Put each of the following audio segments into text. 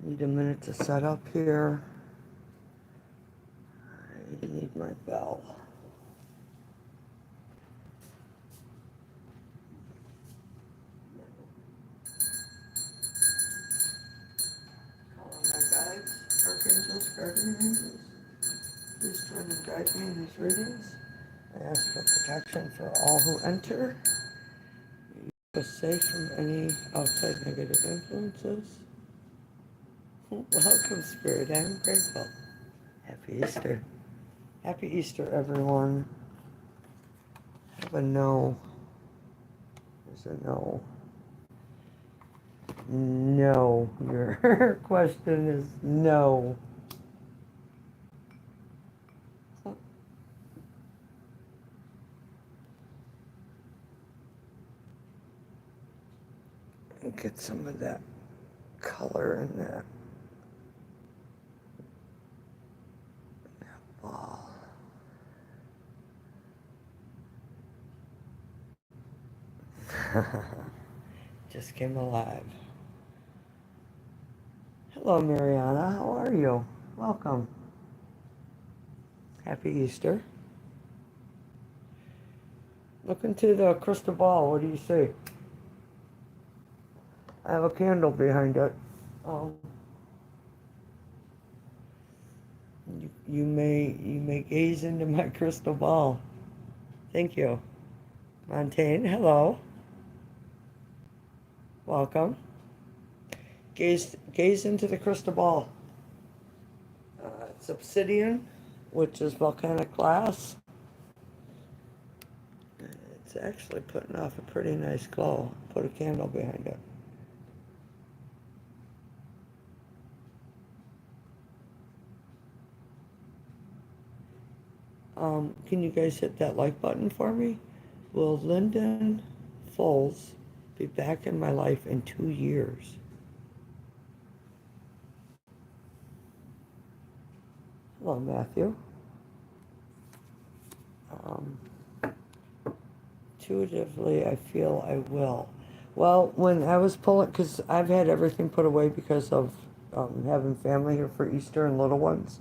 Need a minute to set up here. I need my bell. Call on my guides, archangels, guardian angels. Please join and guide me in these readings. I ask for protection for all who enter. Keep us safe from any outside negative influences. Welcome, Spirit. I'm grateful. Happy Easter. Happy Easter, everyone. Have a no. There's a no. No. Your question is no. Get some of that color in that ball. Just came alive. Hello, Mariana. How are you? Welcome. Happy Easter. Look into the crystal ball. What do you see? I have a candle behind it. You may gaze into my crystal ball. Thank you. Montaigne, hello. Welcome. Gaze into the crystal ball. It's obsidian, which is volcanic glass. It's actually putting off a pretty nice glow. Put a candle behind it. Can you guys hit that like button for me? Will Lyndon Foles be back in my life in 2 years? Hello, Matthew. Intuitively, I feel I will. Well, when I was pulling, because I've had everything put away because of having family here for Easter and little ones.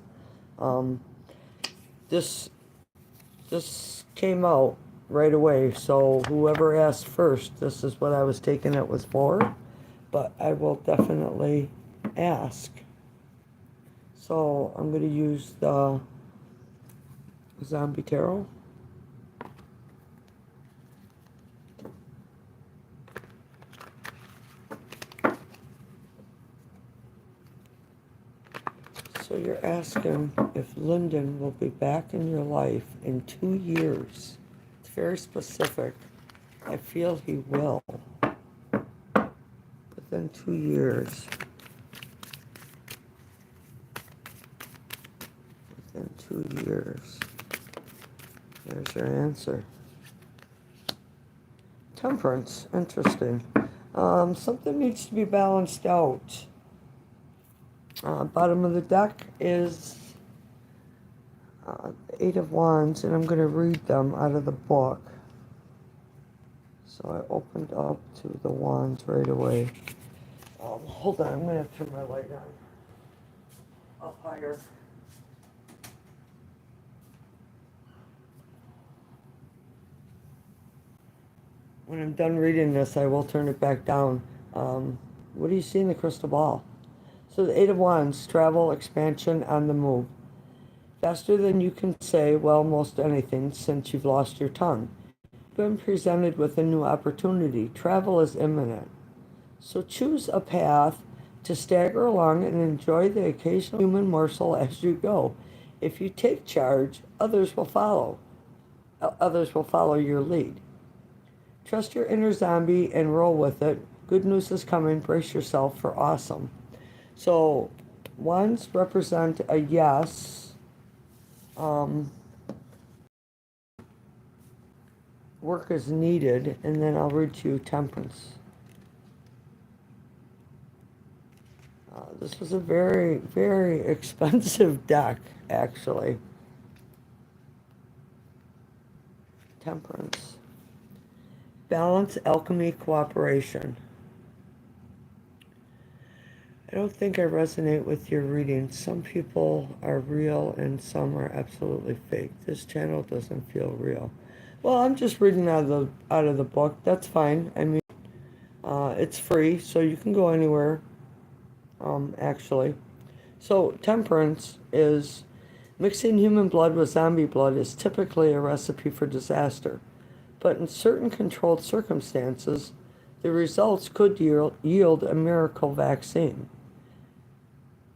This came out right away, so whoever asked first, this is what I was taking it was for, but I will definitely ask. So I'm going to use the Zombie Tarot. So you're asking if Lyndon will be back in your life in 2 years. It's very specific. I feel he will. Within 2 years. Within 2 years. There's your answer. Temperance. Interesting. Something needs to be balanced out. Bottom of the deck is the Eight of Wands, and I'm going to read them out of the book. So I opened up to the Wands right away. Hold on, I'm going to have to turn my light on. Up higher. When I'm done reading this, I will turn it back down. What do you see in the crystal ball? So the Eight of Wands, travel, expansion, on the move. Faster than you can say, well, most anything since you've lost your tongue. Been presented with a new opportunity. Travel is imminent. So choose a path to stagger along and enjoy the occasional human morsel as you go. If you take charge, others will follow. Others will follow your lead. Trust your inner zombie and roll with it. Good news is coming. Brace yourself for awesome. So, wands represent a yes. Work is needed, and then I'll read to you temperance. This was a very, very expensive deck, actually. Temperance. Balance, alchemy, cooperation. I don't think I resonate with your reading. Some people are real and some are absolutely fake. This channel doesn't feel real. Well, I'm just reading out of the book. That's fine. I mean, it's free, so you can go anywhere. Actually, so temperance is mixing human blood with zombie blood is typically a recipe for disaster, but in certain controlled circumstances, the results could yield a miracle vaccine.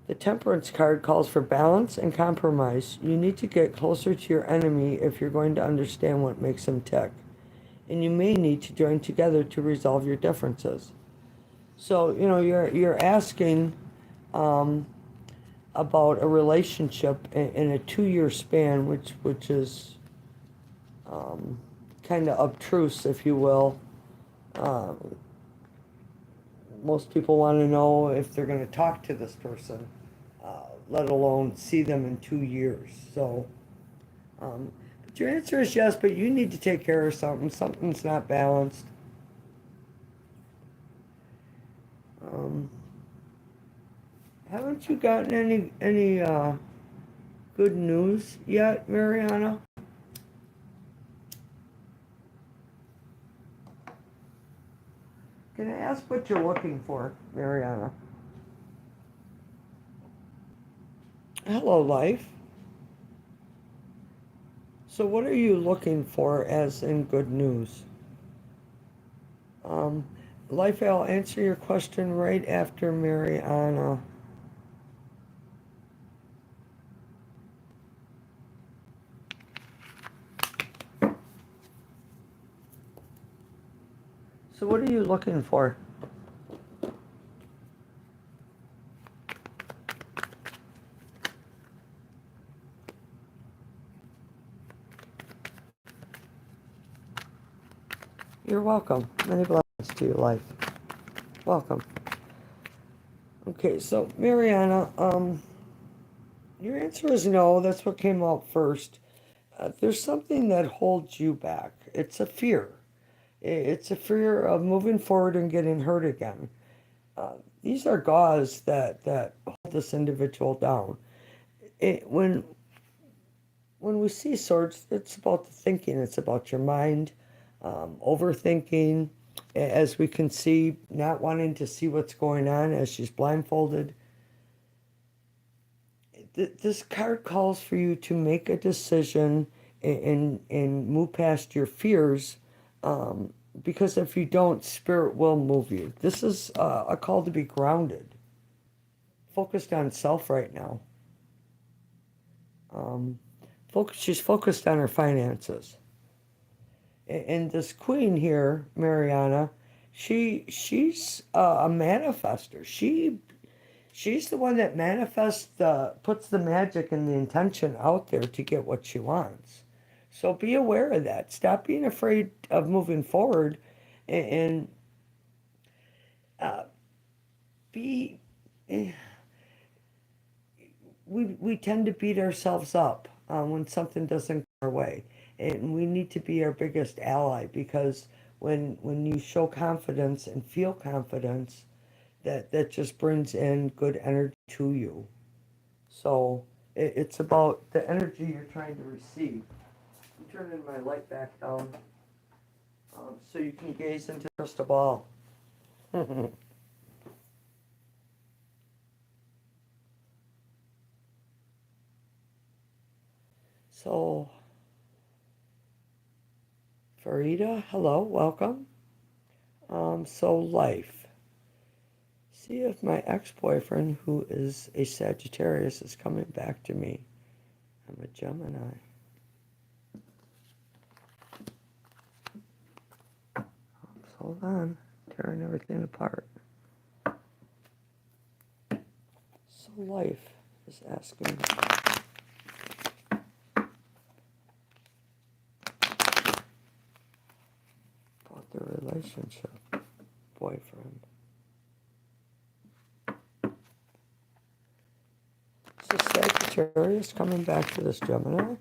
The temperance card calls for balance and compromise. You need to get closer to your enemy if you're going to understand what makes him tick. And you may need to join together to resolve your differences. So, you're asking about a relationship in a 2-year span, which is kind of obtruse, if you will. Most people want to know if they're going to talk to this person, let alone see them in 2 years. So, but your answer is yes, but you need to take care of something. Something's not balanced. Um, haven't you gotten any good news yet, Mariana? Can I ask what you're looking for, Mariana? Hello, life. So what are you looking for as in good news? Um, Life, I'll answer your question right after Mariana. So what are you looking for? You're welcome. Many blessings to your life. Welcome. Okay, so Mariana, your answer is no. That's what came out first. There's something that holds you back. It's a fear. It's a fear of moving forward and getting hurt again. These are gauze that hold this individual down. When we see swords, it's about the thinking. It's about your mind, overthinking, as we can see, not wanting to see what's going on as she's blindfolded. This card calls for you to make a decision and move past your fears, because if you don't, spirit will move you. This is a call to be grounded, focused on self right now. She's focused on her finances. And this queen here, Mariana, she's a manifester. She's the one that manifests, puts the magic and the intention out there to get what she wants. So be aware of that. Stop being afraid of moving forward, and be. We tend to beat ourselves up when something doesn't go our way, and we need to be our biggest ally, because when you show confidence and feel confidence, that just brings in good energy to you. So it's about the energy you're trying to receive. I'm turning my light back down, so you can gaze into the crystal ball. So, Farida, hello, welcome. So life. See if my ex-boyfriend, who is a Sagittarius, is coming back to me. I'm a Gemini. Hold on, tearing everything apart. So life is asking about their relationship, boyfriend. So Sagittarius coming back to this Gemini.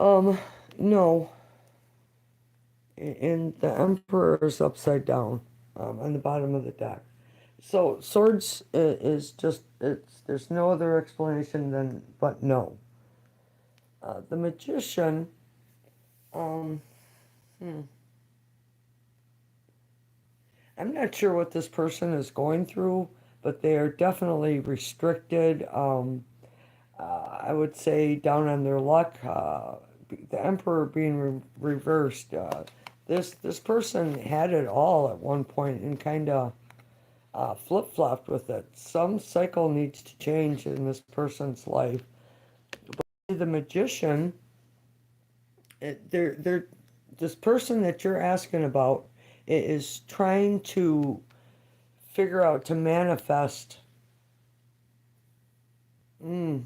Um, no, and the Emperor is upside down, on the bottom of the deck. So swords is just it's there's no other explanation than but no. The Magician, um, hmm, I'm not sure what this person is going through, but they are definitely restricted. I would say down on their luck. The Emperor being reversed. This person had it all at one point and kind of flip flopped with it. Some cycle needs to change in this person's life. The Magician, they're this person that you're asking about is trying to figure out to manifest. Mm,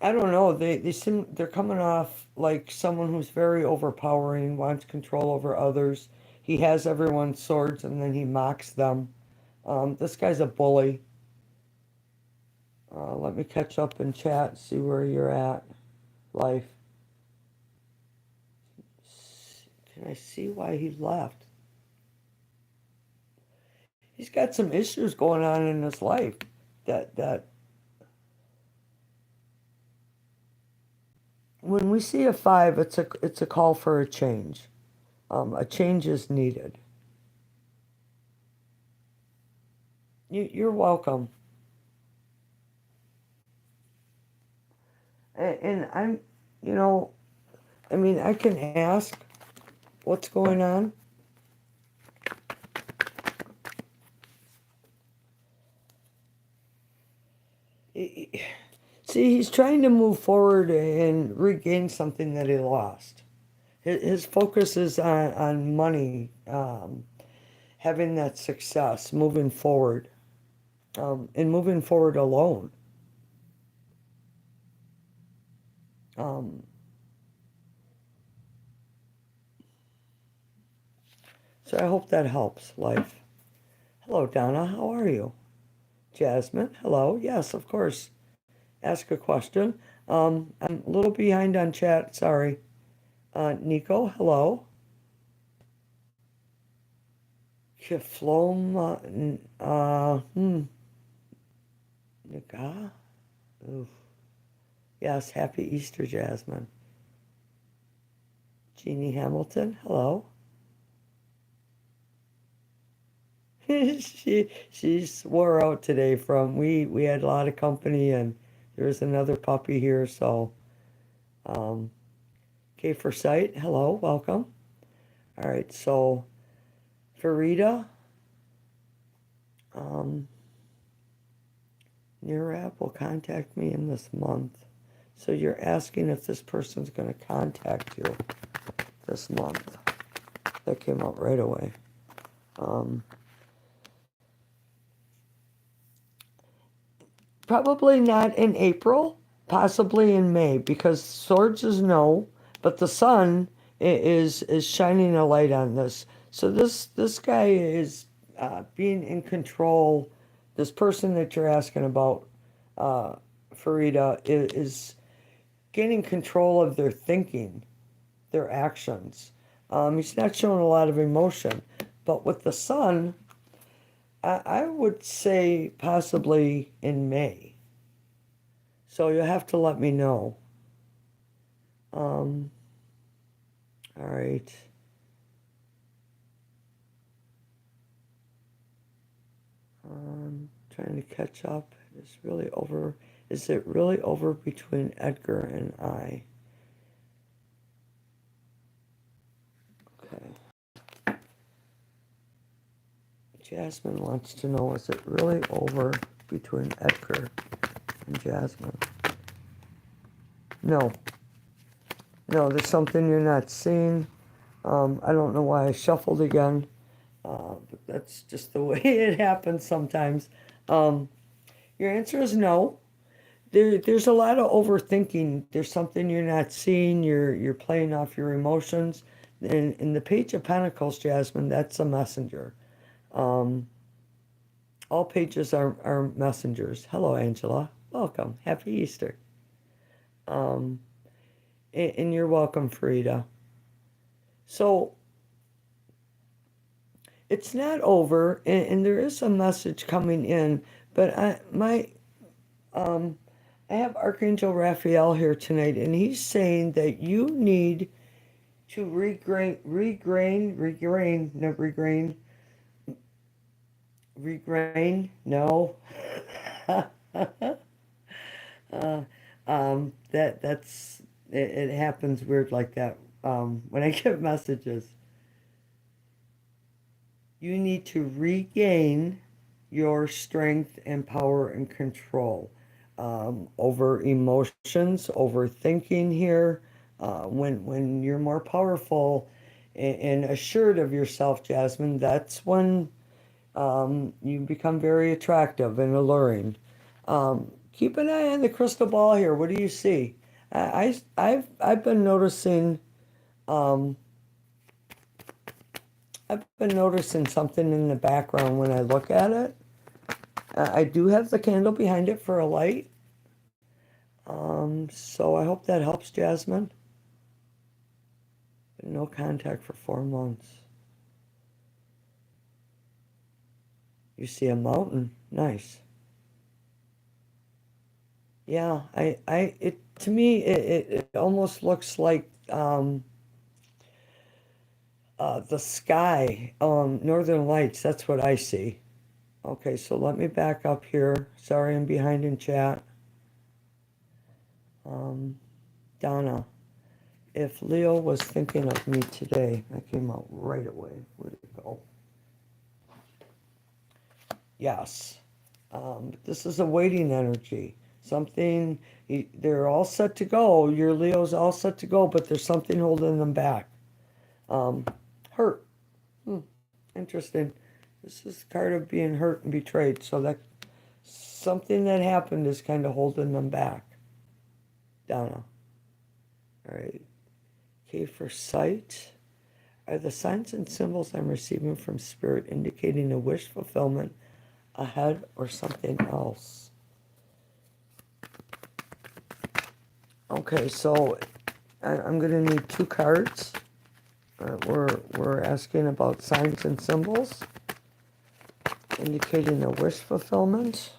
I don't know. They're coming off like someone who's very overpowering, wants control over others. He has everyone's swords and then he mocks them. This guy's a bully. Let me catch up in chat, see where you're at. Life. Can I see why he left? He's got some issues going on in his life. That when we see a five, it's a call for a change. A change is needed. You're welcome. And I'm, you know, I mean, I can ask what's going on. See, he's trying to move forward and regain something that he lost. His focus is on money, having that success, moving forward, and moving forward alone. Um, so I hope that helps, life. Hello, Donna. How are you? Jasmine. Hello. Yes, of course. Ask a question. I'm a little behind on chat. Sorry. Nico. Hello. Kifloma. Naga. Oof. Yes. Happy Easter, Jasmine. Jeannie Hamilton. Hello. She's wore out today from we had a lot of company and there's another puppy here, so um okay for sight. Hello, welcome. All right, so Farida, um Nirab will contact me in this month. So you're asking if this person's gonna contact you this month. That came out right away. Um Probably not in April, possibly in May, because swords is no, but the sun is shining a light on this. So this guy is being in control. This person that you're asking about, uh, Farida, is gaining control of their thinking, their actions. He's not showing a lot of emotion, but with the sun, I would say possibly in May. So you'll have to let me know. Um, all right. Trying to catch up. Is it really over between Edgar and I? Okay. Jasmine wants to know, is it really over between Edgar and Jasmine? No. No, there's something you're not seeing. I don't know why I shuffled again. But that's just the way it happens sometimes. Um, your answer is no. There's a lot of overthinking. There's something you're not seeing. You're playing off your emotions. And in the Page of Pentacles, Jasmine, that's a messenger. Um, all pages are messengers. Hello, Angela. Welcome. Happy Easter. Um, And you're welcome, Frida. So it's not over, and there is a message coming in, but um, I have Archangel Raphael here tonight, and he's saying that you need to no. uh, it happens weird like that. When I get messages, you need to regain your strength and power and control over emotions, over thinking here. When you're more powerful and assured of yourself, Jasmine, that's when you become very attractive and alluring. Keep an eye on the crystal ball here. What do you see? I've been noticing. Um, I've been noticing something in the background when I look at it. I do have the candle behind it for a light. So I hope that helps, Jasmine. No contact for 4 months. You see a mountain. Nice. Yeah, it to me it almost looks like the sky, Northern Lights. That's what I see. Okay, so let me back up here. Sorry, I'm behind in chat. Um, Donna, if Leo was thinking of me today, that came out right away. Where'd it go? Yes. This is a waiting energy. Something, they're all set to go. Your Leo's all set to go, but there's something holding them back. Um, hurt. Hmm, interesting. This is the card of being hurt and betrayed. So that something that happened is kind of holding them back. Donna. All right. Okay, for sight. Are the signs and symbols I'm receiving from Spirit indicating a wish fulfillment ahead or something else? Okay, so I'm going to need 2 cards. We're asking about signs and symbols indicating a wish fulfillment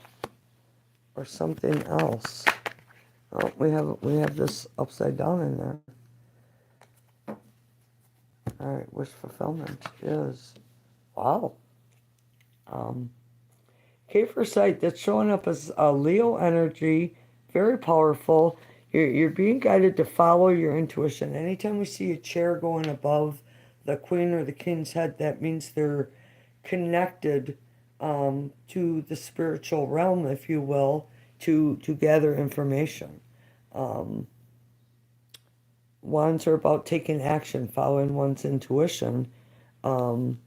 or something else. Oh, we have this upside down in there. All right, wish fulfillment is wow. K for sight, that's showing up as a Leo energy, very powerful. You're being guided to follow your intuition. Anytime we see a chair going above the queen or the king's head, that means they're connected to the spiritual realm, if you will, to gather information. Wands are about taking action, following one's intuition. Um,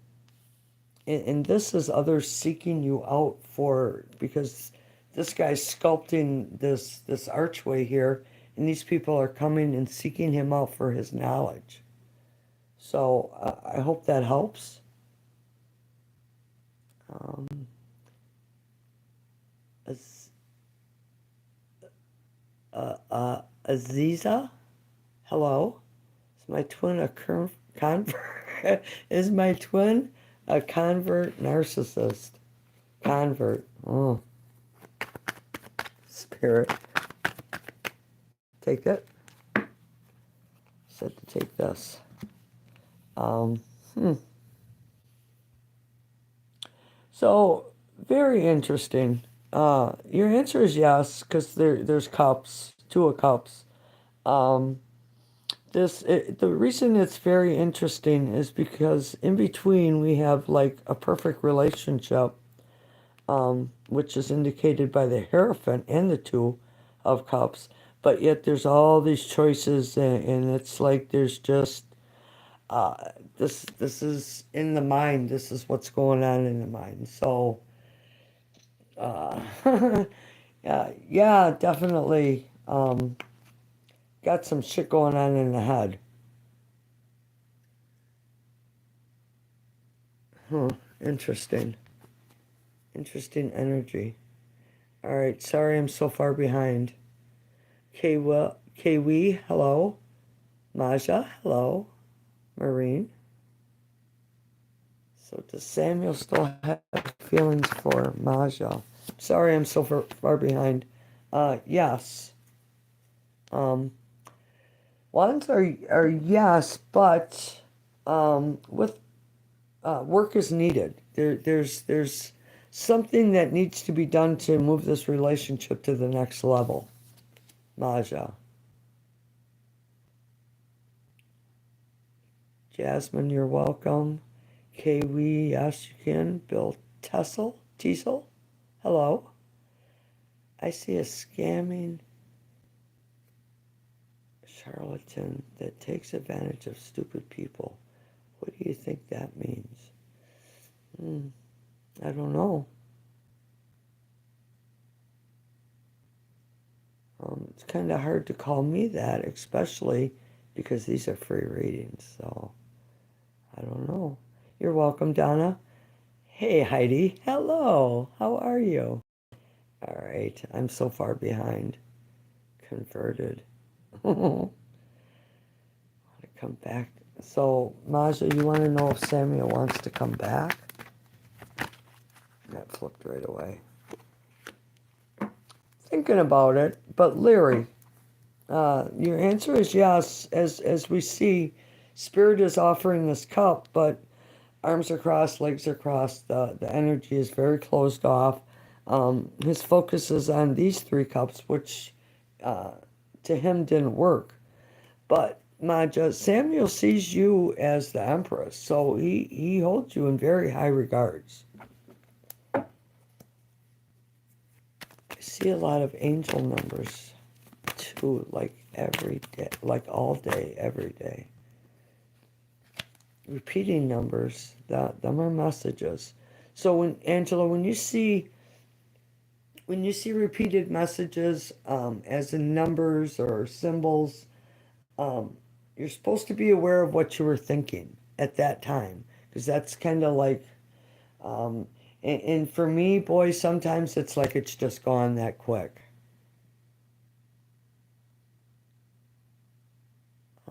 and this is others seeking you out for, because this guy's sculpting this archway here, and these people are coming and seeking him out for his knowledge. So I hope that helps. Um, Aziza, hello. Is my twin a convert? Is my twin a convert narcissist? Convert. Oh, spirit. Take it. Said to take this. Um, hmm. So very interesting. Your answer is yes, because there's cups, 2 of cups. Um, the reason it's very interesting is because in between we have like a perfect relationship, which is indicated by the Hierophant and the 2 of Cups, but yet there's all these choices, and it's like there's just this is in the mind. This is what's going on in the mind. So, uh, yeah, definitely got some shit going on in the head. Huh, interesting. Interesting energy. All right, sorry I'm so far behind. Kiwi, hello. Maja, hello. Marine. So does Samuel still have feelings for Maja? Sorry, I'm so far behind. Yes. Um, ones are yes, but with work is needed. There's something that needs to be done to move this relationship to the next level. Maja. Jasmine, you're welcome. Kiwi, yes, you can. Bill Teasel, hello. I see a scamming charlatan that takes advantage of stupid people. What do you think that means? Hmm, I don't know. It's kind of hard to call me that, especially because these are free readings. So I don't know. You're welcome, Donna. Hey, Heidi. Hello. How are you? All right. I'm so far behind. Converted. To come back. So, Maja, you want to know if Samuel wants to come back? That flipped right away. Thinking about it, but leery. Your answer is yes. As we see, Spirit is offering this cup, but arms are crossed, legs are crossed. The energy is very closed off. His focus is on these three cups, which to him didn't work. But Maja, Samuel sees you as the Empress, so he holds you in very high regards. I see a lot of angel numbers too, like every day, like all day, every day. Repeating numbers, them are messages. So when Angela, when you see repeated messages as in numbers or symbols, you're supposed to be aware of what you were thinking at that time, because that's kind of like, um, and for me, boys, sometimes it's like it's just gone that quick.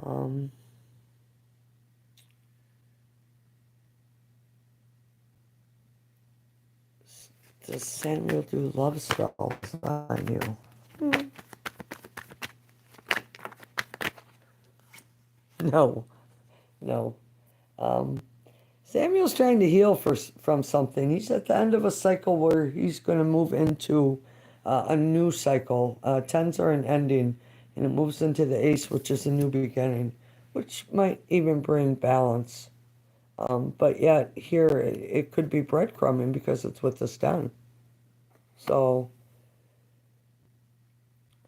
Um, does Samuel do love spells on you? No, no. Um, Samuel's trying to heal from something. He's at the end of a cycle where he's going to move into a new cycle. Tens are an ending, and it moves into the ace, which is a new beginning, which might even bring balance. But yet, here, it could be breadcrumbing because it's with this 10. So,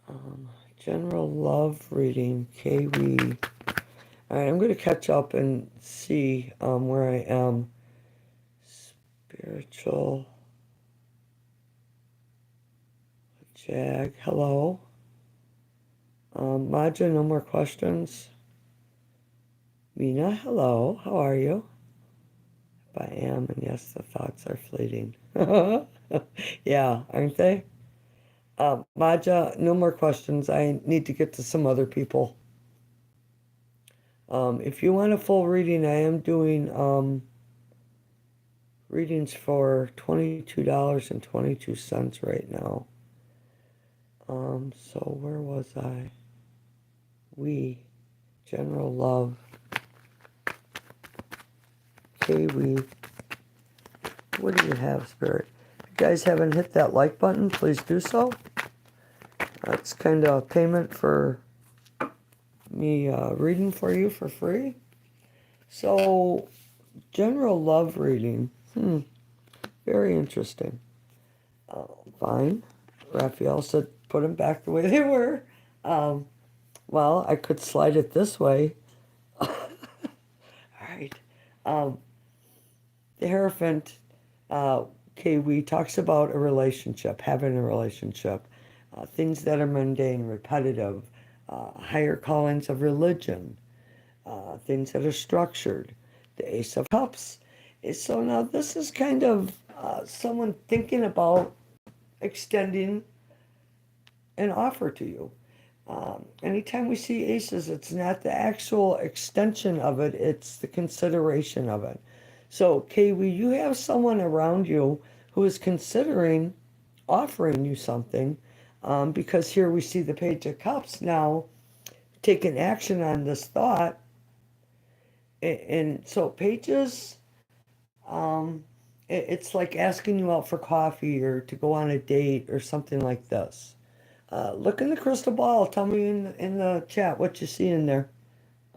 um, general love reading, KW. All right, I'm going to catch up and see where I am. Spiritual. Jag, hello. Maja, no more questions. Mina, hello. How are you? I am, and yes, the thoughts are fleeting. Yeah, aren't they? Maja, no more questions. I need to get to some other people. If you want a full reading, I am doing readings for $22.22 right now. So where was I? General love. We. What do you have, Spirit? If you guys haven't hit that like button, please do so. That's kind of payment for me reading for you for free. So, general love reading. Very interesting. Fine. Raphael said put them back the way they were. Well, I could slide it this way. All right. The Hierophant, Kiwi, talks about a relationship, having a relationship, things that are mundane, repetitive, higher callings of religion, things that are structured. The Ace of Cups. So now this is kind of someone thinking about extending an offer to you. Anytime we see aces, it's not the actual extension of it, it's the consideration of it. So, Kiwi, you have someone around you who is considering offering you something, because here we see the Page of Cups now taking action on this thought. And so, pages, it's like asking you out for coffee or to go on a date or something like this. Look in the crystal ball. Tell me in the chat what you see in there.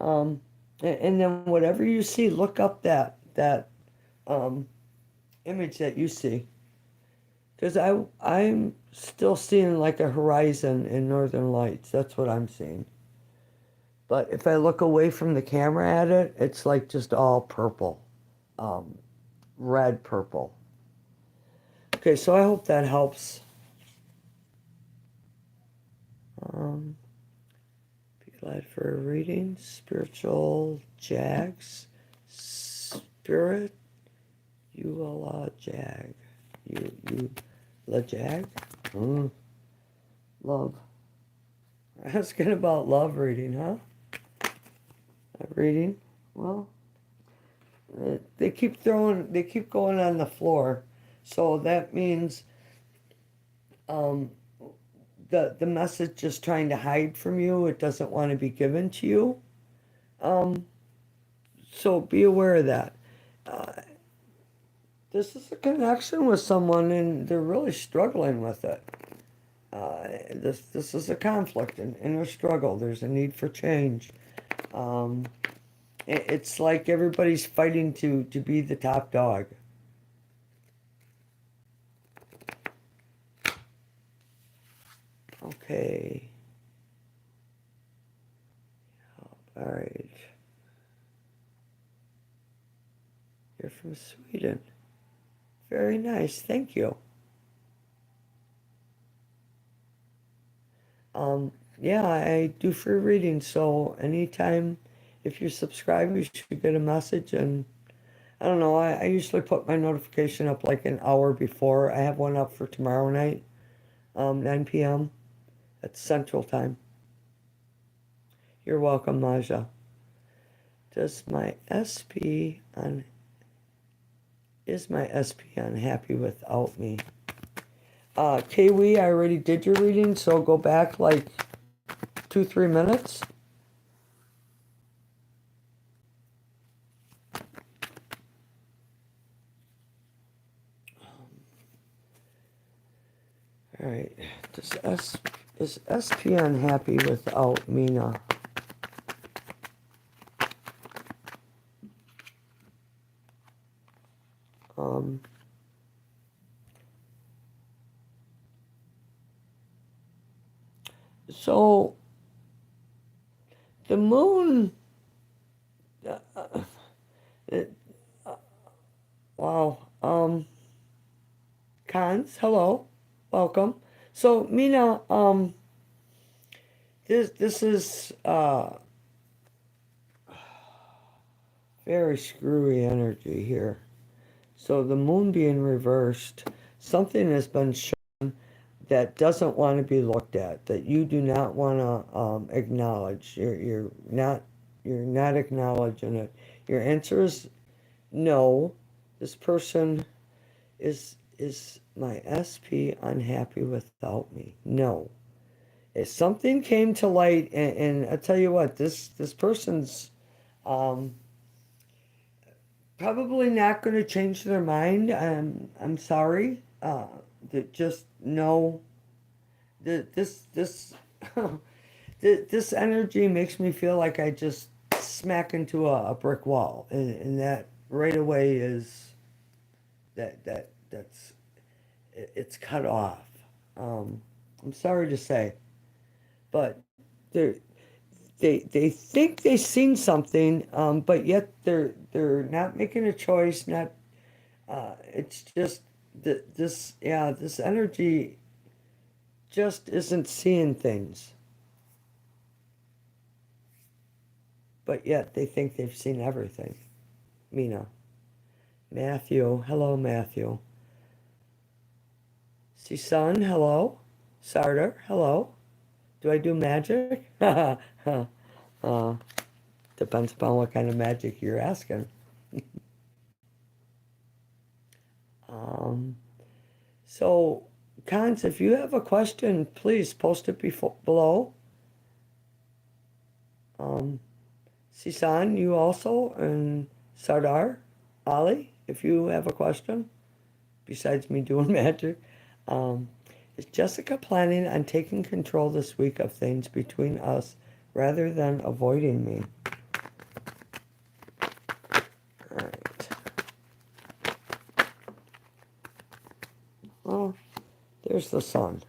And then whatever you see, look up that um, image that you see. Because I'm still seeing like a horizon in Northern Lights. That's what I'm seeing. But if I look away from the camera at it, it's like just all purple, um, red purple. Okay, so I hope that helps. Um, be glad for a reading. Spiritual Jags. Spirit. You la jag. You la jag? Love. Asking about love reading, huh? Reading? Well, they keep going on the floor. So that means the message is trying to hide from you. It doesn't want to be given to you. So be aware of that. This is a connection with someone, and they're really struggling with it. This is a conflict, an inner struggle. There's a need for change. It's like everybody's fighting to be the top dog. Okay. All right. You're from Sweden. Very nice. Thank you. Yeah, I do free readings, so anytime if you subscribe, you should get a message. And I don't know, I usually put my notification up like an hour before. I have one up for tomorrow night, 9 p.m. That's Central Time. You're welcome, Maja. Does my SP on Is my SP unhappy without me? Kiwi, I already did your reading, so go back like 2-3 minutes. All right. Is SP unhappy without Mina? So the moon. It, wow. Cons, hello, welcome. So Mina, this is very screwy energy here. So the moon being reversed, something has been shown that doesn't want to be looked at, that you do not want to acknowledge. You're not acknowledging it. Your answer is no. This person is my SP unhappy without me? No. If something came to light, and I tell you what, this person's probably not going to change their mind. I'm sorry. That just no. This this energy makes me feel like I just smack into a brick wall, and that right away is that's it's cut off. I'm sorry to say, but they they think they've seen something, but yet they're not making a choice. Not it's just this energy just isn't seeing things, but yet they think they've seen everything. Mina, Matthew, hello Matthew. Sisan, hello. Sarter, hello. Do I do magic? Depends upon what kind of magic you're asking. Um, so, Cons, if you have a question, please post it below. Um, Sisan, you also, and Sardar, Ali, if you have a question, besides me doing magic. Um, is Jessica planning on taking control this week of things between us rather than avoiding me? All right. Well, there's the sun.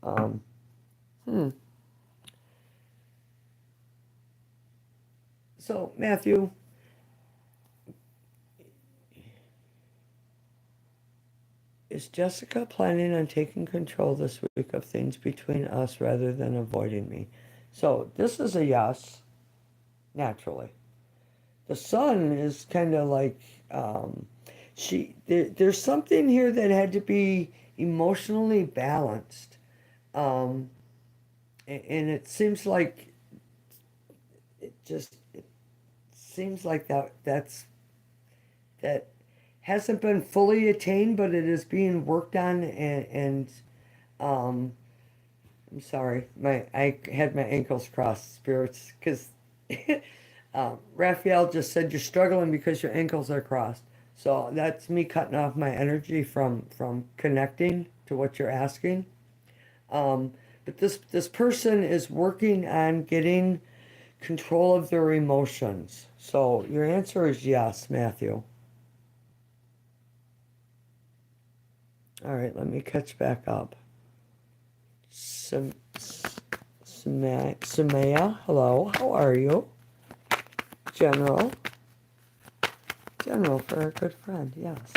um, hmm. So, Matthew, is Jessica planning on taking control this week of things between us rather than avoiding me? So, this is a yes, naturally. The sun is kind of like there's something here that had to be emotionally balanced. Um, and it seems like it seems like that hasn't been fully attained, but it is being worked on. And um, I'm sorry, I had my ankles crossed, spirits, because Raphael just said you're struggling because your ankles are crossed. So that's me cutting off my energy from connecting to what you're asking. Um, but this person is working on getting control of their emotions. So your answer is yes, Matthew. All right, let me catch back up. Sumaya, hello, how are you? General. General for a good friend, yes.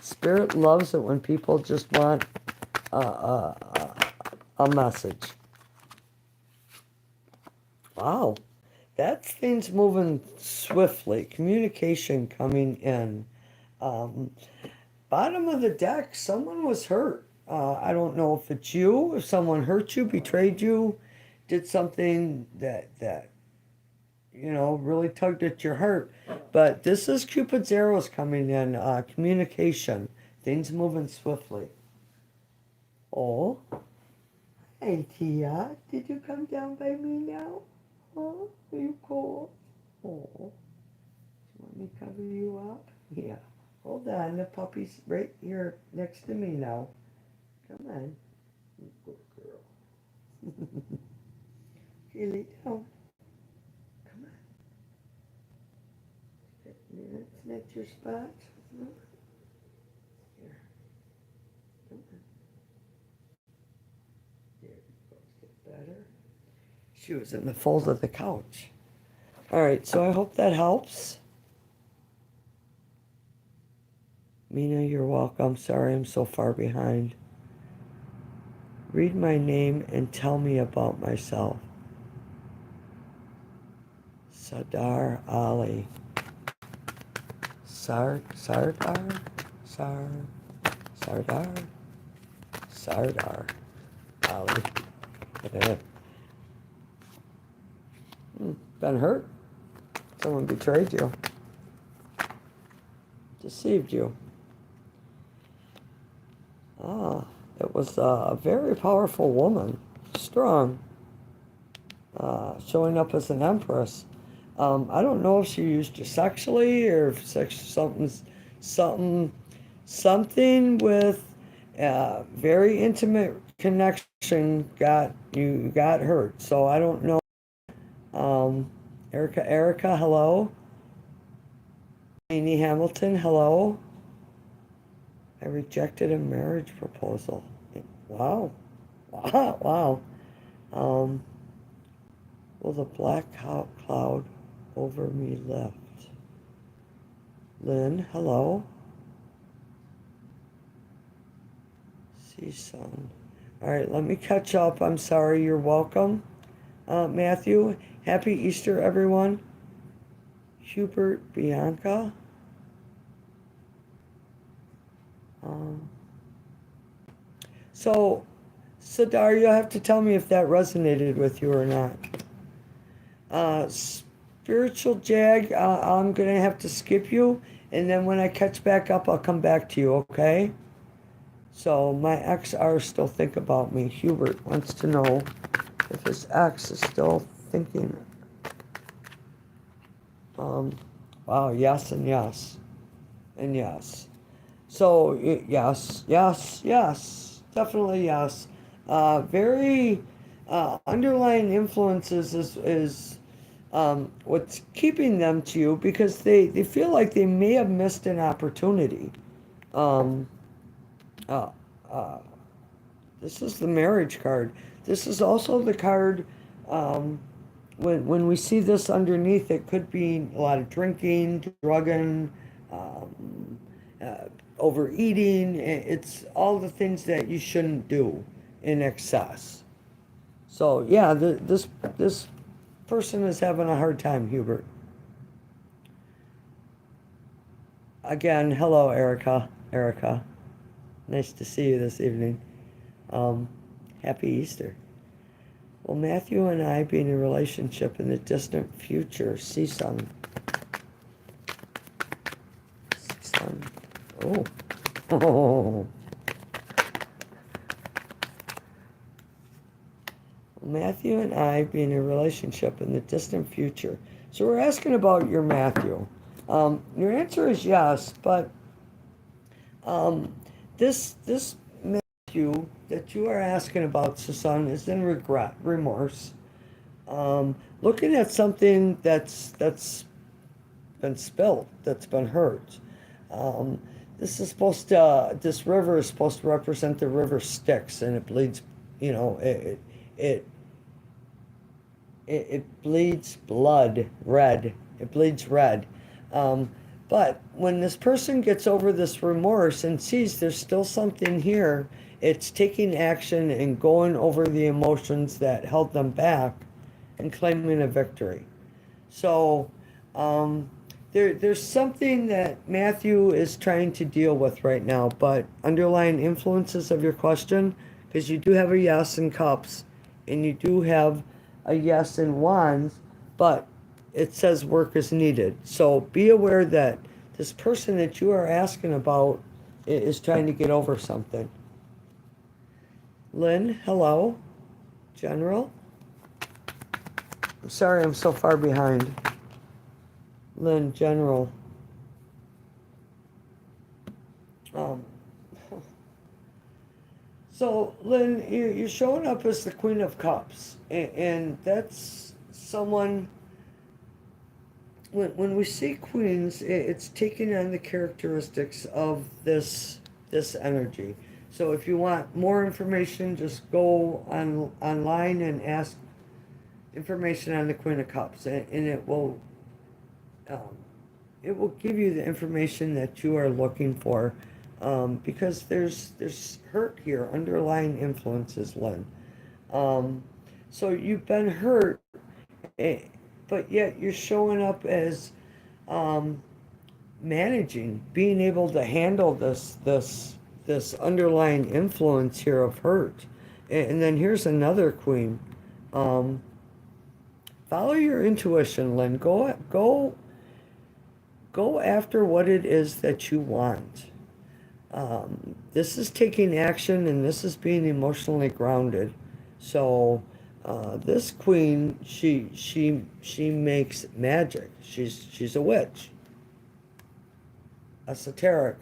Spirit loves it when people just want a message. Wow, that's things moving swiftly. Communication coming in. Um, Bottom of the deck, someone was hurt. I don't know if it's you, if someone hurt you, betrayed you, did something that really tugged at your heart. But this is Cupid's arrows coming in. Communication, things moving swiftly. Oh, hey Tia, did you come down by me now? Oh, are you cold? Oh, you want me to cover you up? Yeah. Hold on, the puppy's right here next to me now. Come on, you good girl. Okay, lay down. Come on. That's not your spot. No. Here. Come on. There it goes. Get better. She was in the fold of the couch. All right, so I hope that helps. Mina, you're welcome. Sorry I'm so far behind. Read my name and tell me about myself. Sadar Ali. Sardar? Sardar? Sardar Ali. Been hurt? Someone betrayed you. Deceived you. Ah, it was a very powerful woman. Strong. Showing up as an empress. I don't know if she used you sexually or if something with very intimate connection got hurt. So I don't know. Erica, hello. Amy Hamilton, hello. I rejected a marriage proposal. Wow. Wow. Um, will the black cloud over me lift? Lynn, hello. See sun. All right, let me catch up. I'm sorry. You're welcome. Matthew, happy Easter, everyone. Hubert, Bianca. So So, Dar, you'll have to tell me if that resonated with you or not. Spiritual Jag, I'm going to have to skip you, and then when I catch back up, I'll come back to you, okay? So, my ex-R still think about me. Hubert wants to know if his ex is still thinking. Wow, yes and yes. And yes. So, yes, yes, yes. Definitely yes. Very underlying influences is what's keeping them to you because they feel like they may have missed an opportunity. Um, uh, uh, this is the marriage card. This is also the card. Um, when we see this underneath, it could be a lot of drinking, drugging, um, uh, overeating. It's all the things that you shouldn't do in excess. So yeah, this person is having a hard time, Hubert. Again, hello, Erica. Erica, nice to see you this evening. Um, Happy Easter. Will Matthew and I be in a relationship in the distant future? See some. Son. Oh. Oh. Matthew and I be in a relationship in the distant future. So we're asking about your Matthew. Your answer is yes, but um, this Matthew that you are asking about, Susan, is in regret, remorse. Looking at something that's been spilled, that's been hurt. Um, this river is supposed to represent the river Styx, and it bleeds, you know, it, it bleeds blood red. It bleeds red. Um, but when this person gets over this remorse and sees there's still something here, it's taking action and going over the emotions that held them back and claiming a victory. So there's something that Matthew is trying to deal with right now, but underlying influences of your question, because you do have a yes in cups and you do have a yes in wands, but it says work is needed. So be aware that this person that you are asking about is trying to get over something. Lynn, hello. General. I'm sorry I'm so far behind. Lynn, General. Um, so, Lynn, you're showing up as the Queen of Cups, and that's someone. When we see queens, it's taking on the characteristics of this energy. So, if you want more information, just go online and ask information on the Queen of Cups, and um, it will give you the information that you are looking for, because there's hurt here, underlying influences, Lynn. Um, so you've been hurt, eh, but yet you're showing up as um, managing, being able to handle this underlying influence here of hurt. And then here's another queen. Um, Follow your intuition, Lynn. Go after what it is that you want. This is taking action, and this is being emotionally grounded. So this queen, she makes magic. She's a witch, esoteric.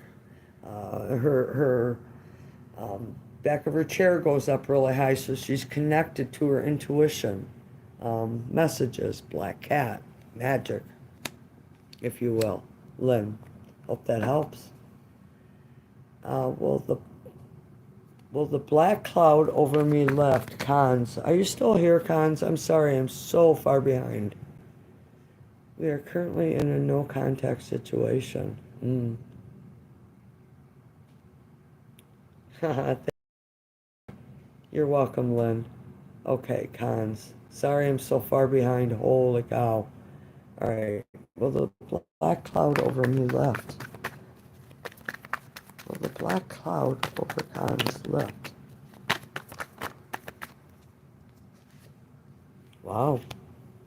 Her back of her chair goes up really high, so she's connected to her intuition. Messages, black cat, magic, if you will. Lynn, hope that helps. Will the black cloud over me lift? Cons, are you still here, Cons? I'm sorry, I'm so far behind. We are currently in a no contact situation. You're welcome, Lynn. Okay, Cons. Sorry I'm so far behind. Holy cow. All right. Will the black cloud over me lift? Will the black cloud over Cons lift? Wow.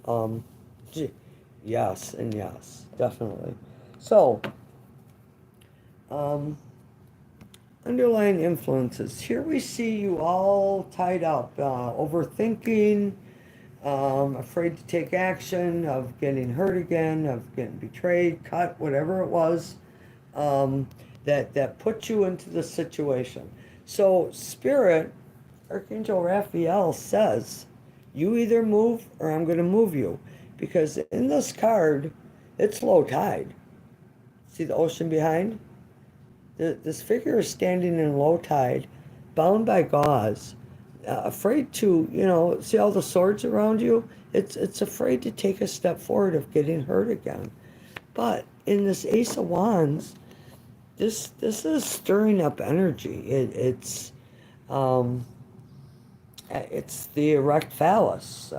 Um, yes and yes, definitely. So, um, underlying influences. Here we see you all tied up, overthinking, afraid to take action, of getting hurt again, of getting betrayed, cut, whatever it was, um, that put you into the situation. So, Spirit, Archangel Raphael says, you either move or I'm going to move you. Because in this card, it's low tide. See the ocean behind? This figure is standing in low tide, bound by gauze, afraid to, see all the swords around you? It's afraid to take a step forward of getting hurt again. But in this Ace of Wands, this is stirring up energy. Um, it's the erect phallus,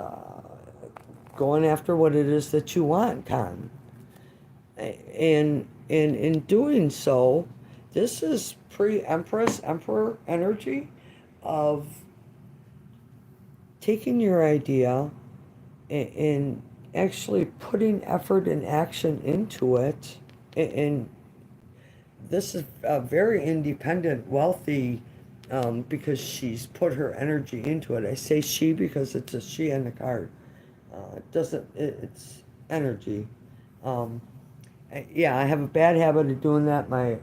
going after what it is that you want, Con. And in doing so, this is pre-Empress, Emperor energy of taking your idea and actually putting effort and action into it. And this is a very independent, wealthy, because she's put her energy into it. I say she because it's a she in the card. It's energy. Um, yeah, I have a bad habit of doing that. My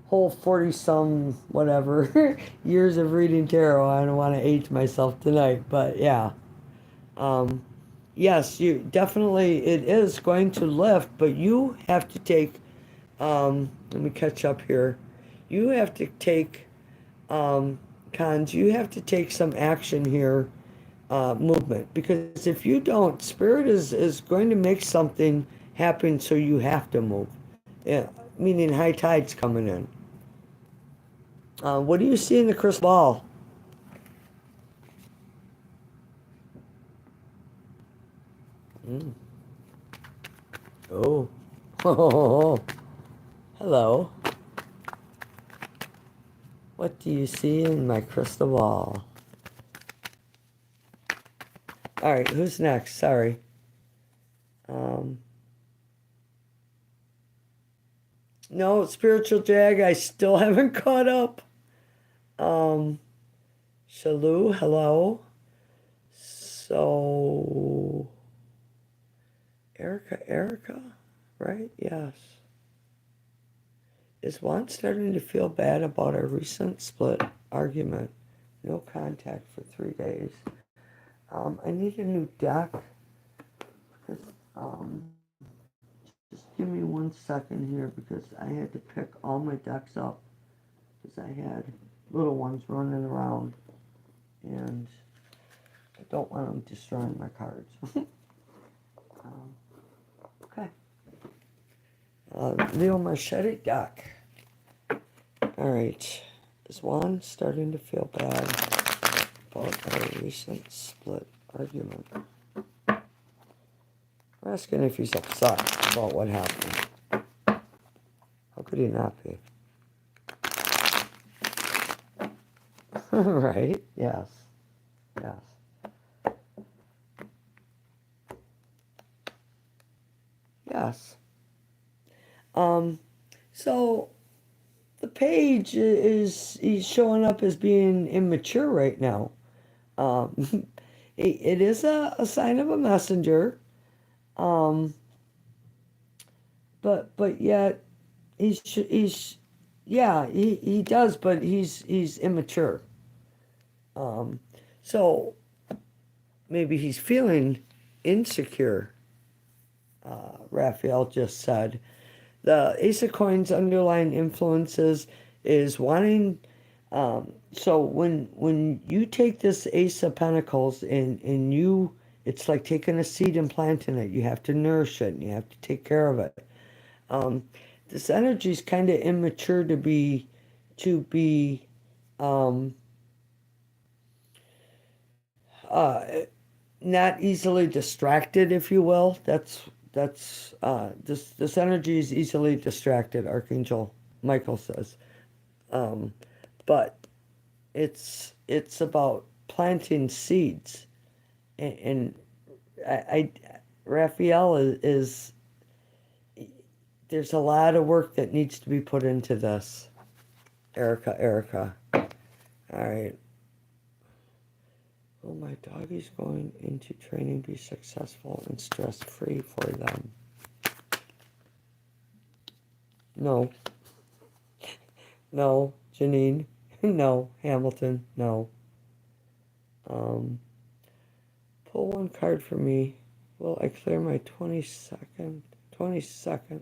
whole 40 some whatever years of reading tarot. I don't want to age myself tonight, but yeah. Um, yes, you definitely, it is going to lift, but you have to take, let me catch up here. You have to take, Cons, you have to take some action here, movement, because if you don't, Spirit is going to make something happen, so you have to move. Yeah, meaning high tide's coming in. What do you see in the crystal ball? Mm. Oh. Oh. Hello. What do you see in my crystal ball? All right, who's next? Sorry. Um, no, Spiritual Jag, I still haven't caught up. Um, Shalou, hello. So, Erica, right? Yes. Is Juan starting to feel bad about our recent split argument? No contact for 3 days. I need a new deck. Um, just give me 1 second here because I had to pick all my decks up because I had little ones running around and I don't want them destroying my cards. Okay. Leo Marchetti deck. All right. Is Juan starting to feel bad about our recent split argument? We're asking if he's upset about what happened. How could he not be? Right? Yes. Yes. Yes. So the page he's showing up as being immature right now. Um, it is a sign of a messenger. Um, but yet he's yeah, he does, but he's immature. Um, so maybe he's feeling insecure. Raphael just said the Ace of Coins underlying influences is wanting. So when you take this Ace of Pentacles and you, it's like taking a seed and planting it. You have to nourish it and you have to take care of it. Um, this energy is kind of immature to be um, uh, not easily distracted, if you will. This energy is easily distracted. Archangel Michael says, um, but it's about planting seeds and I Raphael is there's a lot of work that needs to be put into this. Erica. All right. Will my doggies going into training be successful and stress-free for them? No. No, Janine. No, Hamilton. No. Um, pull one card for me. Will I clear my 22nd? 22nd.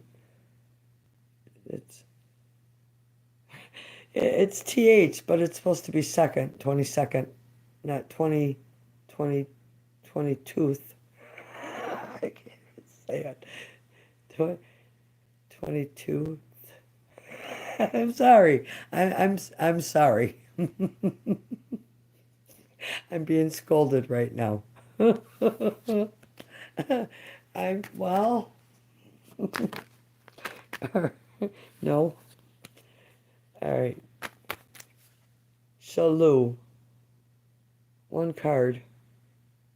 It's TH, but it's supposed to be second, 22nd, not 20, 22nd. I can't even say it. 22. I'm sorry. I'm sorry. I'm being scolded right now. Well, no. All right. Shalou. One card.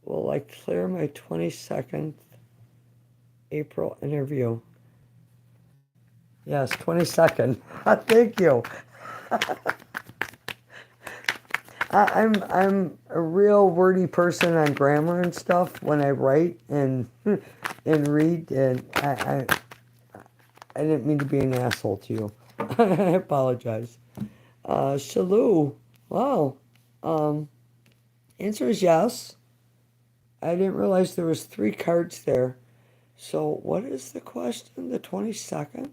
Will I clear my 22nd April interview? Yes, 22nd. Thank you. I'm a real wordy person on grammar and stuff when I write and read, and I didn't mean to be an asshole to you. I apologize. Shalou. Wow. Answer is yes. I didn't realize there was 3 cards there. So what is the question? The 22nd?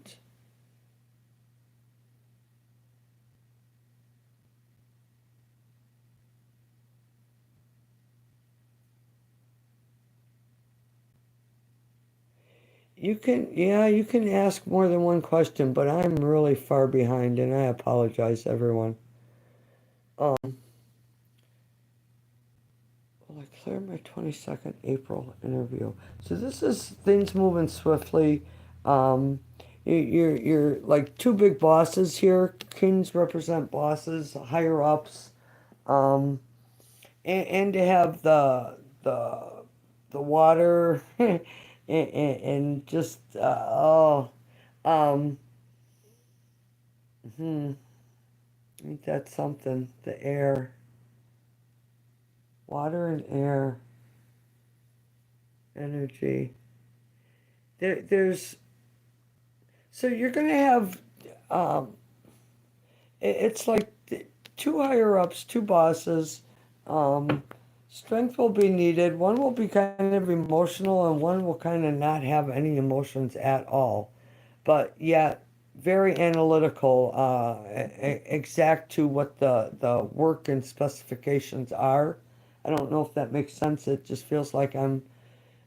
You can ask more than one question, but I'm really far behind, and I apologize, everyone. Will I clear my 22nd April interview? So this is things moving swiftly. You're like 2 big bosses here. Kings represent bosses, higher ups, and to have the water and just um, ain't that something? The air, water and air, energy. There's so you're gonna have um, it's like 2 higher ups, 2 bosses. Um, strength will be needed. One will be kind of emotional, and one will kind of not have any emotions at all, but yet very analytical, exact to what the work and specifications are. I don't know if that makes sense. It just feels like I'm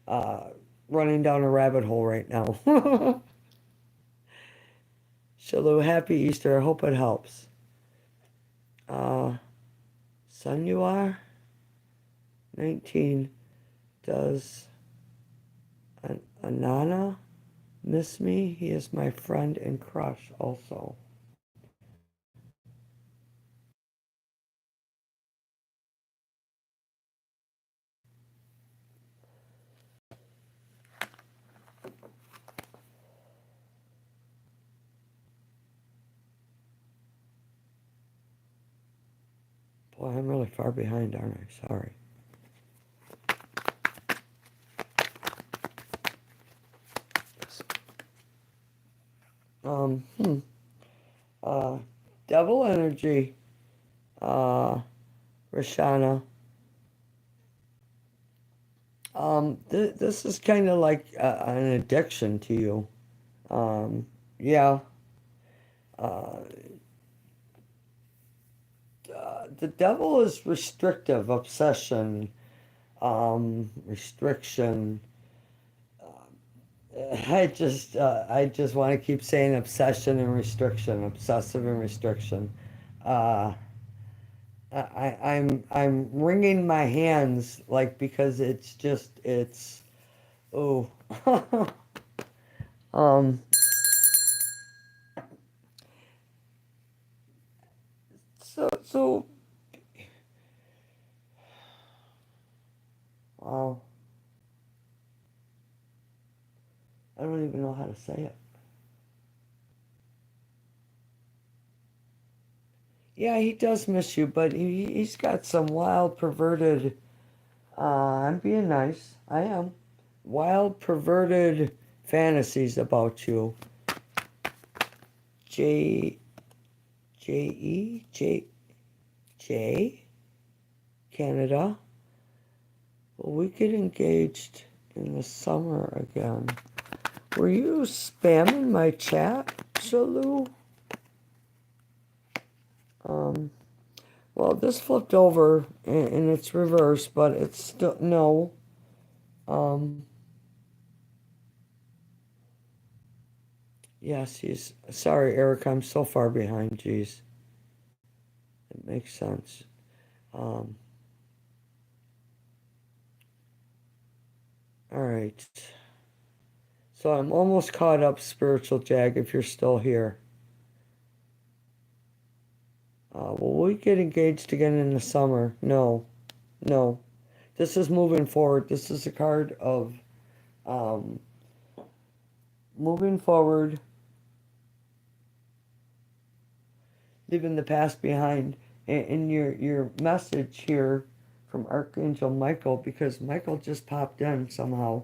uh, running down a rabbit hole right now. Shalom, happy Easter. I hope it helps. Uh, Son you are? 19. Does Anana miss me? He is my friend and crush also. Boy, I'm really far behind, aren't I? Sorry. Um, hmm. Uh, Devil energy, Rashana. This is kind of like an addiction to you. Yeah. Uh, the devil is restrictive, obsession, restriction. I just want to keep saying obsession and restriction, obsessive and restriction. Uh, I'm wringing my hands like because it's oh um so wow. know how to say it. Yeah, he does miss you, but he's got some wild, perverted, I'm being nice, I am, wild, perverted fantasies about you. J, J-E, J, Canada. Will we get engaged in the summer again? Were you spamming my chat, Shalou? Well, this flipped over and it's reversed, but it's still, no. Yes, he's, sorry, Eric, I'm so far behind, geez. It makes sense. All right. So I'm almost caught up, Spiritual Jag, if you're still here. Will we get engaged again in the summer? No. No. This is moving forward. This is a card of moving forward, leaving the past behind. And your message here from Archangel Michael, because Michael just popped in somehow.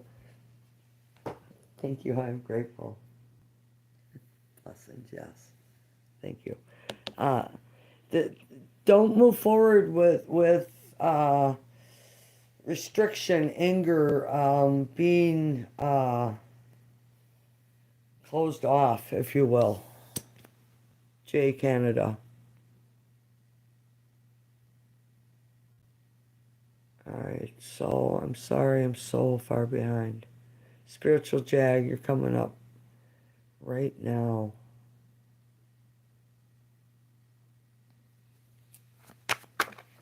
Thank you. I'm grateful. Blessings, yes. Thank you. Don't move forward with restriction, anger, being closed off, if you will. J, Canada. All right, so I'm sorry I'm so far behind. Spiritual Jag, you're coming up right now.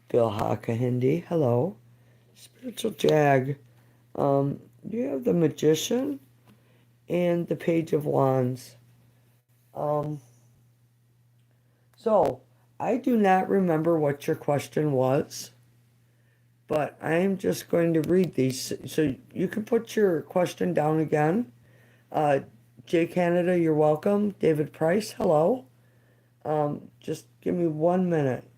Bill Hakahindi, hello. Spiritual Jag, you have the Magician and the Page of Wands. So, I do not remember what your question was, but I'm just going to read these. So you can put your question down again. J Canada, you're welcome. David Price, hello. Just give me 1 minute.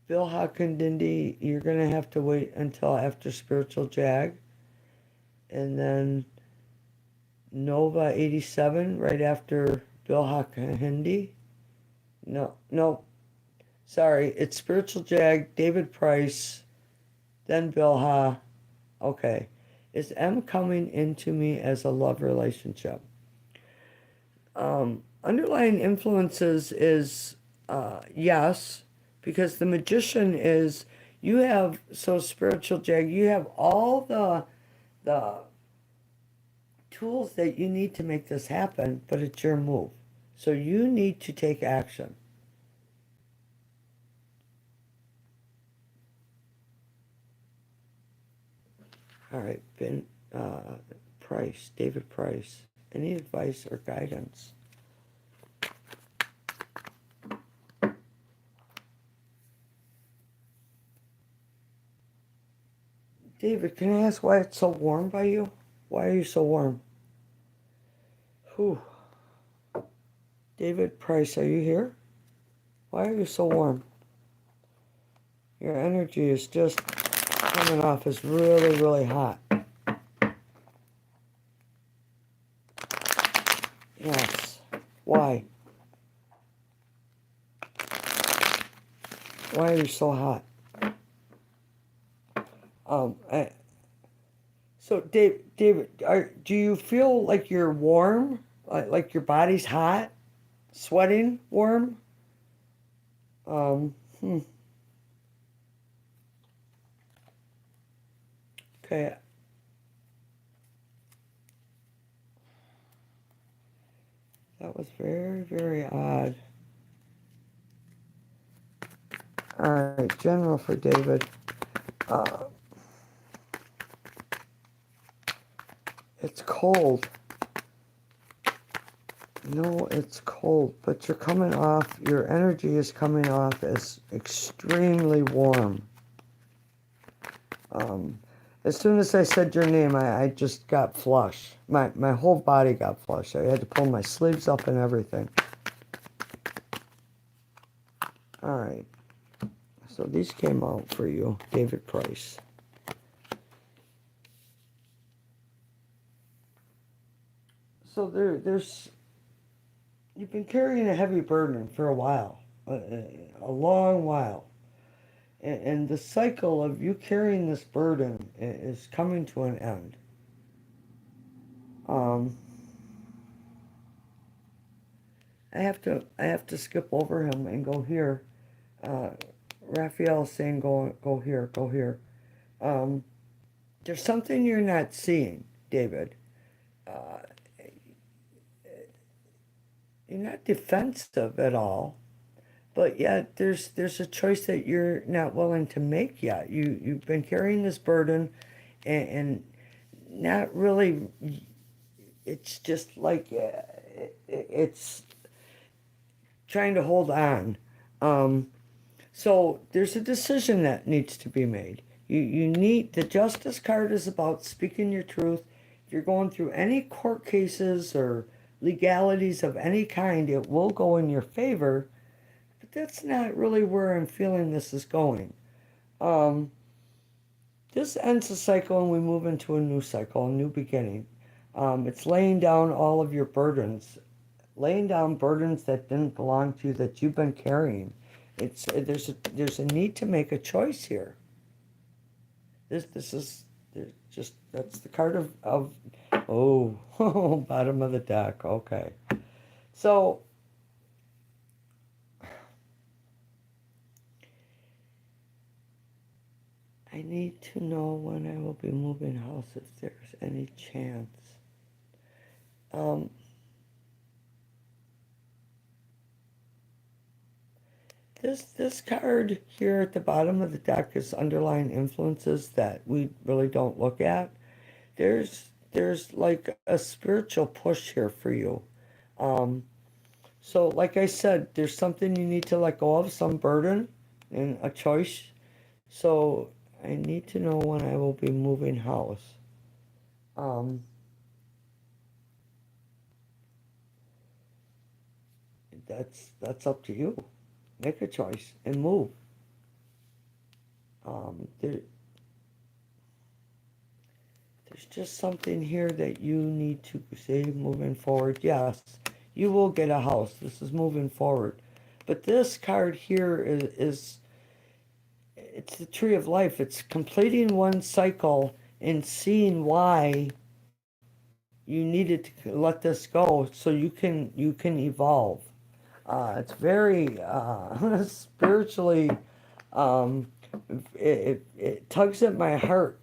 Bill Hakandindi, you're going to have to wait until after Spiritual Jag. And then Nova 87, right after Bill Hakahindi. No. Sorry, it's Spiritual Jag, David Price, then Bill Ha. Okay. Is M coming into me as a love relationship? Underlying influences is yes, because the Magician is, you have, so Spiritual Jag, you have all the tools that you need to make this happen, but it's your move. So you need to take action. All right, Price, David Price. Any advice or guidance? David, can I ask why it's so warm by you? Why are you so warm? Whew. David Price, are you here? Why are you so warm? Your energy is just coming off as really, really hot. Yes. Why? Why are you so hot? So David, do you feel like you're warm? Like your body's hot? Sweating? Warm? Okay. That was very, very odd. All right, general for David. It's cold. No, it's cold, but you're coming off, your energy is coming off as extremely warm. As soon as I said your name, I just got flush. My whole body got flush. I had to pull my sleeves up and everything. All right. So these came out for you, David Price. So there's you've been carrying a heavy burden for a while, a long while. And the cycle of you carrying this burden is coming to an end. Um, I have to skip over him and go here. Uh, Raphael's saying go here, go here. Um, there's something you're not seeing, David. Uh, you're not defensive at all, but yet there's a choice that you're not willing to make yet. You've been carrying this burden, and not really. It's just like it's trying to hold on. Um, so there's a decision that needs to be made. You need the justice card is about speaking your truth. If you're going through any court cases or legalities of any kind, it will go in your favor. But that's not really where I'm feeling this is going. Um, this ends a cycle and we move into a new cycle, a new beginning. It's laying down all of your burdens, laying down burdens that didn't belong to you that you've been carrying. There's a need to make a choice here. This is just that's the card of oh bottom of the deck. Okay, so I need to know when I will be moving house if there's any chance. Um, this card here at the bottom of the deck is underlying influences that we really don't look at. There's like a spiritual push here for you. Um, so like I said, there's something you need to let go of, some burden and a choice. So I need to know when I will be moving house. Um, that's up to you. Make a choice and move. There's just something here that you need to say moving forward. Yes, you will get a house. This is moving forward. But this card here is it's the tree of life. It's completing one cycle and seeing why you needed to let this go so you can evolve. It's very spiritually. Um, it tugs at my heart,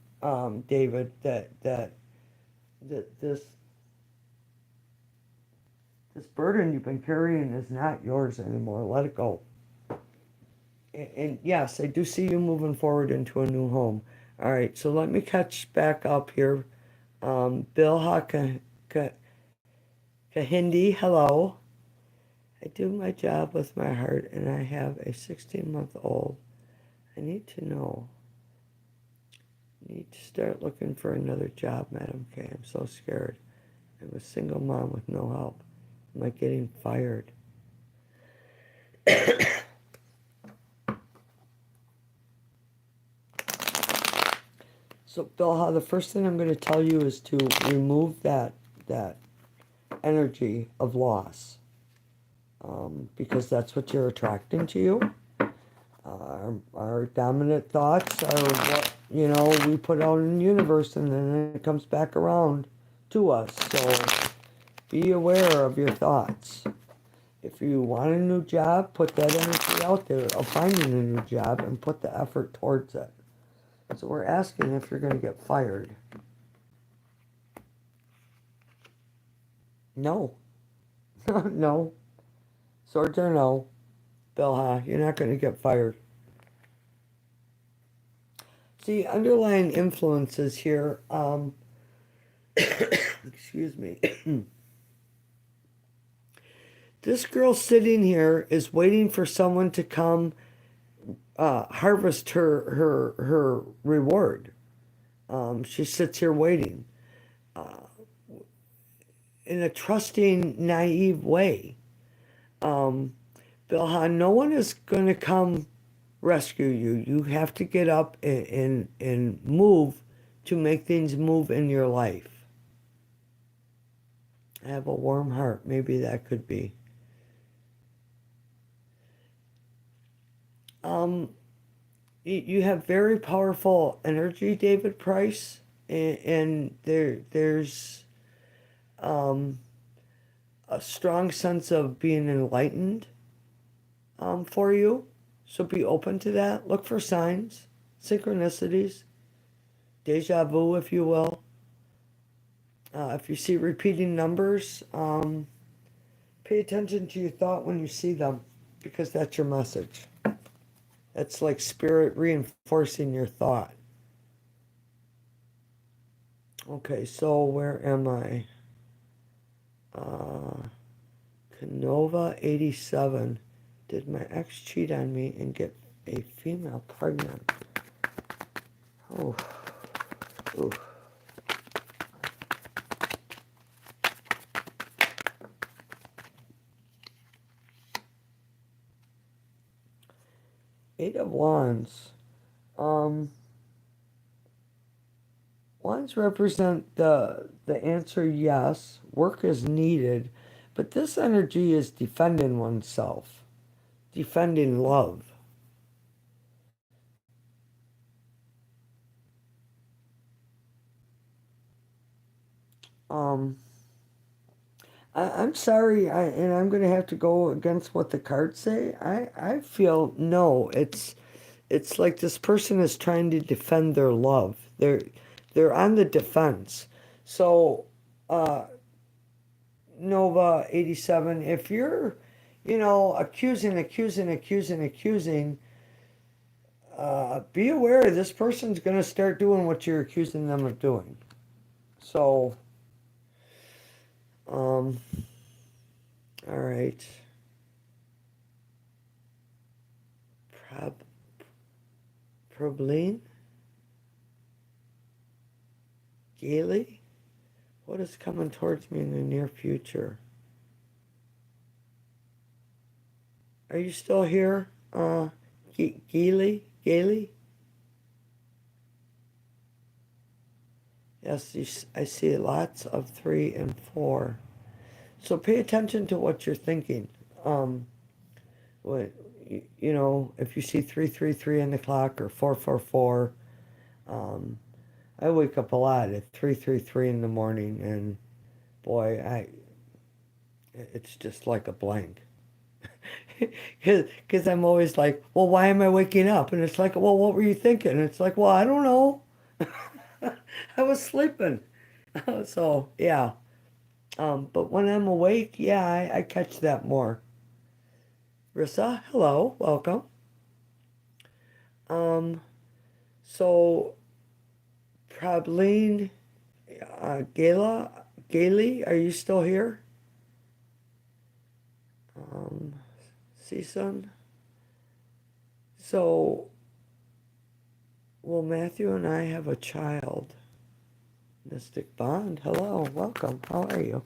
David, that this burden you've been carrying is not yours anymore. Let it go. And yes, I do see you moving forward into a new home. All right, so let me catch back up here. Bill Kahindi, hello. I do my job with my heart, and I have a 16-month-old. I need to know. I need to start looking for another job, Madam K. I'm so scared. I'm a single mom with no help. Am I getting fired? So, Bilha, the first thing I'm going to tell you is to remove that energy of loss, because that's what you're attracting to you. Our dominant thoughts are what we put out in the universe, and then it comes back around to us. So, be aware of your thoughts. If you want a new job, put that energy out there of finding a new job and put the effort towards it. So we're asking if you're going to get fired. No. No. Swords are no. Bilha, you're not going to get fired. See, underlying influences here, excuse me. This girl sitting here is waiting for someone to come harvest her reward. She sits here waiting in a trusting, naive way. Bilhan, no one is going to come rescue you. You have to get up and move to make things move in your life. I have a warm heart. Maybe that could be. You have very powerful energy, David Price, and there's a strong sense of being enlightened for you. So be open to that. Look for signs, synchronicities, deja vu, if you will. If you see repeating numbers, pay attention to your thought when you see them, because that's your message. That's like spirit reinforcing your thought. Okay, so where am I? Canova 87. Did my ex cheat on me and get a female pregnant? Oh, ooh. Eight of Wands. Wands represent the answer yes. Work is needed, but this energy is defending oneself, defending love. I'm sorry, and I'm going to have to go against what the cards say. I feel no. It's like this person is trying to defend their love. They're on the defense. So, Nova 87, if you're, accusing, be aware this person's going to start doing what you're accusing them of doing. So, all right. Probleen? Gaily? What is coming towards me in the near future? Are you still here? Gaily? Yes, I see lots of 3 and 4. So pay attention to what you're thinking. If you see 333 on the clock or 444, I wake up a lot at 333 in the morning, and boy, it's just like a blank. Because I'm always like, well, why am I waking up? And it's like, well, what were you thinking? And it's like, well, I don't know. I was sleeping. So, yeah. But when I'm awake, yeah, I catch that more. Rissa, hello, welcome. So, Prableen, Gaily, are you still here? Season. So, will Matthew and I have a child? Mystic Bond, hello, welcome. How are you?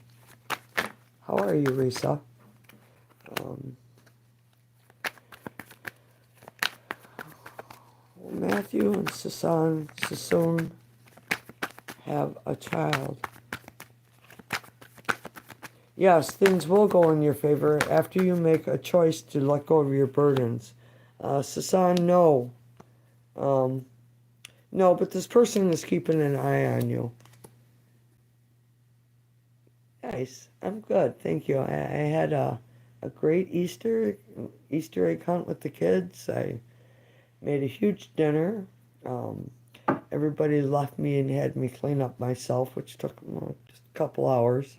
How are you, Risa? Will Matthew and Sassoon have a child? Yes, things will go in your favor after you make a choice to let go of your burdens. Sasan, no. No, but this person is keeping an eye on you. Nice. I'm good, thank you. I had a great Easter egg hunt with the kids. I made a huge dinner. Everybody left me and had me clean up myself, which took just a couple hours.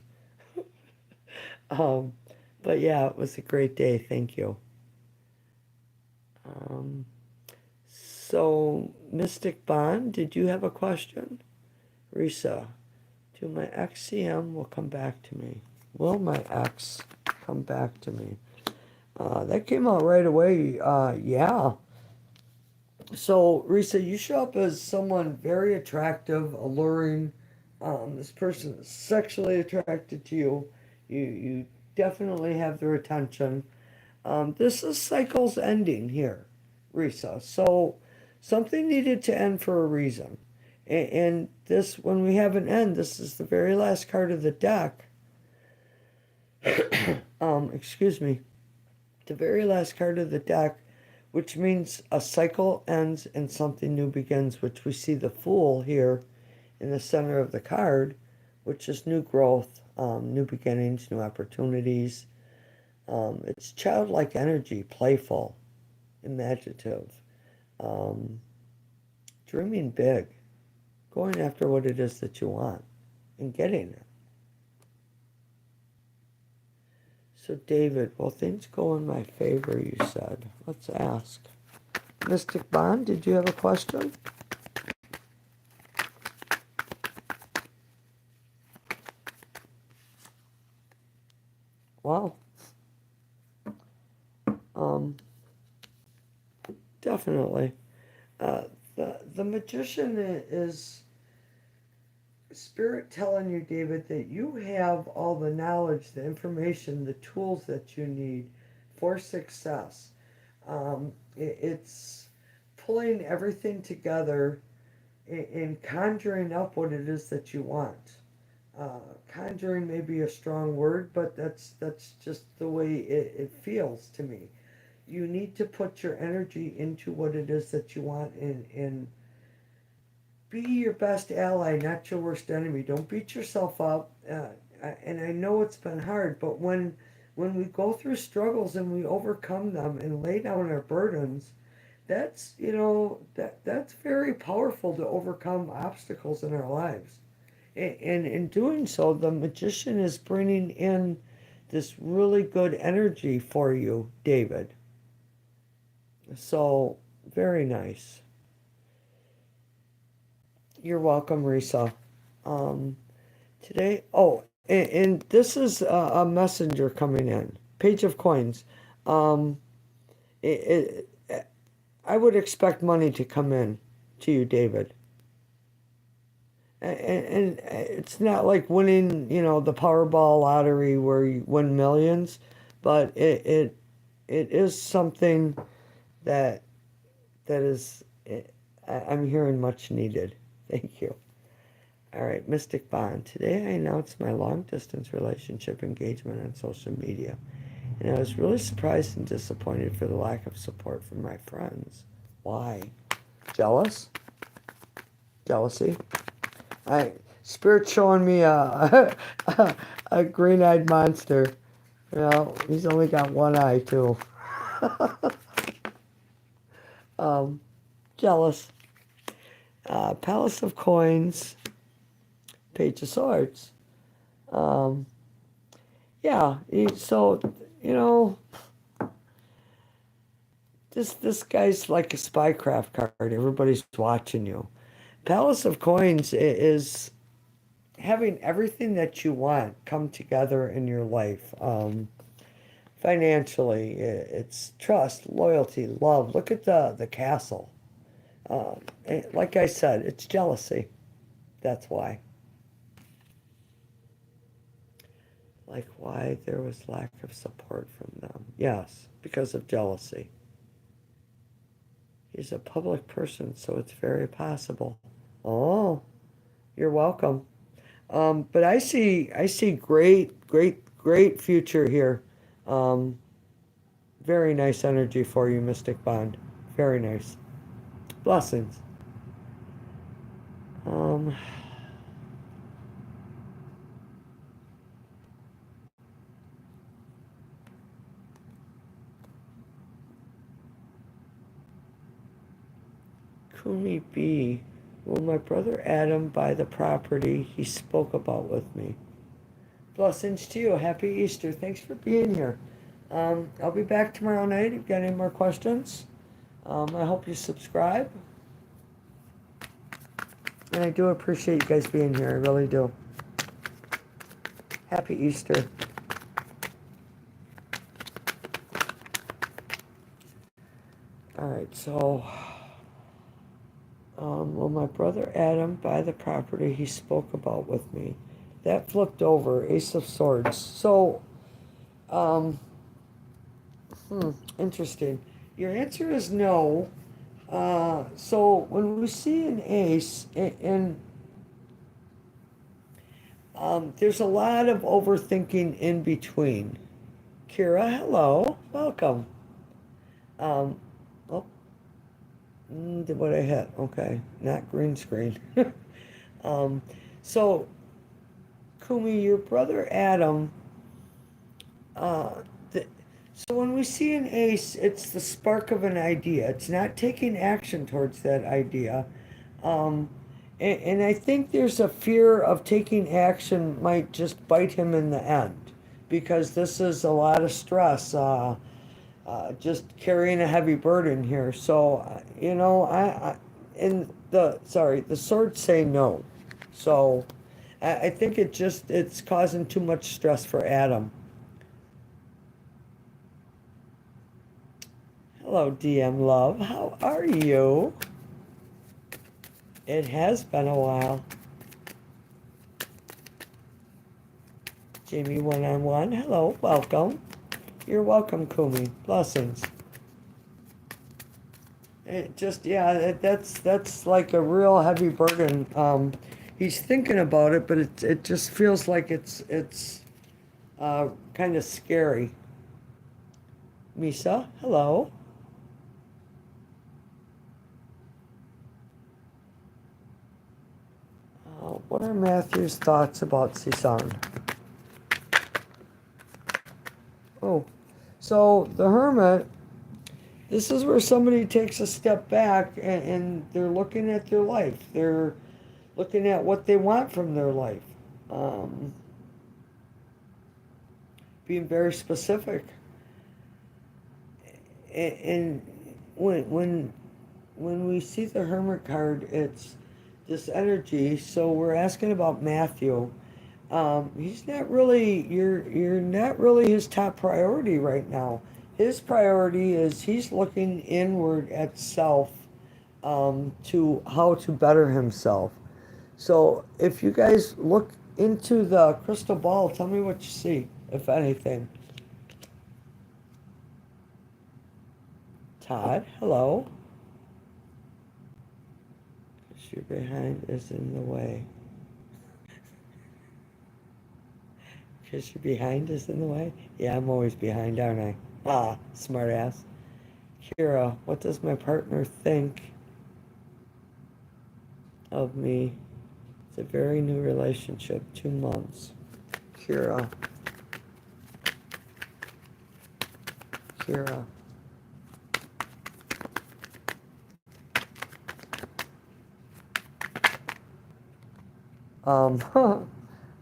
But yeah, it was a great day. Thank you. So, Mystic Bond, did you have a question? Risa, to my ex CM will come back to me. Will my ex come back to me. That came out right away. Yeah. So, Risa, you show up as someone very attractive, alluring. This person is sexually attracted to you. You definitely have their attention. This is cycles ending here, Risa. So something needed to end for a reason. And this, when we have an end, this is the very last card of the deck. Excuse me. The very last card of the deck, which means a cycle ends and something new begins, which we see the Fool here in the center of the card, which is new growth, new beginnings, new opportunities. It's childlike energy, playful, imaginative, um, dreaming big, going after what it is that you want and getting it. So, David, will things go in my favor, you said? Let's ask. Mystic Bond, did you have a question? Wow. Definitely. The magician is spirit telling you, David, that you have all the knowledge, the information, the tools that you need for success. It's pulling everything together and conjuring up what it is that you want. Conjuring may be a strong word, but that's just the way it feels to me. You need to put your energy into what it is that you want and be your best ally, not your worst enemy. Don't beat yourself up. And I know it's been hard, but when we go through struggles and we overcome them and lay down our burdens, that's that's very powerful to overcome obstacles in our lives. And in doing so, the magician is bringing in this really good energy for you, David. So, very nice. You're welcome, Risa. Um, Today, and this is a messenger coming in. Page of Coins. Um, I would expect money to come in to you, David. And it's not like winning, the Powerball lottery where you win millions, but it is something that that is, I'm hearing much needed. Thank you. All right, Mystic Bond. Today I announced my long distance relationship engagement on social media, and I was really surprised and disappointed for the lack of support from my friends. Why? Jealous? Jealousy? Spirit showing me a green-eyed monster. He's only got one eye too. Jealous. Palace of Coins. Page of Swords. Um, yeah. So this guy's like a spycraft card. Everybody's watching you. Palace of Coins is having everything that you want come together in your life. Financially, it's trust, loyalty, love. Look at the castle. Like I said, it's jealousy. That's why. Like why there was lack of support from them. Yes, because of jealousy. He's a public person, so it's very possible. Oh, you're welcome. But I see great future here. Um, Very nice energy for you, Mystic Bond. Very nice. Blessings. Um, Kumi B. Will my brother Adam buy the property he spoke about with me? Blessings to you. Happy Easter. Thanks for being here. I'll be back tomorrow night. If you've got any more questions, I hope you subscribe. And I do appreciate you guys being here. I really do. Happy Easter. All right, so, will my brother Adam buy the property he spoke about with me? That flipped over, Ace of Swords. So, um, interesting. Your answer is no. So when we see an ace, and there's a lot of overthinking in between. Kira, hello, welcome. Um, oh, what I hit? Okay, not green screen. um, so Kumi, your brother Adam. Uh, th- so when we see an ace, it's the spark of an idea. It's not taking action towards that idea. Um, and I think there's a fear of taking action might just bite him in the end because this is a lot of stress, just carrying a heavy burden here. So, the swords say no. So I think it's causing too much stress for Adam. Hello, DM Love. How are you? It has been a while. Jamie One on One. Hello, welcome. You're welcome, Kumi. Blessings. It just that's like a real heavy burden. He's thinking about it, but it just feels like it's kind of scary. Misa, hello. What are Matthew's thoughts about Sisan? Oh, so the Hermit. This is where somebody takes a step back and they're looking at their life. They're looking at what they want from their life. Um, Being very specific. And when we see the Hermit card, it's this energy. So we're asking about Matthew. He's not really you're not really his top priority right now. His priority is he's looking inward at self, to how to better himself. So if you guys look into the crystal ball, tell me what you see, if anything. Todd, hello. Because you're behind is in the way. Because you're behind is in the way? Yeah, I'm always behind, aren't I? Ah, smart ass. Kira, what does my partner think of me? It's a very new relationship, 2 months. Kira. Kira.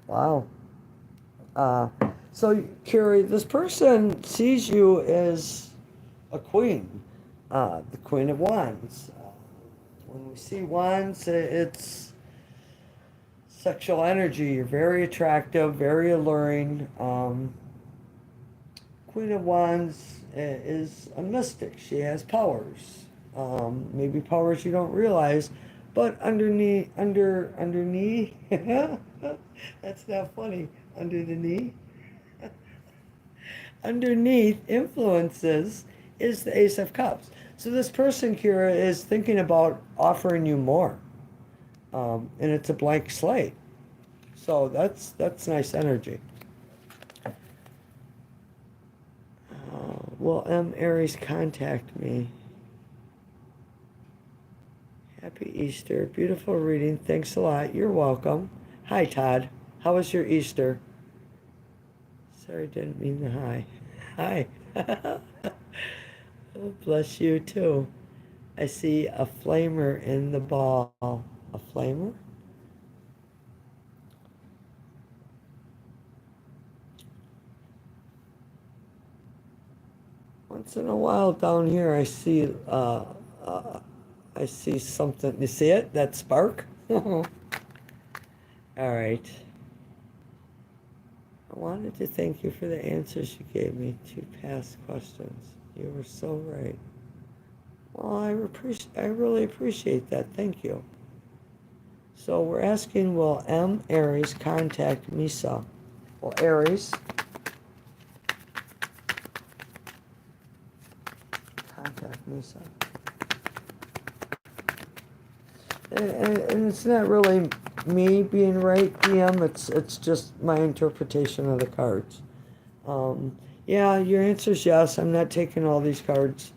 Wow. Uh, so, Kira, this person sees you as a queen, the Queen of Wands. When we see wands, it's sexual energy. You're very attractive, very alluring. Queen of Wands is a mystic. She has powers, maybe powers you don't realize, but underneath, that's not funny. Under the knee, underneath influences is the Ace of Cups. So this person, Kira, is thinking about offering you more, and it's a blank slate. So that's nice energy. Will M. Aries contact me? Happy Easter. Beautiful reading. Thanks a lot. You're welcome. Hi, Todd. How was your Easter? Sorry, didn't mean the hi. Hi. Oh, bless you, too. I see a flamer in the ball. A flamer? Once in a while down here, I see something. You see it? That spark? All right. I wanted to thank you for the answers you gave me to past questions. You were so right. Well, I really appreciate that. Thank you. So we're asking, will M. Aries contact Misa? Well, Aries, contact Misa. And it's not really me being right, DM. It's just my interpretation of the cards. Yeah, your answer is yes. I'm not taking all these cards.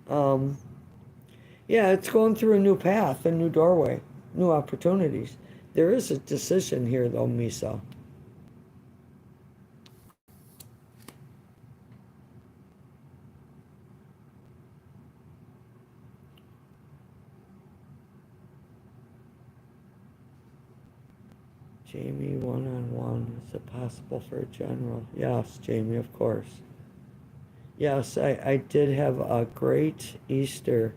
Um, yeah, it's going through a new path, a new doorway, new opportunities. There is a decision here, though, Misa. Jamie, one-on-one. Is it possible for a general? Yes, Jamie, of course. Yes, I did have a great Easter.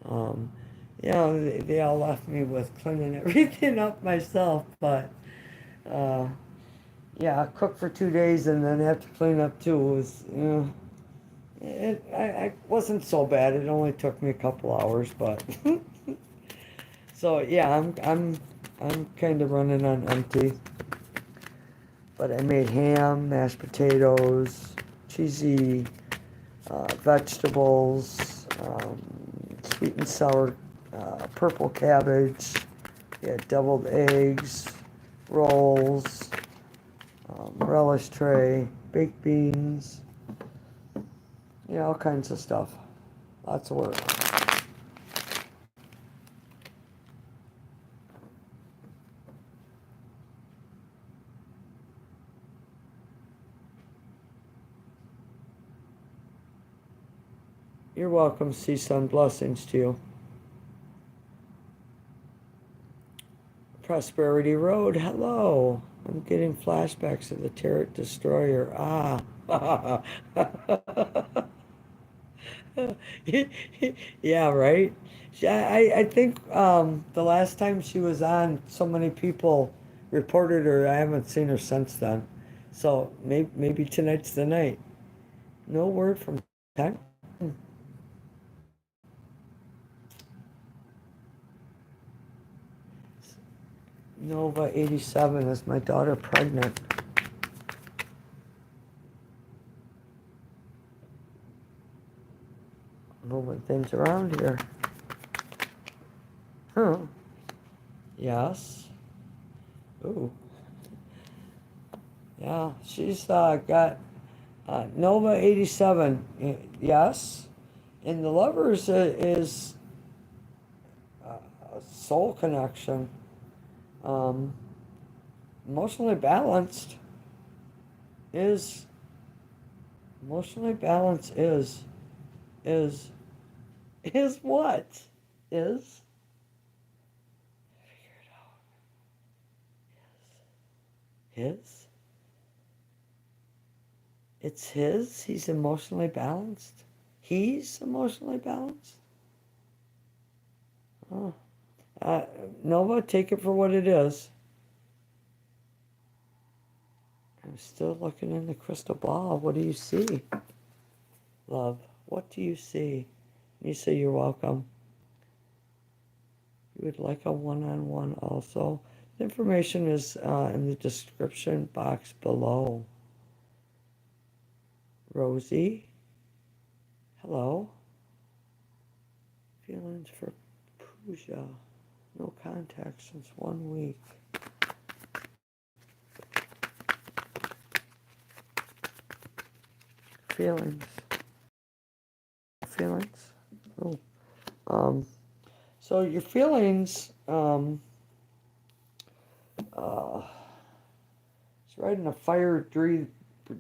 Um, they all left me with cleaning everything up myself, but uh, yeah, I cooked for 2 days and then have to clean up too. It was, I wasn't so bad. It only took me a couple hours, but so yeah, I'm kind of running on empty. But I made ham, mashed potatoes, cheesy vegetables, sweet and sour purple cabbage, yeah, deviled eggs, rolls, relish tray, baked beans, yeah, all kinds of stuff. Lots of work. You're welcome, CSUN. Blessings to you. Prosperity Road, hello. I'm getting flashbacks of the Tarot Destroyer. Ah. Yeah, right? I think the last time she was on, so many people reported her. I haven't seen her since then. So maybe tonight's the night. No word from Tech. Nova 87, is my daughter pregnant? Moving things around here. Huh. Yes. Ooh. Yeah, she's got Nova 87. Yes. And the lovers is a soul connection. Um, emotionally balanced is emotionally balanced is is what is figure it out. His, it's his. He's emotionally balanced. He's emotionally balanced. Oh. uh, Nova, take it for what it is. I'm still looking in the crystal ball. What do you see, love? What do you see? Nisa, you're welcome. You would like a one-on-one also. The information is in the description box below. Rosie, hello. Feelings for Pooja. No contact since 1 week. Feelings. Feelings. Oh. So your feelings. It's riding a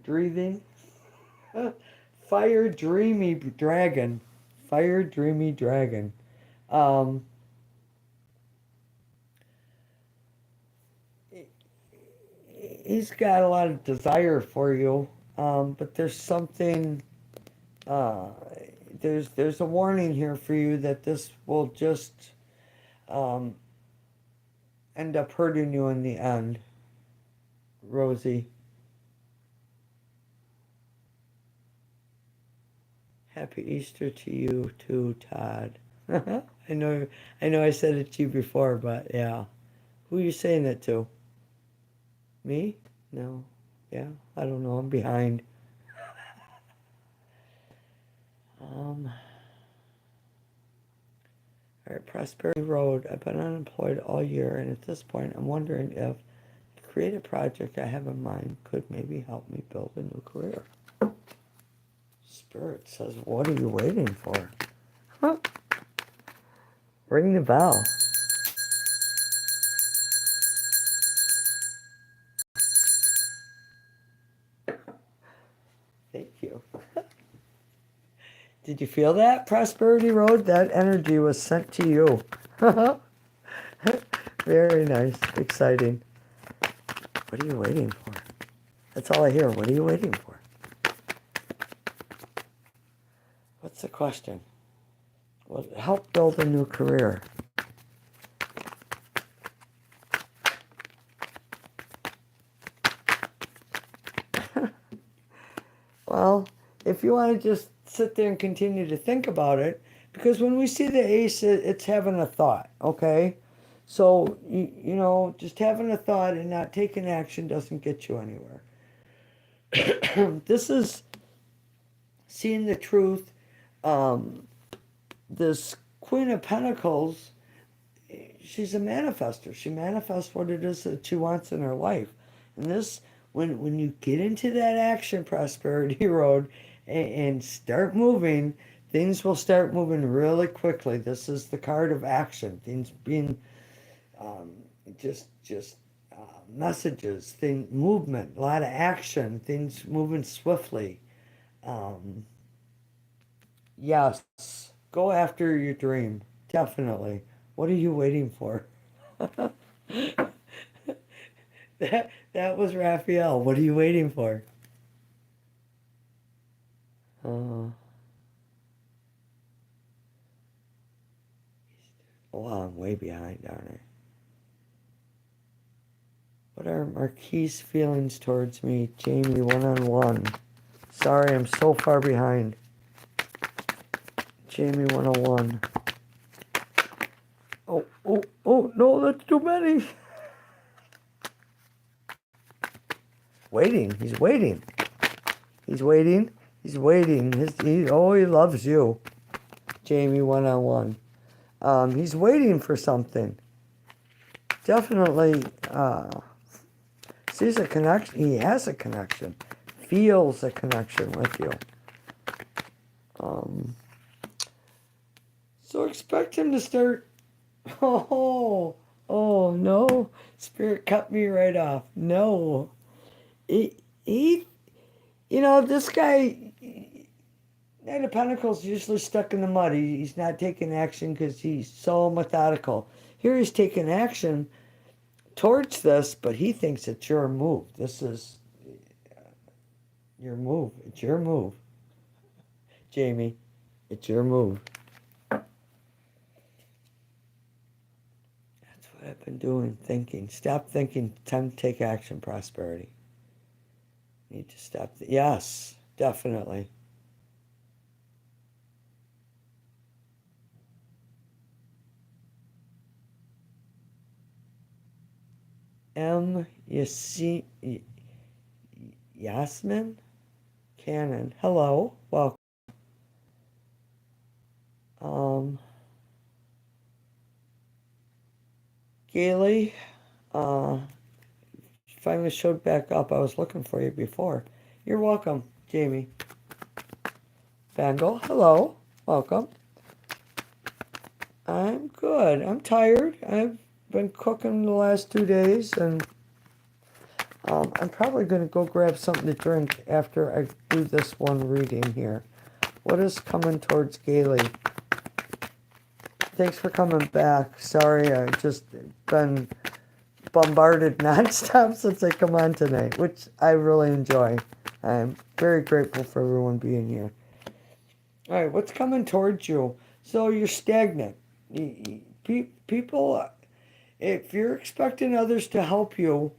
breathing. Fire dreamy dragon. Fire dreamy dragon. Um, he's got a lot of desire for you, but there's something. Uh, there's a warning here for you that this will just um, end up hurting you in the end, Rosie. Happy Easter to you too, Todd. I know, I said it to you before, but yeah. Who are you saying it to? Me? No. Yeah, I don't know. I'm behind. All right, Prosperity Road. I've been unemployed all year, and at this point, I'm wondering if the creative project I have in mind could maybe help me build a new career. Spirit says, what are you waiting for? Huh? Ring the bell. Thank you. Did you feel that, Prosperity Road? That energy was sent to you. Very nice. Exciting. What are you waiting for? That's all I hear. What are you waiting for? What's the question? Well, help build a new career. Well, if you want to just sit there and continue to think about it, because when we see the ace, it's having a thought, okay? So, you know, just having a thought and not taking action doesn't get you anywhere. This is seeing the truth. This Queen of Pentacles, she's a manifester. She manifests what it is that she wants in her life. And this, when you get into that action prosperity road and start moving, things will start moving really quickly. This is the card of action. Things being just messages, movement, a lot of action, things moving swiftly. Yes, go after your dream. Definitely. What are you waiting for? That was Raphael. What are you waiting for? Uh, oh, I'm way behind, aren't I? What are Marquise' feelings towards me? Jamie, one-on-one. Sorry, I'm so far behind. Jamie, 101. Oh, no, that's too many. Waiting. He's waiting. He's waiting. He's waiting. He loves you. Jamie, one-on-one. He's waiting for something. Definitely sees a connection. He has a connection. Feels a connection with you. So expect him to start. Oh no. Spirit cut me right off. No. He you know, this guy, Knight of Pentacles, usually stuck in the mud. He's not taking action because he's so methodical. Here he's taking action towards this, but he thinks it's your move. This is your move. It's your move. Jamie, it's your move. That's what I've been doing, thinking. Stop thinking. Time to take action, prosperity. Need to stop. Yes, definitely. Yasmin Cannon. Hello. Welcome. Gailey, finally showed back up. I was looking for you before. You're welcome, Jamie. Bangle, hello. Welcome. I'm good. I'm tired. I've been cooking the last 2 days, and I'm probably going to go grab something to drink after I do this one reading here. What is coming towards Gailey? Thanks for coming back. Sorry, I've just been bombarded nonstop since I come on tonight, which I really enjoy. I'm very grateful for everyone being here. All right, what's coming towards you? So you're stagnant. People, if you're expecting others to help you,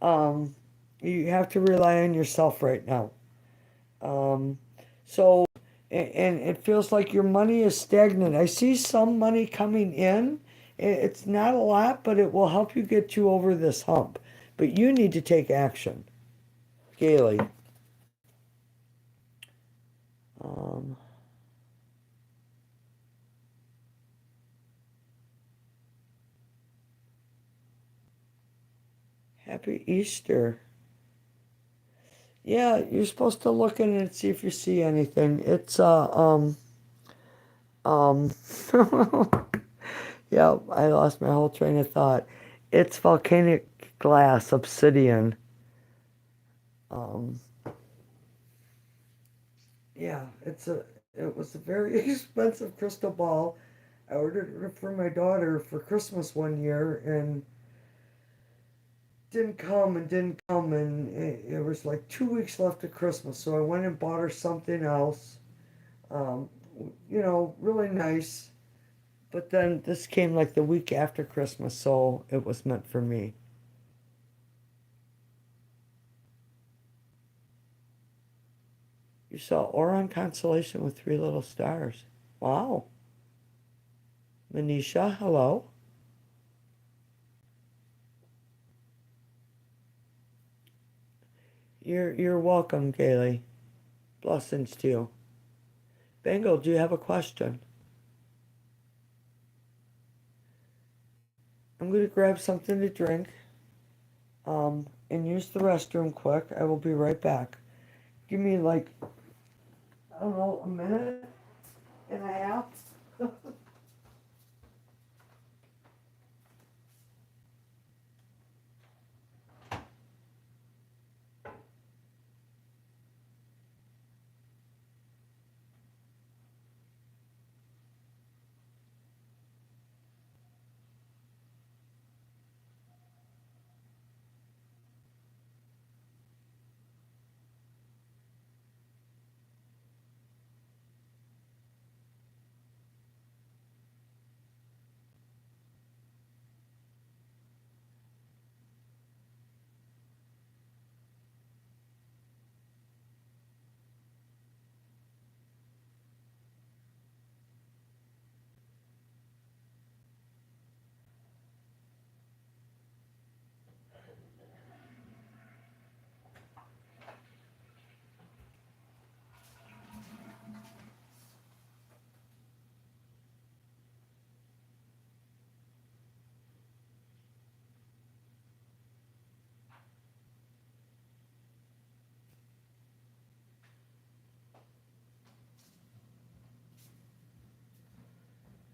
you have to rely on yourself right now. So and it feels like your money is stagnant. I see some money coming in. It's not a lot, but it will help you get you over this hump. But you need to take action. Gailey. Um, Happy Easter. Yeah, you're supposed to look in and see if you see anything. It's um yeah, I lost my whole train of thought. It's volcanic glass, obsidian. Um yeah, it was a very expensive crystal ball. I ordered it for my daughter for Christmas one year and didn't come and it was like 2 weeks left of Christmas, so I went and bought her something else. Um, really nice. But then this came like the week after Christmas, so it was meant for me. You saw Orion constellation with three little stars. Wow. Manisha, hello. You're welcome, Gailey. Blessings to you. Bengal, do you have a question? I'm gonna grab something to drink, and use the restroom quick. I will be right back. Give me like, I don't know, a minute and a half.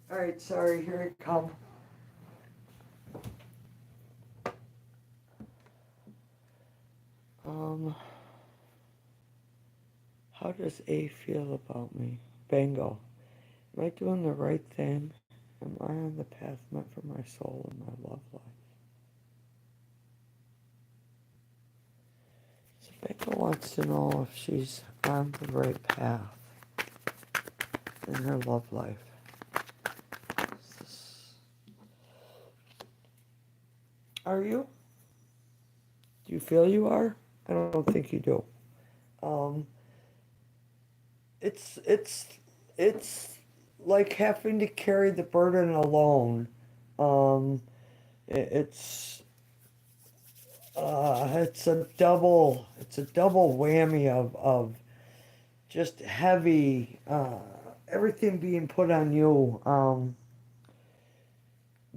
All right, sorry, here it comes. Um, how does A feel about me? Bengal. Am I doing the right thing? Am I on the path meant for my soul and my love life? So Bengal wants to know if she's on the right path in her love life. Are you? Do you feel you are? I don't think you do. Um, it's it's like having to carry the burden alone. Um, it's it's a double whammy of just heavy everything being put on you.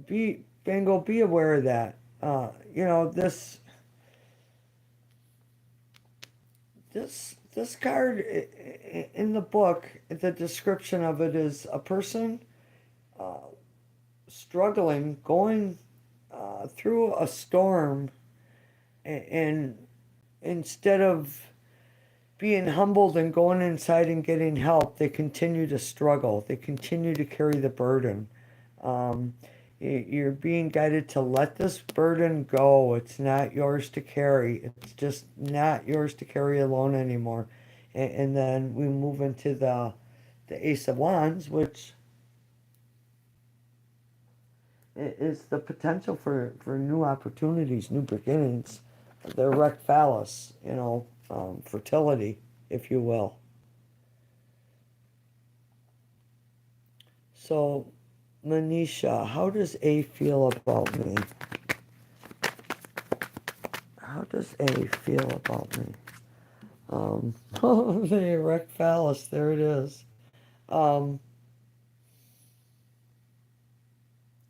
Be Bengal, be aware of that. This card in the book, the description of it is a person uh, struggling, going through a storm, and instead of being humbled and going inside and getting help, they continue to struggle. They continue to carry the burden. Um, you're being guided to let this burden go. It's not yours to carry. It's just not yours to carry alone anymore. And then we move into the Ace of Wands, which is the potential for new opportunities, new beginnings. The erect phallus, fertility, if you will. So, Manisha, how does A feel about me? How does A feel about me? Oh, the erect phallus, there it is. Um,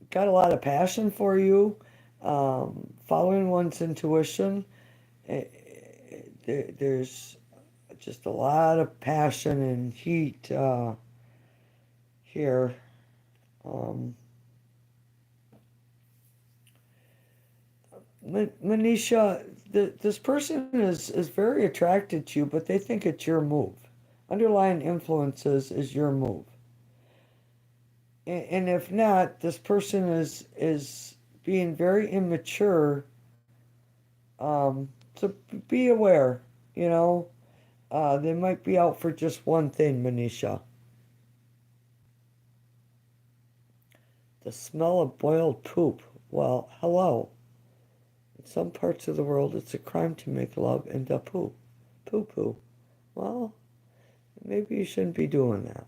got a lot of passion for you, following one's intuition. There's just a lot of passion and heat here. Um, Manisha, this person is very attracted to you, but they think it's your move. Underlying influences is your move. And if not, this person is being very immature. So be aware, you know. They might be out for just one thing, Manisha. The smell of boiled poop. Well, hello. In some parts of the world, it's a crime to make love into poop. Poo poo. Well, maybe you shouldn't be doing that.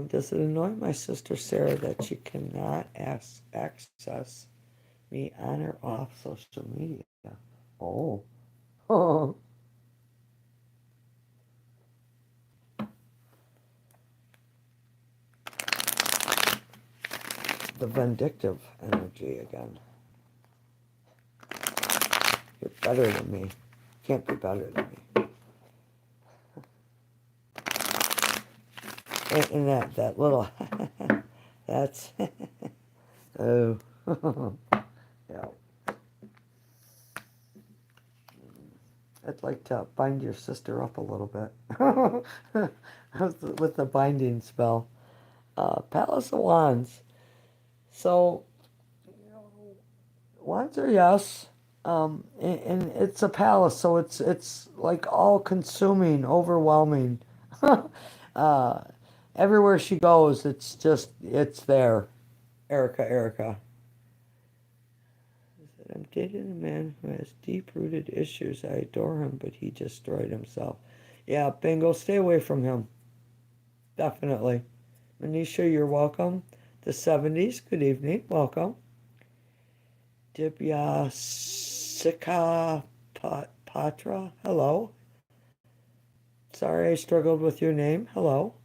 Does it annoy my sister Sarah that she cannot access me on or off social media? Oh. The vindictive energy again. You're better than me. Can't be better than me. And that little, that's, oh, yeah. I'd like to bind your sister up a little bit with the binding spell. Palace of Wands. So, wands are yes. And it's a palace, so it's like all consuming, overwhelming. uh, Everywhere she goes, it's there. Erica. I'm dating a man who has deep-rooted issues. I adore him, but he destroyed himself. Yeah, bingo. Stay away from him. Definitely. Manisha, you're welcome. The 70s, good evening. Welcome. Dibyasika Patra, hello. Sorry I struggled with your name. Hello.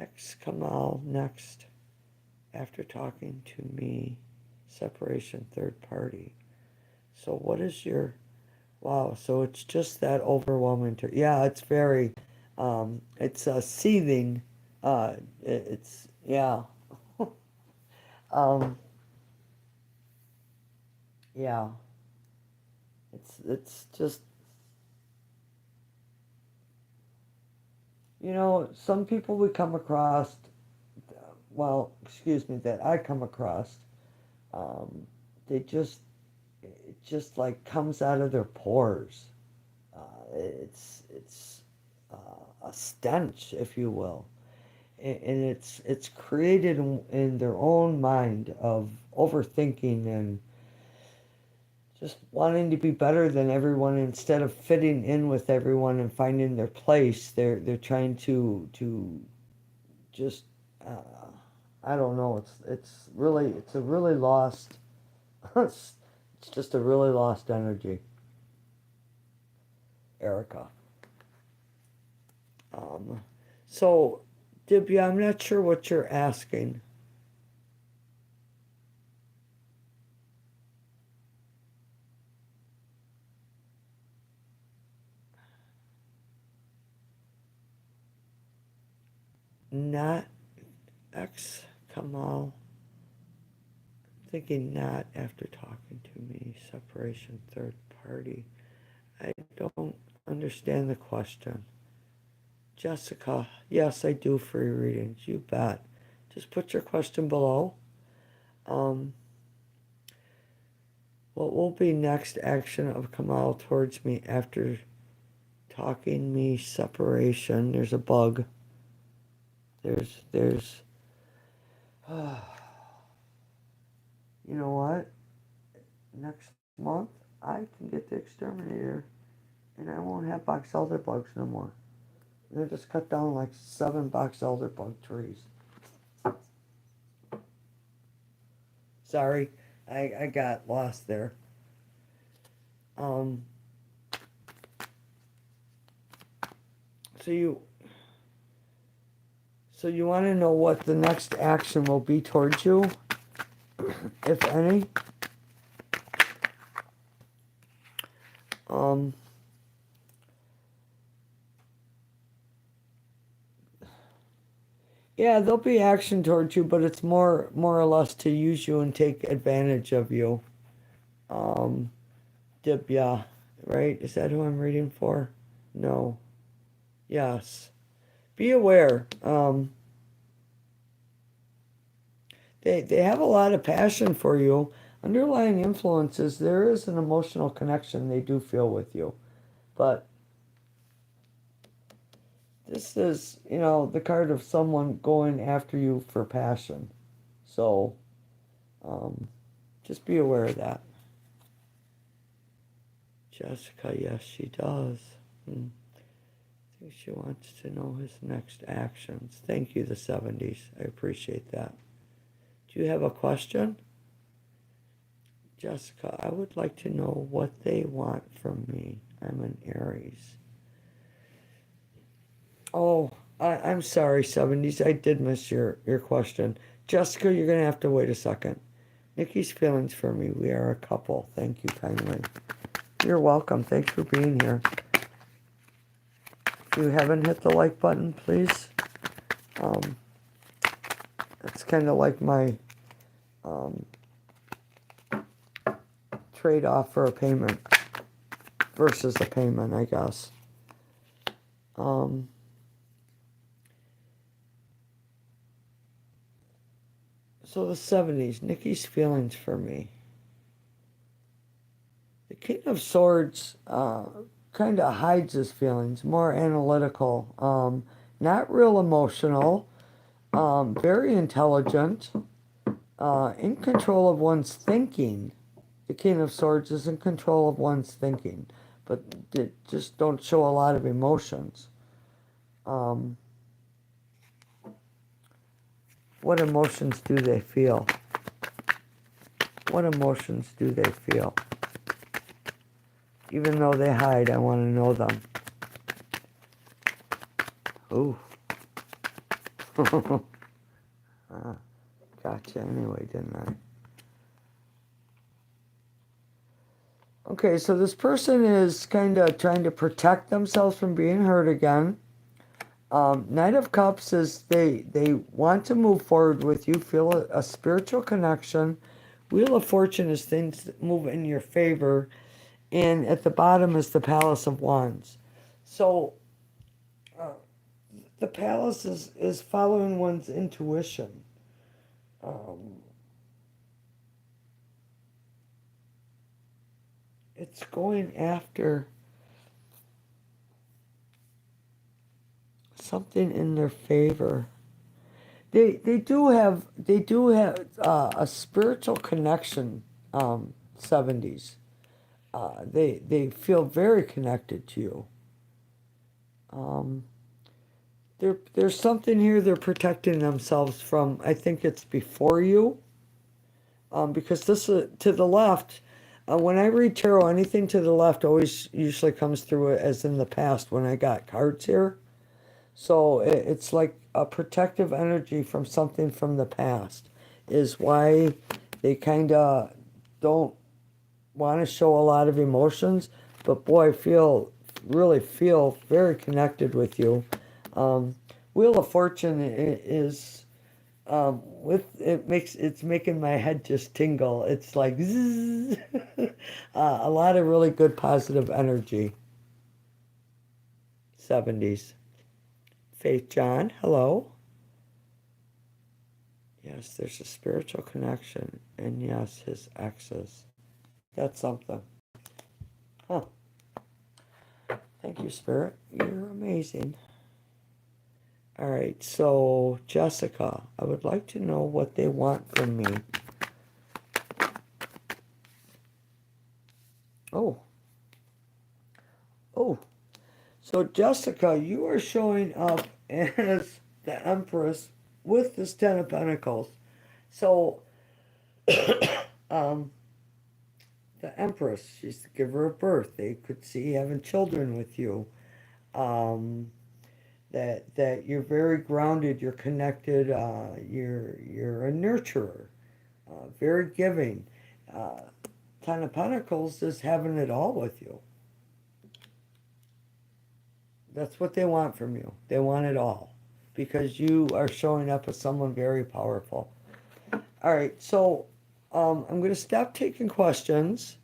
Ex Kamal next. After talking to me, separation third party. So what is your, wow, so it's just that overwhelming. Yeah, it's very, it's seething. It's, yeah. um, yeah. It's just, some people we come across, well, excuse me, that I come across, um, they just, it just like comes out of their pores. It's a stench, if you will, and it's created in their own mind of overthinking and just wanting to be better than everyone instead of fitting in with everyone and finding their place. They're trying to just uh, I don't know. It's a really lost. it's just a really lost energy, Erica. Um, so, Dibya, I'm not sure what you're asking. Not ex Kamal. Thinking not after talking to me. Separation third party. I don't understand the question. Jessica, yes, I do free readings. You bet. Just put your question below. Um, what will be next action of Kamal towards me after talking me separation? There's a bug. There's. You know what? Next month I can get the exterminator, and I won't have box elder bugs no more. They just cut down like 7 box elder bug trees. Sorry, I got lost there. Um, so you want to know what the next action will be towards you, if any? Um, yeah, there'll be action towards you, but it's more or less to use you and take advantage of you. Dibya, right? Is that who I'm reading for? No. Yes. Be aware. They have a lot of passion for you. Underlying influences, there is an emotional connection they do feel with you. But this is, the card of someone going after you for passion. So, just be aware of that. Jessica, yes, she does. I think she wants to know his next actions. Thank you, the 70s. I appreciate that. Do you have a question? Jessica, I would like to know what they want from me. I'm an Aries. Oh, I'm sorry, 70s. I did miss your question. Jessica, you're going to have to wait a second. Nikki's feelings for me. We are a couple. Thank you kindly. You're welcome. Thanks for being here. If you haven't hit the like button, please. It's kind of like my trade-off for a payment versus a payment, I guess. So the 70s, Nikki's feelings for me. The King of Swords kind of hides his feelings, more analytical, not real emotional, very intelligent, in control of one's thinking. The King of Swords is in control of one's thinking, but they just don't show a lot of emotions. What emotions do they feel? What emotions do they feel? Even though they hide, I want to know them. Ooh. Gotcha anyway, didn't I? Okay, so this person is kind of trying to protect themselves from being hurt again. Knight of Cups is they want to move forward with you, feel a spiritual connection. Wheel of Fortune is things that move in your favor. And at the bottom is the Palace of Wands. So the Palace is following one's intuition. It's going after something in their favor. They do have a spiritual connection. 70s. They feel very connected to you. There's something here they're protecting themselves from. I think it's before you. Because this to the left, when I read tarot, anything to the left always usually comes through as in the past when I got cards here. So it's like a protective energy from something from the past is why they kind of don't want to show a lot of emotions. But boy, really feel very connected with you. Wheel of Fortune is it's making my head just tingle. It's like zzz. A lot of really good positive energy. 70s. Faith John, hello. Yes, there's a spiritual connection, and yes, his exes. That's something. Huh. Thank you, Spirit. You're amazing. All right, so Jessica, I would like to know what they want from me. Oh. So, Jessica, you are showing up as the Empress with this Ten of Pentacles. So, um, the Empress, she's the giver of birth. They could see having children with you. Um, that you're very grounded, you're connected, you're a nurturer, very giving. Uh, Ten of Pentacles is having it all with you. That's what they want from you. They want it all because you are showing up as someone very powerful. All right, so I'm going to stop taking questions,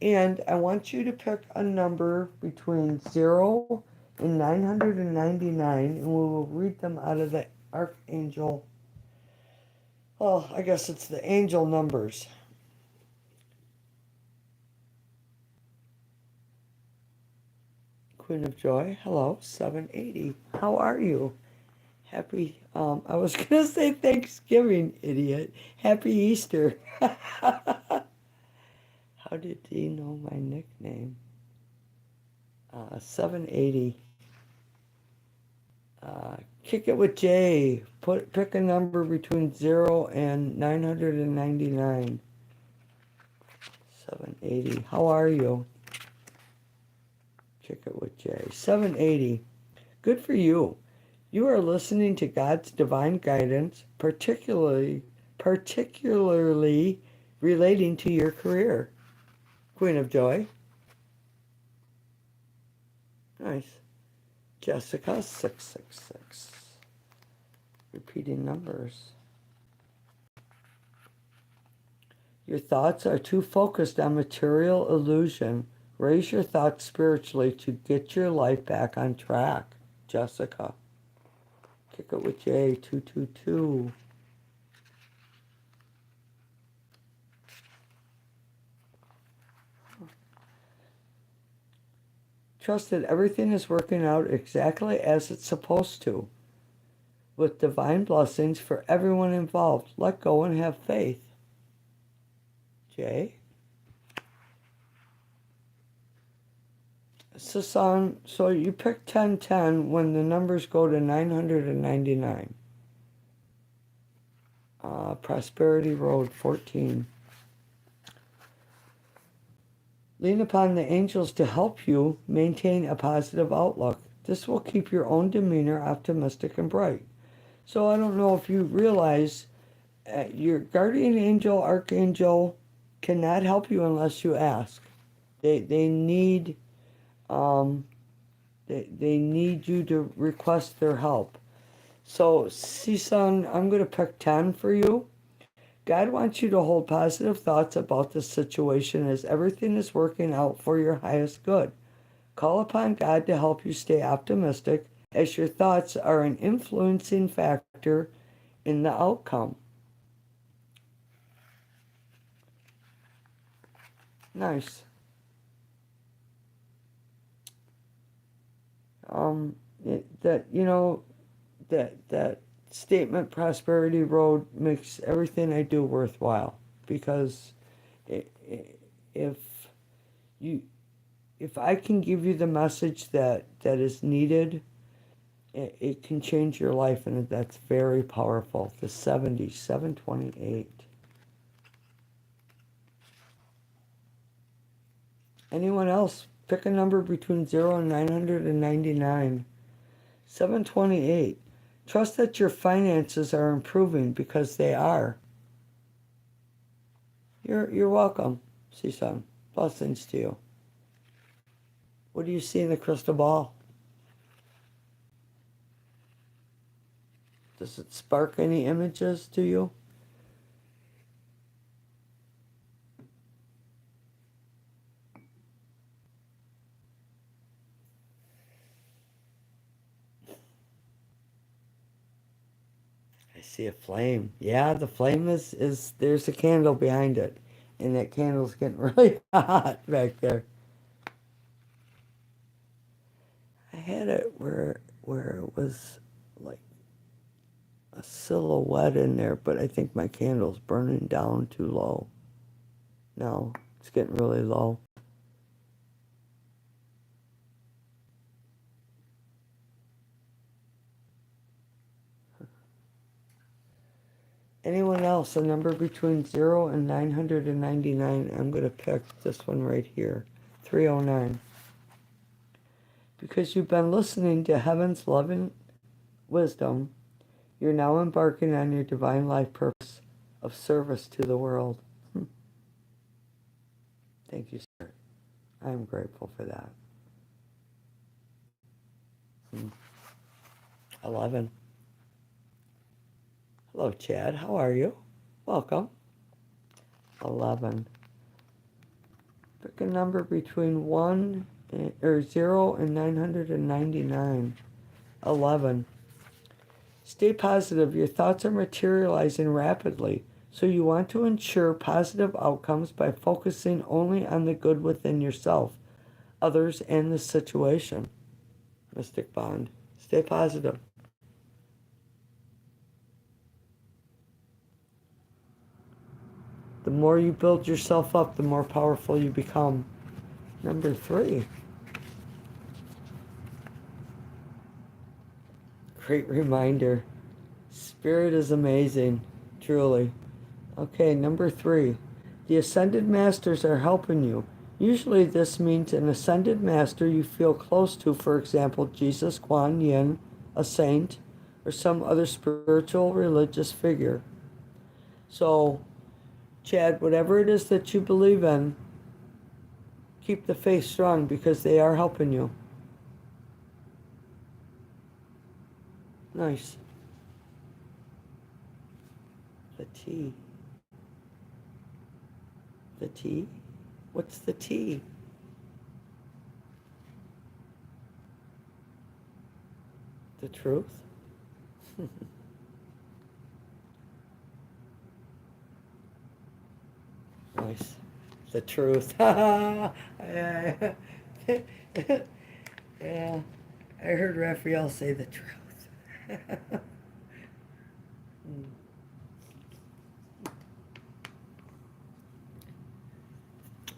and I want you to pick a number between 0 and 999, and we will read them out of the Archangel. Well, I guess it's the angel numbers. Queen of Joy, hello, 780. How are you? Happy, I was going to say Thanksgiving, idiot. Happy Easter. How did he know my nickname? 780. Kick it with Jay. Pick a number between 0 and 999. 780. How are you? Kick it with Jay. 780. Good for you. You are listening to God's divine guidance, particularly relating to your career. Queen of Joy. Nice. Jessica, 666. Repeating numbers. Your thoughts are too focused on material illusion. Raise your thoughts spiritually to get your life back on track. Jessica. Kick it with Jay, 222. Trust that everything is working out exactly as it's supposed to, with divine blessings for everyone involved. Let go and have faith. Jay? Sasan, so you pick 1010 when the numbers go to 999. Prosperity Road, 14. Lean upon the angels to help you maintain a positive outlook. This will keep your own demeanor optimistic and bright. So I don't know if you realize your guardian angel, archangel, cannot help you unless you ask. They need they need you to request their help. So, Sisan, I'm going to pick 10 for you. God wants you to hold positive thoughts about the situation as everything is working out for your highest good. Call upon God to help you stay optimistic as your thoughts are an influencing factor in the outcome. Nice. That statement, Prosperity Road, makes everything I do worthwhile, because if you if I can give you the message that is needed, it can change your life, and that's very powerful. The 728. Anyone else? Pick a number between 0 and 999. 728. Trust that your finances are improving, because they are. You're welcome, Sisan. Blessings to you. What do you see in the crystal ball? Does it spark any images to you? I see a flame. Yeah, the flame is there's a candle behind it. And that candle's getting really hot back there. I had it where it was like a silhouette in there, but I think my candle's burning down too low. No, it's getting really low. Anyone else, a number between 0 and 999? I'm going to pick this one right here, 309. Because you've been listening to heaven's loving wisdom, you're now embarking on your divine life purpose of service to the world. Thank you, sir. I'm grateful for that. 11. Hello, Chad. How are you? Welcome. 11. Pick a number between 0 and 999. 11. Stay positive. Your thoughts are materializing rapidly, so you want to ensure positive outcomes by focusing only on the good within yourself, others, and the situation. Mystic Bond. Stay positive. The more you build yourself up, the more powerful you become. Number 3. Great reminder. Spirit is amazing, truly. Okay, number 3. The Ascended Masters are helping you. Usually this means an Ascended Master you feel close to, for example, Jesus, Kuan Yin, a saint, or some other spiritual religious figure. So, Chad, whatever it is that you believe in, keep the faith strong because they are helping you. Nice. The T. The T? What's the T? The truth? Nice. The truth. Yeah. Yeah. I heard Raphael say the truth.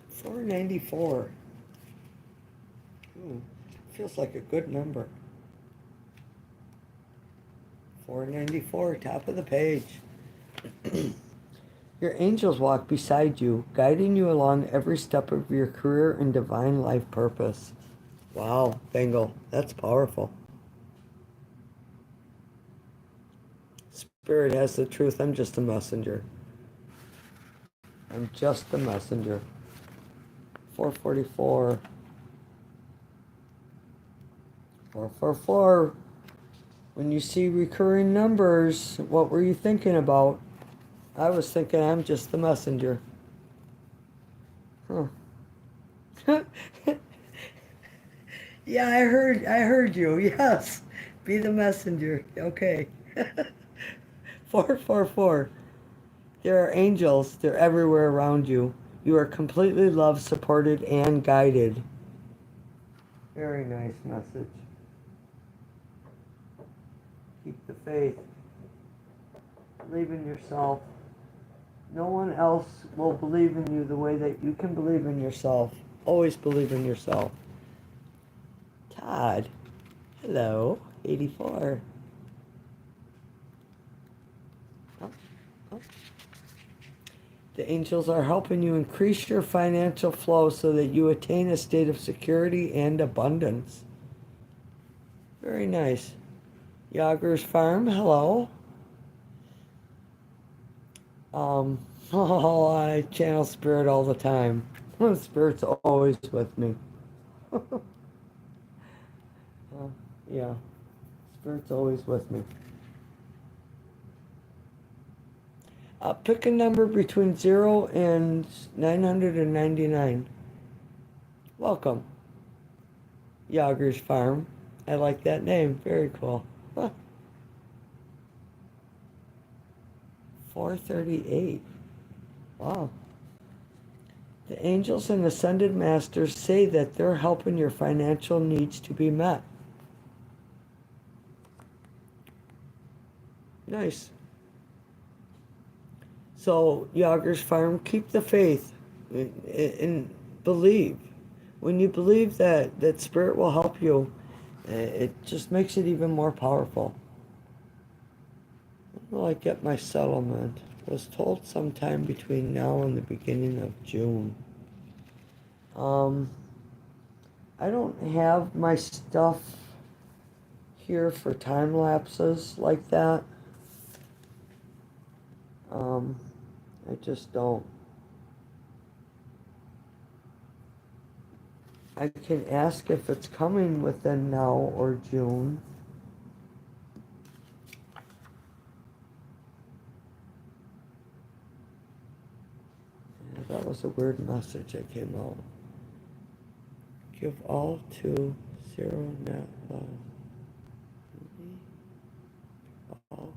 494. Feels like a good number. 494, top of the page. Your angels walk beside you, guiding you along every step of your career and divine life purpose. Wow, Bengal, that's powerful. Spirit has the truth. I'm just a messenger. I'm just a messenger. 444. 444. When you see recurring numbers, what were you thinking about? I was thinking I'm just the messenger. Huh. Yeah, I heard you. Yes. Be the messenger. Okay. 444. There are angels. They're everywhere around you. You are completely loved, supported, and guided. Very nice message. Keep the faith. Believe in yourself. No one else will believe in you the way that you can believe in yourself. Always believe in yourself. Todd. Hello. 84. Oh. The angels are helping you increase your financial flow so that you attain a state of security and abundance. Very nice. Yager's Farm, hello. I channel Spirit all the time. Spirit's always with me. Yeah, Spirit's always with me. Pick a number between 0 and 999. Welcome. Yager's Farm. I like that name. Very cool. 438. Wow. The angels and ascended masters say that they're helping your financial needs to be met. Nice. So, Yager's Farm, keep the faith and believe. When you believe that Spirit will help you, it just makes it even more powerful. will I get my settlement? I was told sometime between now and the beginning of June. I don't have my stuff here for time lapses like that. I just don't. I can ask if it's coming within now or June. Yeah, that was a weird message that came out. Give all to zero net love. All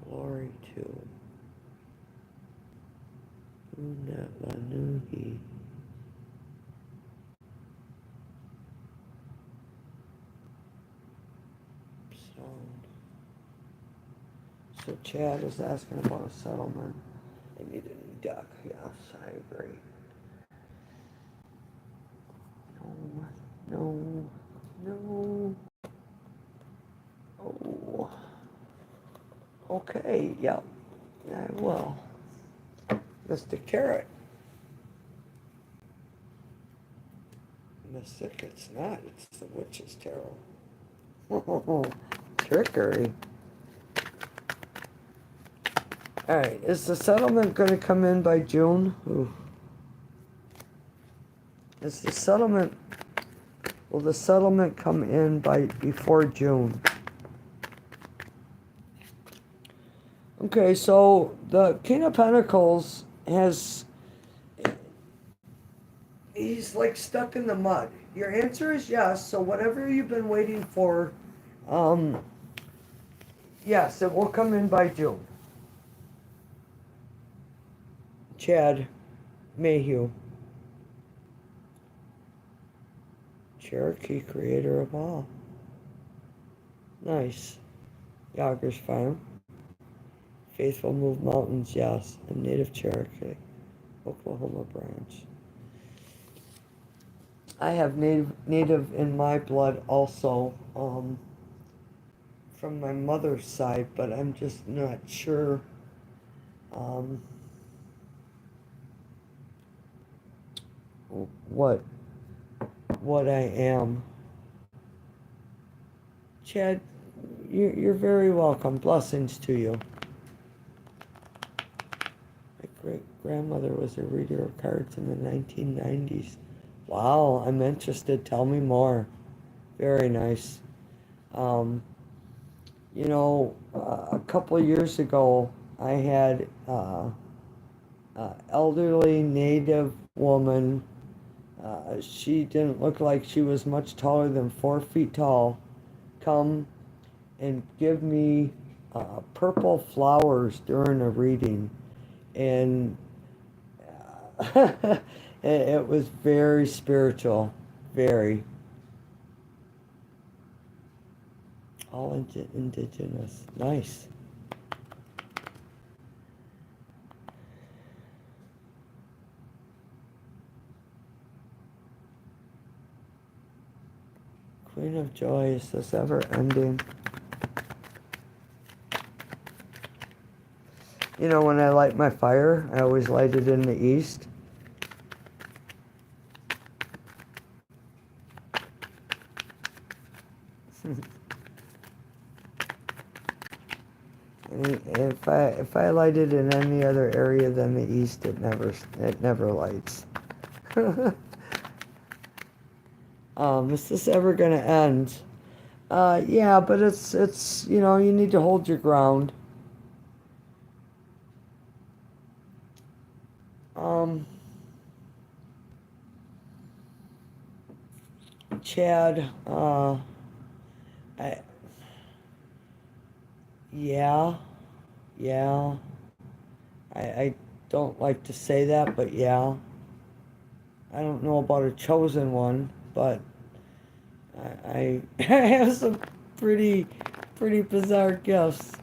glory to net lanuhi. So Chad is asking about a settlement. I need a new duck. Yes, I agree. No. Oh. Okay, yep. I will. Mr. Carrot. Mystic, it's not. It's the witch's tarot. Trickery. Alright, is the settlement going to come in by June? Ooh. Is the settlement... Will the settlement come in before June? Okay, so the King of Pentacles has... He's like stuck in the mud. Your answer is yes, so whatever you've been waiting for, yes, it will come in by June. Chad Mayhew. Cherokee, creator of all. Nice. Yoggers Farm. Faithful Move Mountains, yes. And Native Cherokee. Oklahoma branch. I have native in my blood also, from my mother's side, but I'm just not sure what I am. Chad, you're very welcome. Blessings to you. My great-grandmother was a reader of cards in the 1990s. Wow, I'm interested. Tell me more. Very nice. You know, a couple of years ago, I had an elderly native woman. She didn't look like she was much taller than 4 feet tall. Come and give me purple flowers during a reading. And it was very spiritual. Very. All indigenous. Nice. Queen of Joy, is this ever ending? You know, when I light my fire, I always light it in the east. If I light it in any other area than the east, it never lights. Is this ever going to end? Yeah, but it's you know, you need to hold your ground. Chad, yeah. I don't like to say that, but yeah. I don't know about a chosen one, but I have some pretty bizarre gifts.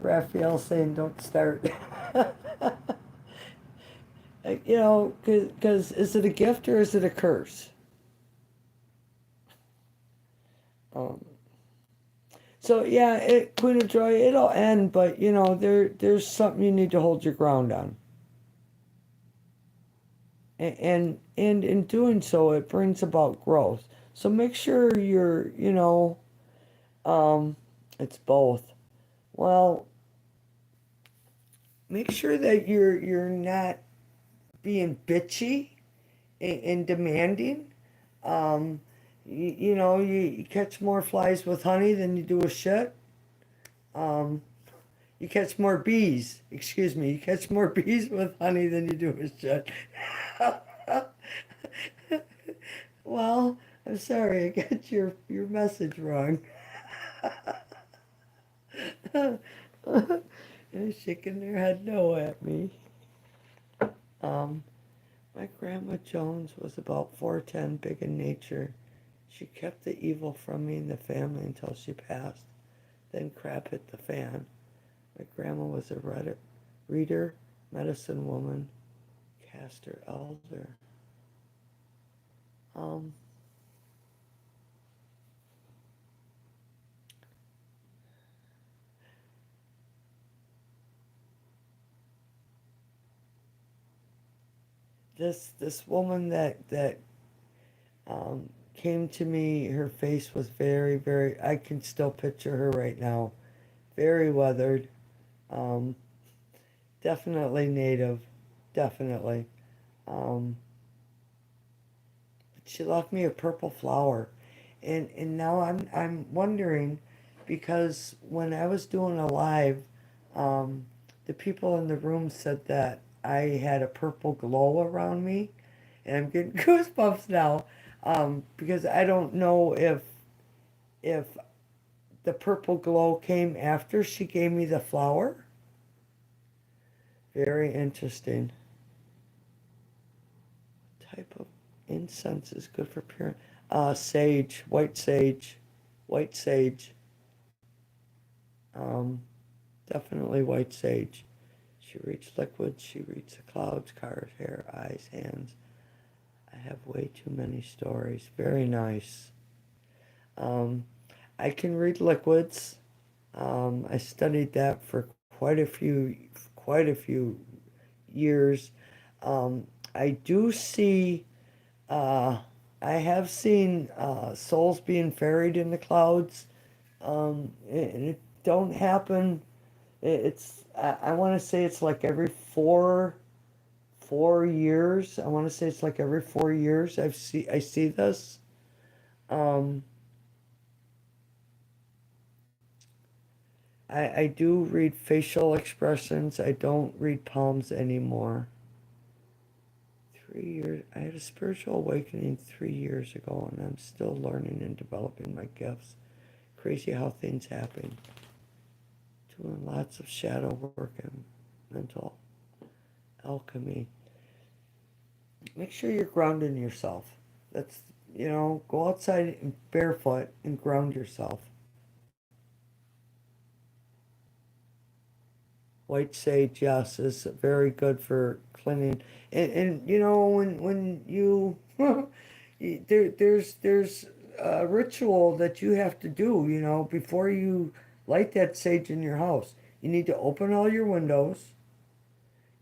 Raphael saying don't start. You know, because is it a gift or is it a curse? So yeah, Queen of Joy, it'll end, but there's something you need to hold your ground on. And in doing so, it brings about growth. So make sure um, it's both. Well, make sure that you're not being bitchy and demanding. Um, you catch more flies with honey than you do with shit. Um, you catch more bees. Excuse me. You catch more bees with honey than you do with shit. Well, I'm sorry, I got your message wrong. They're shaking their head no at me. Um, my grandma Jones was about 4'10", big in nature. She kept the evil from me and the family until she passed. Then crap hit the fan. My grandma was a reader, medicine woman, caster elder. Um, this woman that came to me, her face was very, very, I can still picture her right now. Very weathered. Um, Definitely native. Definitely. Um, she left me a purple flower. And now I'm wondering because when I was doing a live, um, the people in the room said that I had a purple glow around me, and I'm getting goosebumps now, because I don't know if the purple glow came after she gave me the flower. Very interesting. Type of incense is good for pure. Sage, white sage, white sage. Um, Definitely white sage. She reads liquids. She reads the clouds, cars, hair, eyes, hands. I have way too many stories. Very nice. Um, I can read liquids. I studied that for quite a few years. Um, I do see. Uh, I have seen souls being ferried in the clouds, and it don't happen. It's I want to say it's like every 4 years. I want to say it's like every 4 years. I see this. Um, I do read facial expressions. I don't read palms anymore. 3 years. I had a spiritual awakening 3 years ago, and I'm still learning and developing my gifts. Crazy how things happen. Doing lots of shadow work and mental alchemy. Make sure you're grounding yourself. That's, go outside and barefoot and ground yourself. White sage, yes, is very good for cleaning. And when you there's a ritual that you have to do, before you light that sage in your house. You need to open all your windows.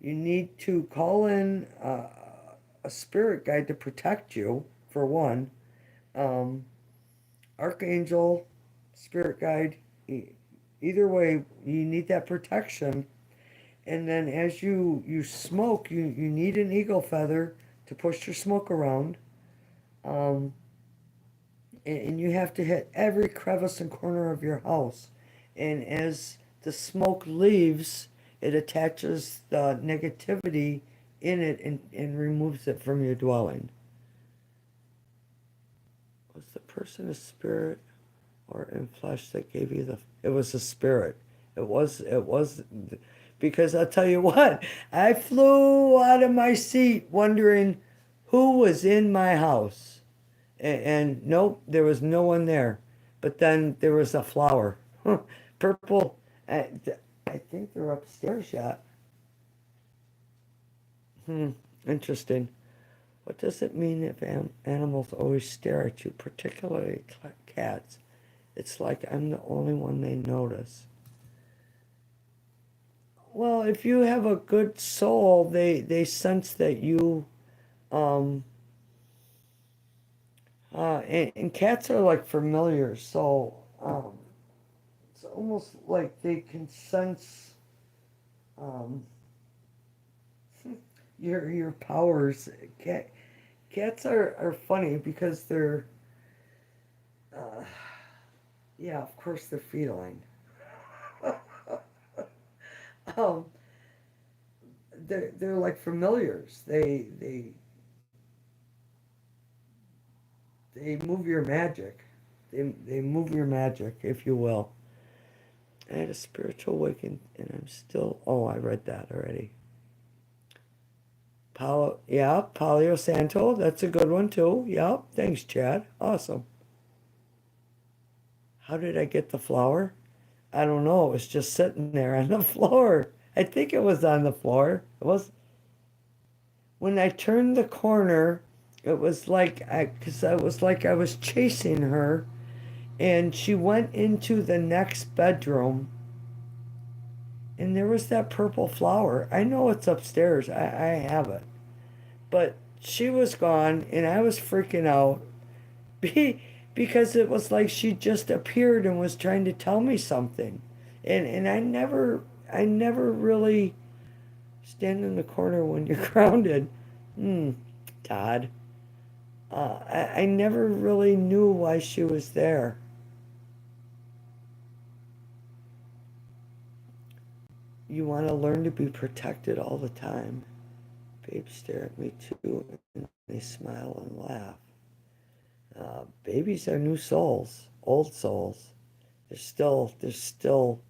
You need to call in a spirit guide to protect you, for one. Um, Archangel, spirit guide, either way, you need that protection. And then as you smoke, you need an eagle feather to push your smoke around. Um, and you have to hit every crevice and corner of your house. And as the smoke leaves, it attaches the negativity in it and removes it from your dwelling. Was the person a spirit or in flesh that gave you the? It was a spirit. It was because I'll tell you what, I flew out of my seat wondering who was in my house. And nope, there was no one there. But then there was a flower. Purple. I, I think they're upstairs yet. Hmm, interesting. What does it mean if animals always stare at you, particularly cats? It's like I'm the only one they notice. Well, if you have a good soul, they sense that you, um, and cats are like familiars, so it's almost like they can sense um, your powers. Cats are funny because they're, uh, yeah, of course they're feline. um, they're like familiars. They move your magic. They move your magic, if you will. I had a spiritual awakening, and I'm still. Oh, I read that already. Palo Santo. That's a good one too. Yep. Thanks, Chad. Awesome. How did I get the flower? I don't know. It was just sitting there on the floor. I think it was on the floor. It was when I turned the corner. It was like because I was like I was chasing her, and she went into the next bedroom, and there was that purple flower. I know it's upstairs. I have it, but she was gone, and I was freaking out because it was like she just appeared and was trying to tell me something, and I never really stand in the corner when you're grounded. Hmm, Todd. I never really knew why she was there. You want to learn to be protected all the time. Babes stare at me too, and they smile and laugh. Babies are new souls, old souls. They're still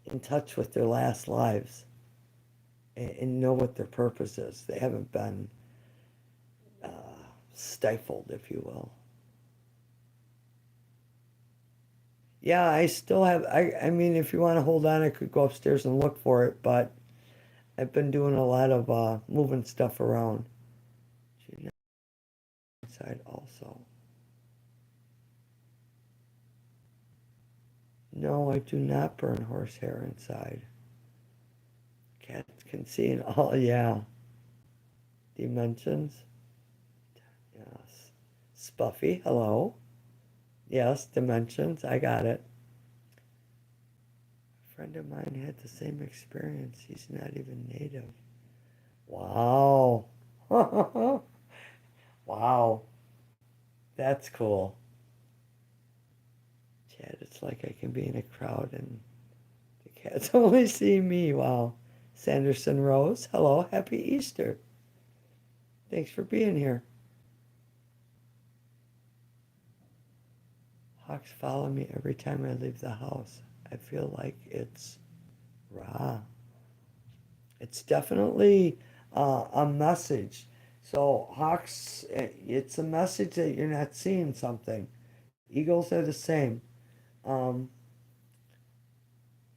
in touch with their last lives and know what their purpose is. They haven't been uh, stifled, if you will. Yeah, I still have. I mean, if you want to hold on, I could go upstairs and look for it, but I've been doing a lot of moving stuff around. She's inside also. No, I do not burn horsehair inside. Cats can see in all, yeah, dimensions. Yes. Spuffy, hello. Yes, dimensions, I got it. A friend of mine had the same experience. He's not even native. Wow. Wow, that's cool. Chad, it's like I can be in a crowd and the cats only see me. Wow. Sanderson Rose, hello, happy Easter. Thanks for being here. Hawks follow me every time I leave the house. I feel like it's raw. It's definitely a message. So, hawks, it's a message that you're not seeing something. Eagles are the same. Um,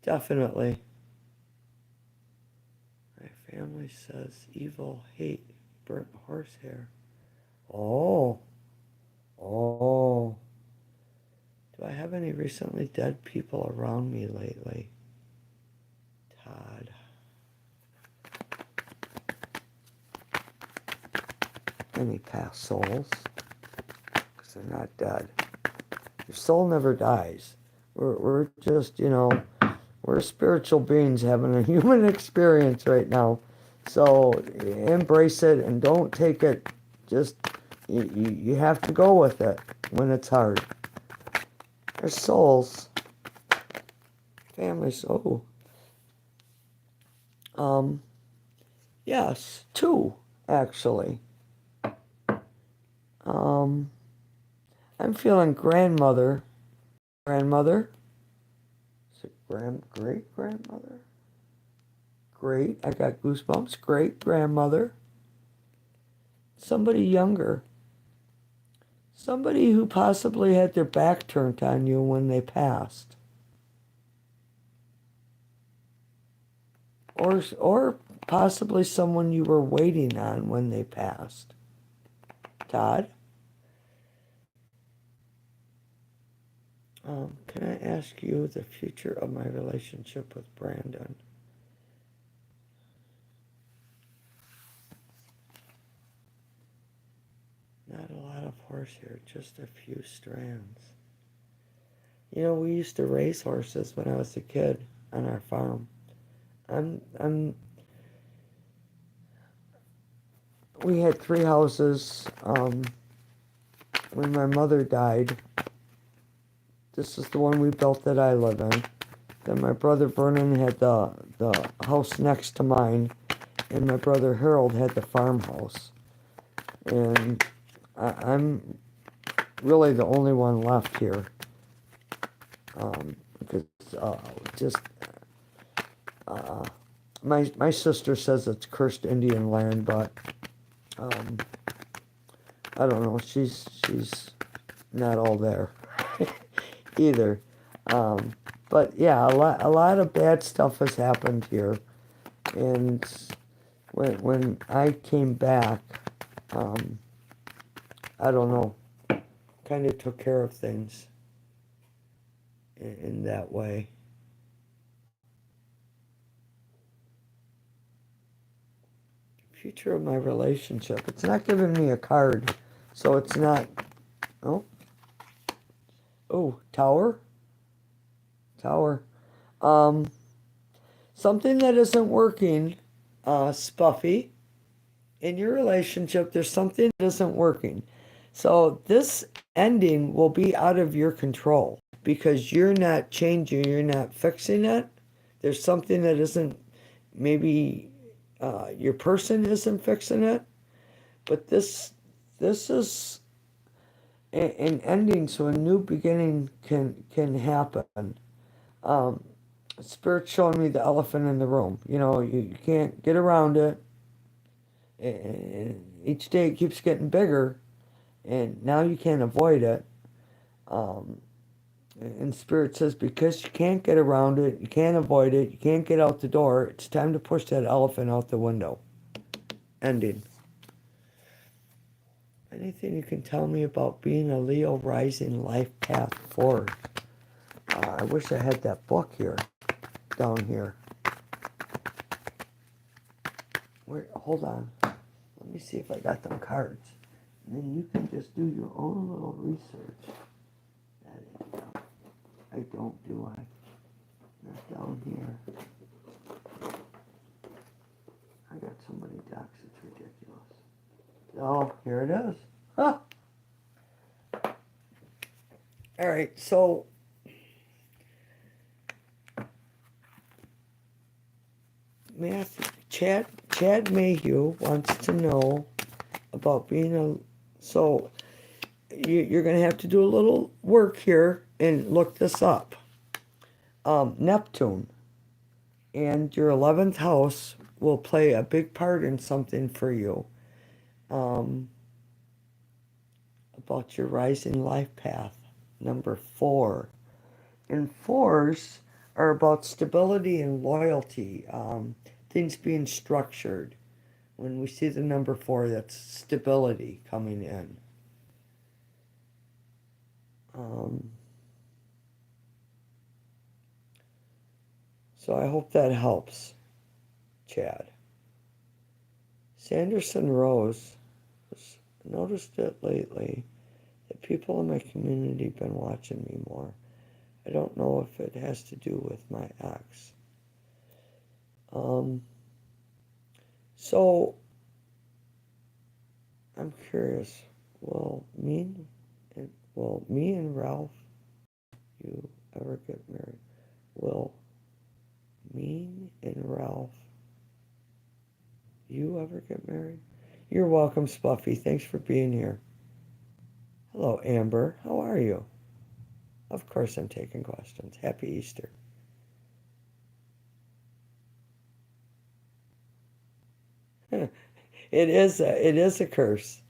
Definitely. My family says evil hate burnt horsehair. Oh, oh. Do I have any recently dead people around me lately? Todd. Any past souls? Because they're not dead. Your soul never dies. We're just, we're spiritual beings having a human experience right now. So embrace it and don't take it. Just, you have to go with it when it's hard. They're souls. Families. Oh. Um, yes, two, actually. Um, I'm feeling grandmother. Grandmother? Is it great grandmother? Great. I got goosebumps. Great grandmother. Somebody younger. Somebody who possibly had their back turned on you when they passed. Or possibly someone you were waiting on when they passed. Todd? Can I ask you the future of my relationship with Brandon? Not a lot of horse here, just a few strands. We used to race horses when I was a kid on our farm. I'm. We had 3 houses. When my mother died, this is the one we built that I live in. Then my brother Vernon had the house next to mine, and my brother Harold had the farmhouse. And I'm really the only one left here. Because just my sister says it's cursed Indian land, but I don't know. She's not all there either. But yeah, a lot of bad stuff has happened here, and when I came back, I don't know, kind of took care of things in that way. Future of my relationship. It's not giving me a card, so it's not. Oh, tower, tower. Um, Something that isn't working, Spuffy. In your relationship, there's something that isn't working. So this ending will be out of your control because you're not changing, you're not fixing it. There's something that isn't, maybe your person isn't fixing it, but this is an ending, so a new beginning can happen. Um, Spirit's showing me the elephant in the room. You can't get around it. And each day it keeps getting bigger, and now you can't avoid it. Um, and Spirit says, because you can't get around it, you can't avoid it, you can't get out the door, it's time to push that elephant out the window. Ending. Anything you can tell me about being a Leo rising life path forward? I wish I had that book here, down here. Hold on. Let me see if I got them cards. And then you can just do your own little research. I don't, do I? Not down here. I got so many decks, it's ridiculous. Oh, here it is. Huh. All right, so Chad Mayhew wants to know about being a. So you're going to have to do a little work here and look this up. Neptune and your 11th house will play a big part in something for you. About your rising life path. Number 4. And 4s are about stability and loyalty, things being structured. When we see the number 4, that's stability coming in. So I hope that helps, Chad. Sanderson Rose has noticed it lately that people in my community have been watching me more. I don't know if it has to do with my ex. So I'm curious. Will me and Ralph, you ever get married? Will me and Ralph, you ever get married? You're welcome, Spuffy. Thanks for being here. Hello, Amber. How are you? Of course I'm taking questions. Happy Easter. It is a curse.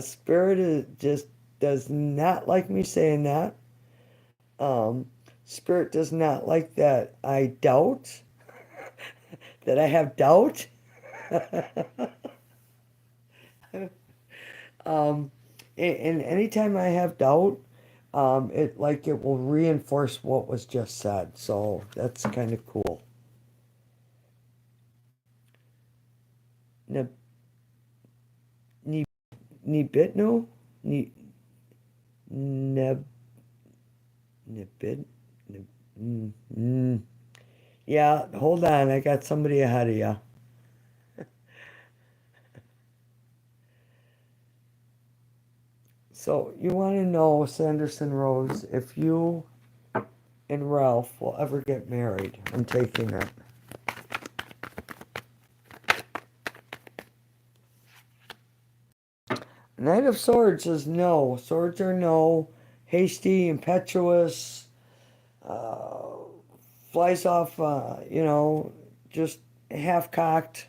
Spirit just does not like me saying that. Spirit does not like that I doubt, that I have doubt. And anytime I have doubt, it will reinforce what was just said. So that's kind of cool. Nib ni Nibitno ni neb nibid nib, mm, mm. Yeah, hold on. I got somebody ahead of you. So you want to know, Sanderson Rose, if you and Ralph will ever get married? I'm taking it. Knight of Swords is no. Swords are no. Hasty, impetuous, uh, flies off, just half cocked.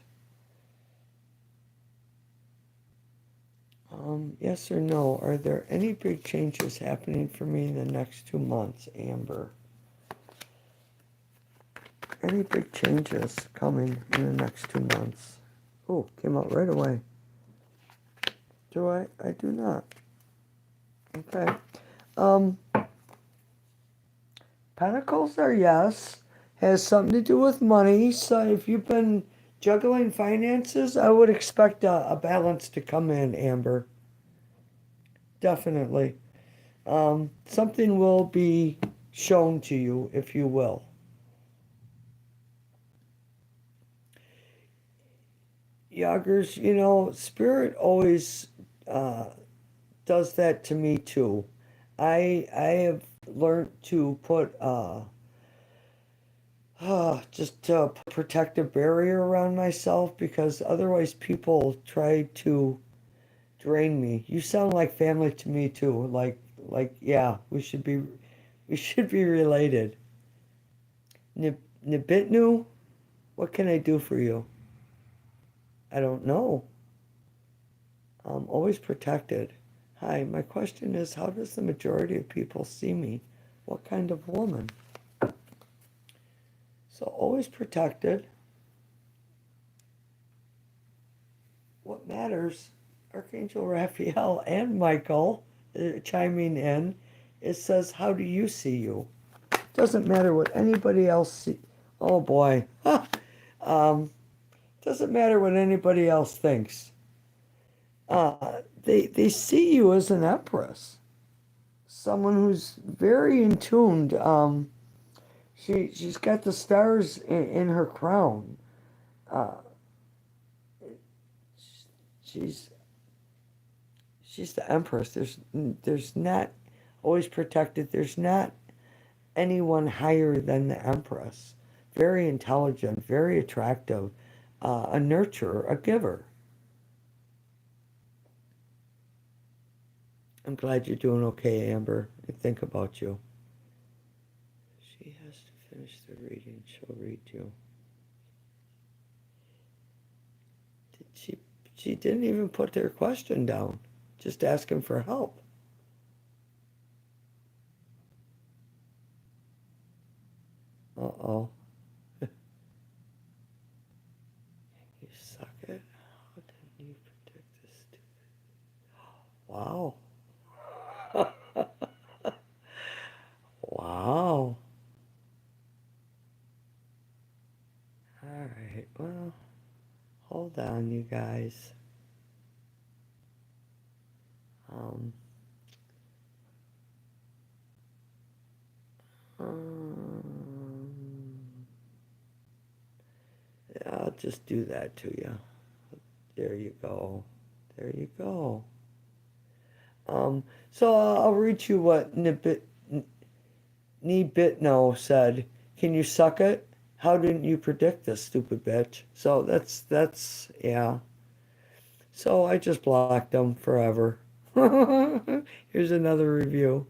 Yes or no? Are there any big changes happening for me in the next 2 months, Amber? Any big changes coming in the next 2 months? Oh, came out right away. Do I? I do not. Okay. Um, Pentacles are yes. Has something to do with money. So if you've been juggling finances, I would expect a balance to come in, Amber. Definitely. Something will be shown to you, if you will. Yoggers, Spirit always uh, does that to me too. I have learned to put just a protective barrier around myself because otherwise people try to drain me. You sound like family to me too. Yeah, we should be related. Nibitnu, what can I do for you? I don't know. I'm always protected. Hi, my question is, how does the majority of people see me? What kind of woman? So always protected. What matters? Archangel Raphael and Michael chiming in. It says, how do you see you? Doesn't matter what anybody else see. Oh boy. um, doesn't matter what anybody else thinks. They see you as an empress, someone who's very in tuned. She's got the stars in her crown. Uh, she's she's the empress. There's not always protected. There's not anyone higher than the empress. Very intelligent, very attractive, a nurturer, a giver. I'm glad you're doing okay, Amber. I think about you. She has to finish the reading. She'll read you. Did she didn't even put their question down. Just asking for help. Uh-oh. You suck it. How did you predict this? Wow. Wow. All right. Well, hold on, you guys. Um, um, yeah, I'll just do that to you. There you go. There you go. So I'll read you what Nibitno said. Can you suck it? How didn't you predict this, stupid bitch? So that's yeah. So I just blocked them forever. Here's another review.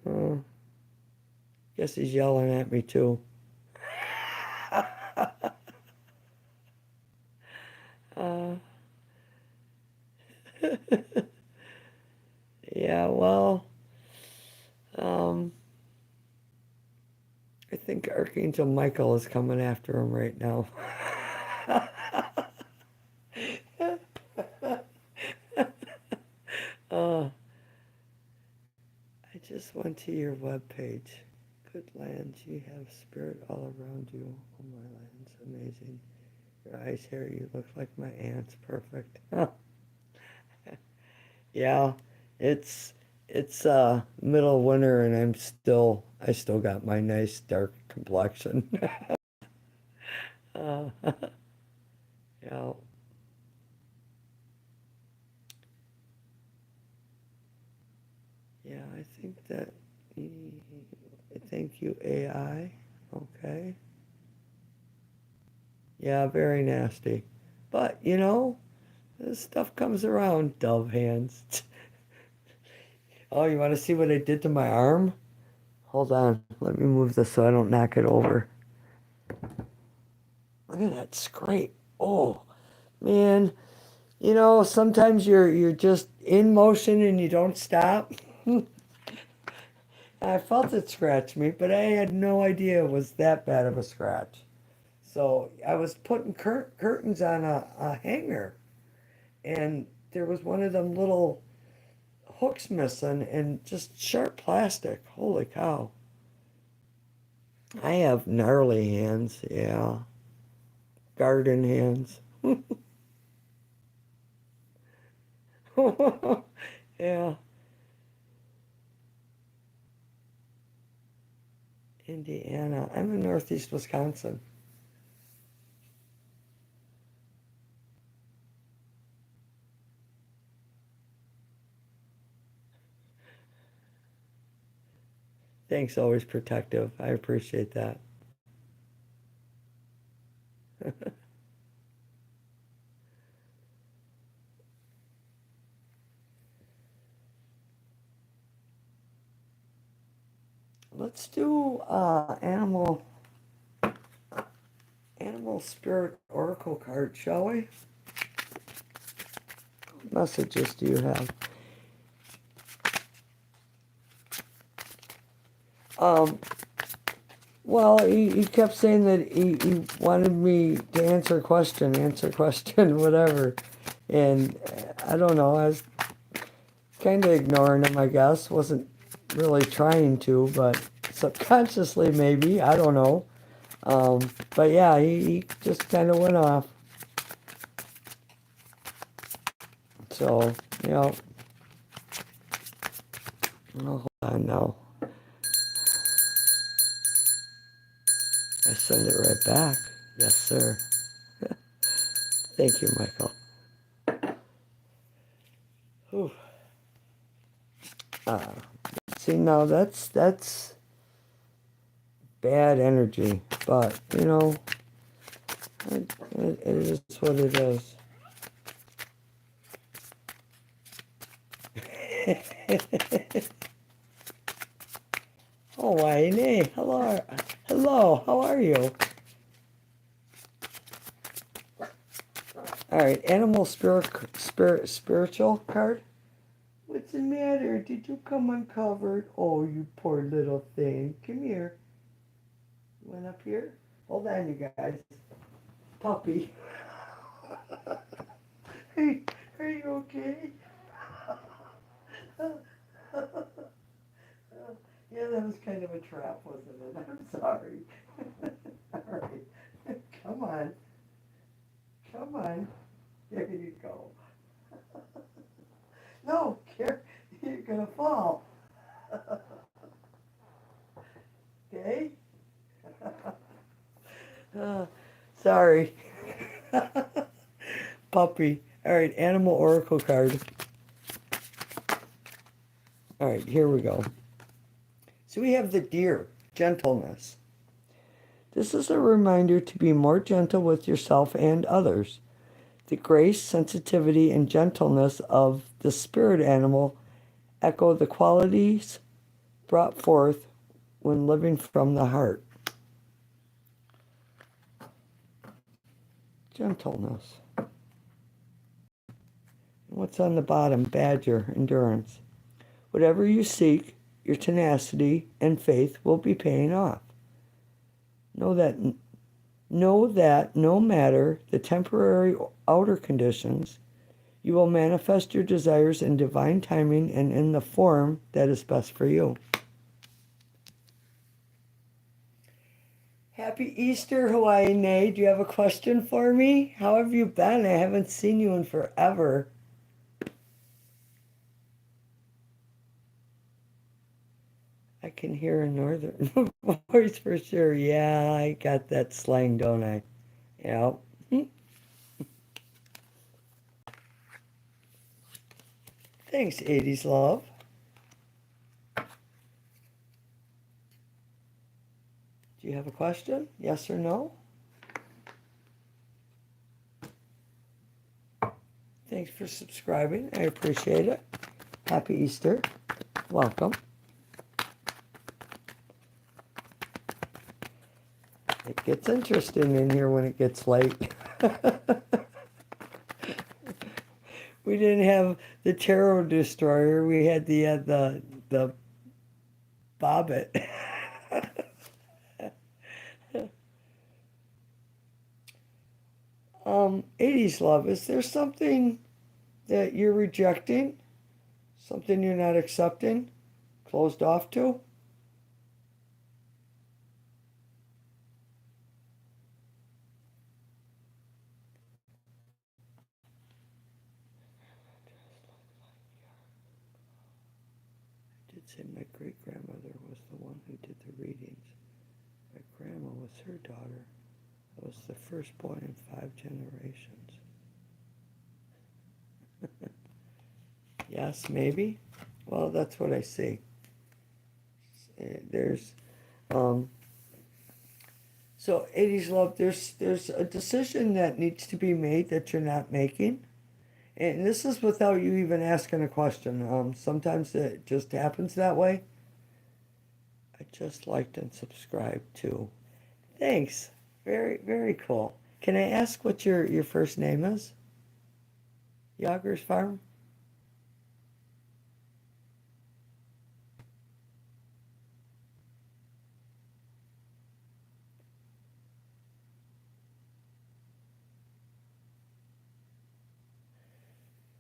Uh, guess he's yelling at me too. uh, yeah, well, um, I think Archangel Michael is coming after him right now. uh, just went to your webpage. Good lands, you have spirit all around you. Oh, my lands, amazing. Your eyes, hair, you look like my aunt's perfect. Yeah, it's middle of winter and I still got my nice dark complexion. uh, yeah, yeah, I think that thank you AI. Okay. Yeah, very nasty. But, this stuff comes around, dove hands. Oh, you want to see what I did to my arm? Hold on. Let me move this so I don't knock it over. Look at that scrape. Oh, man. Sometimes you're just in motion and you don't stop. I felt it scratch me, but I had no idea it was that bad of a scratch. So I was putting curtains on a hanger, and there was one of them little hooks missing and just sharp plastic. Holy cow. I have gnarly hands, yeah. Garden hands. Yeah. Indiana. I'm in northeast Wisconsin. Thanks, always protective. I appreciate that. Let's do animal spirit oracle card, shall we? What messages do you have? Um, well, he kept saying that he wanted me to answer question, whatever. And I don't know, I was kind of ignoring him, I guess. Wasn't really trying to, but subconsciously maybe. I don't know. But yeah, he just kind of went off. So, oh, hold on now. I send it right back. Yes, sir. Thank you, Michael. Whew. Uh, see, now that's bad energy, but it is what it is. Oh, Wayne, hello, hello. How are you? All right, animal spiritual card. What's the matter? Did you come uncovered? Oh, you poor little thing. Come here. You went up here. Hold on, you guys. Puppy. Hey, are you okay? Yeah, that was kind of a trap, wasn't it? I'm sorry. All right. Come on. Come on. There you go. No, you're going to fall. Okay? Uh, sorry. Puppy. All right, animal oracle card. All right, here we go. So we have the deer, gentleness. This is a reminder to be more gentle with yourself and others. The grace, sensitivity, and gentleness of the spirit animal echo the qualities brought forth when living from the heart. Gentleness. What's on the bottom? Badger, endurance. Whatever you seek, your tenacity and faith will be paying off. Know that no matter the temporary outer conditions, You will manifest your desires in divine timing and in the form that is best for you. Happy Easter, Hawaii Nay. Do you have a question for me? How have you been? I haven't seen you in forever. I can hear a northern voice for sure. Yeah, I got that slang, don't I? Yeah. Thanks, 80s love. Do you have a question? Yes or no? Thanks for subscribing. I appreciate it. Happy Easter. Welcome. It gets interesting in here when it gets late. We didn't have the Tarot Destroyer. We had the Bobbit. 80s love. Is there something that you're rejecting? Something you're not accepting? Closed off to? I did say my great-grandmother was the one who did the readings. My grandma was her daughter. I was the firstborn in 5 generations. Yes, maybe. Well, that's what I see. There's, so 80s love. There's a decision that needs to be made that you're not making, and this is without you even asking a question. Sometimes it just happens that way. I just liked and subscribed too. Thanks. Very, very cool. Can I ask what your first name is? Yoggers Farm?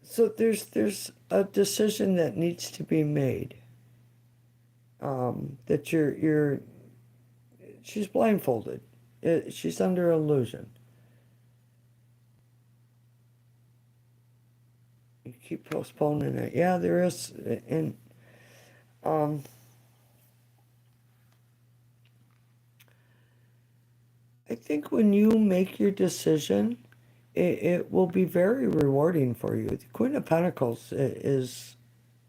So there's a decision that needs to be made. That you're she's blindfolded. She's under illusion. You keep postponing it. Yeah, there is, and um, I think when you make your decision, it will be very rewarding for you. The Queen of Pentacles is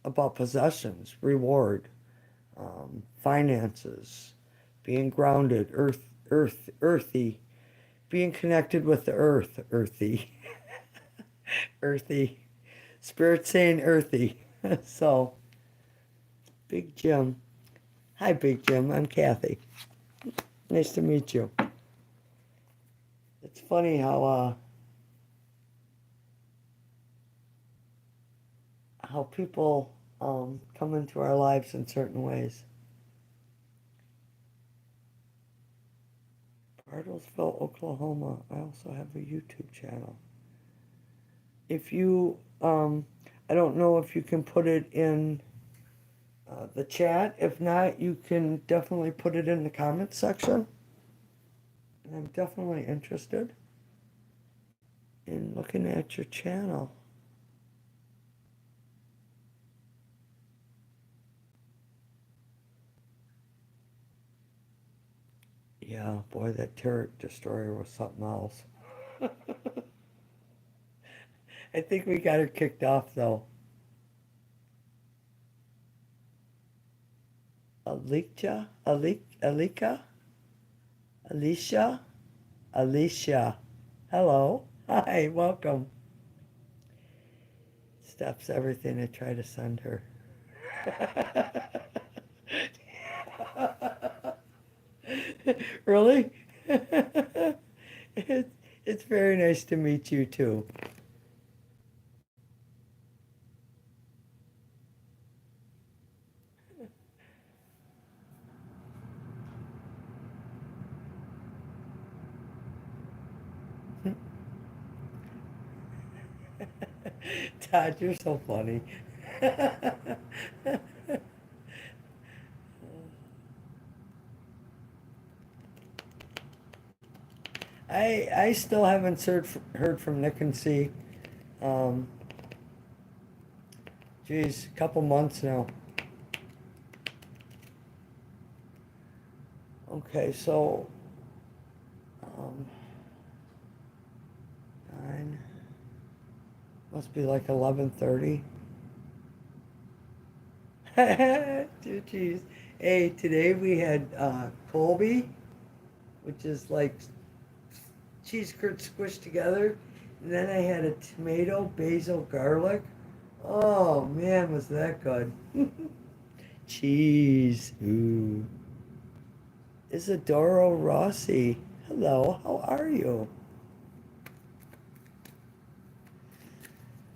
about possessions, reward, finances, being grounded, earthy, being connected with the earth, earthy, earthy, spirit saying earthy. So, Big Jim. Hi, Big Jim. I'm Kathy. Nice to meet you. It's funny how people come into our lives in certain ways. Bartlesville, Oklahoma. I also have a YouTube channel. If you, I don't know if you can put it in the chat. If not, you can definitely put it in the comments section. I'm definitely interested in looking at your channel. Yeah, boy, that Tarot Destroyer was something else. I think we got her kicked off, though. Alika, Alicia, Alicia. Hello. Hi, welcome. Stops everything I try to send her. Really? It's very nice to meet you too. Todd, you're so funny. I still haven't heard from Nick and C. Um, Geez, a couple months now. Okay, so um, 9 must be like 11:30. Geez. Hey, today we had Colby, which is like cheese curds squished together. And then I had a tomato, basil, garlic. Oh man, was that good. Cheese. Ooh. Isidoro Rossi. Hello, how are you?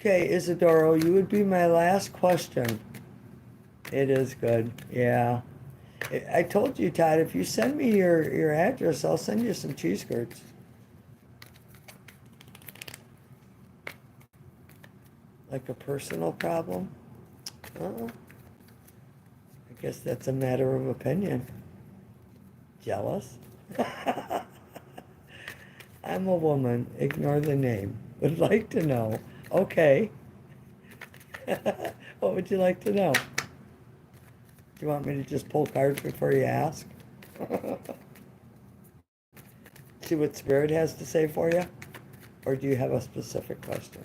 Okay, Isidoro, you would be my last question. It is good, yeah. I told you, Todd, if you send me your address, I'll send you some cheese curds. Like a personal problem? Oh, I guess that's a matter of opinion. Jealous? I'm a woman. Ignore the name. Would like to know. Okay. What would you like to know? Do you want me to just pull cards before you ask? See what Spirit has to say for you? Or do you have a specific question?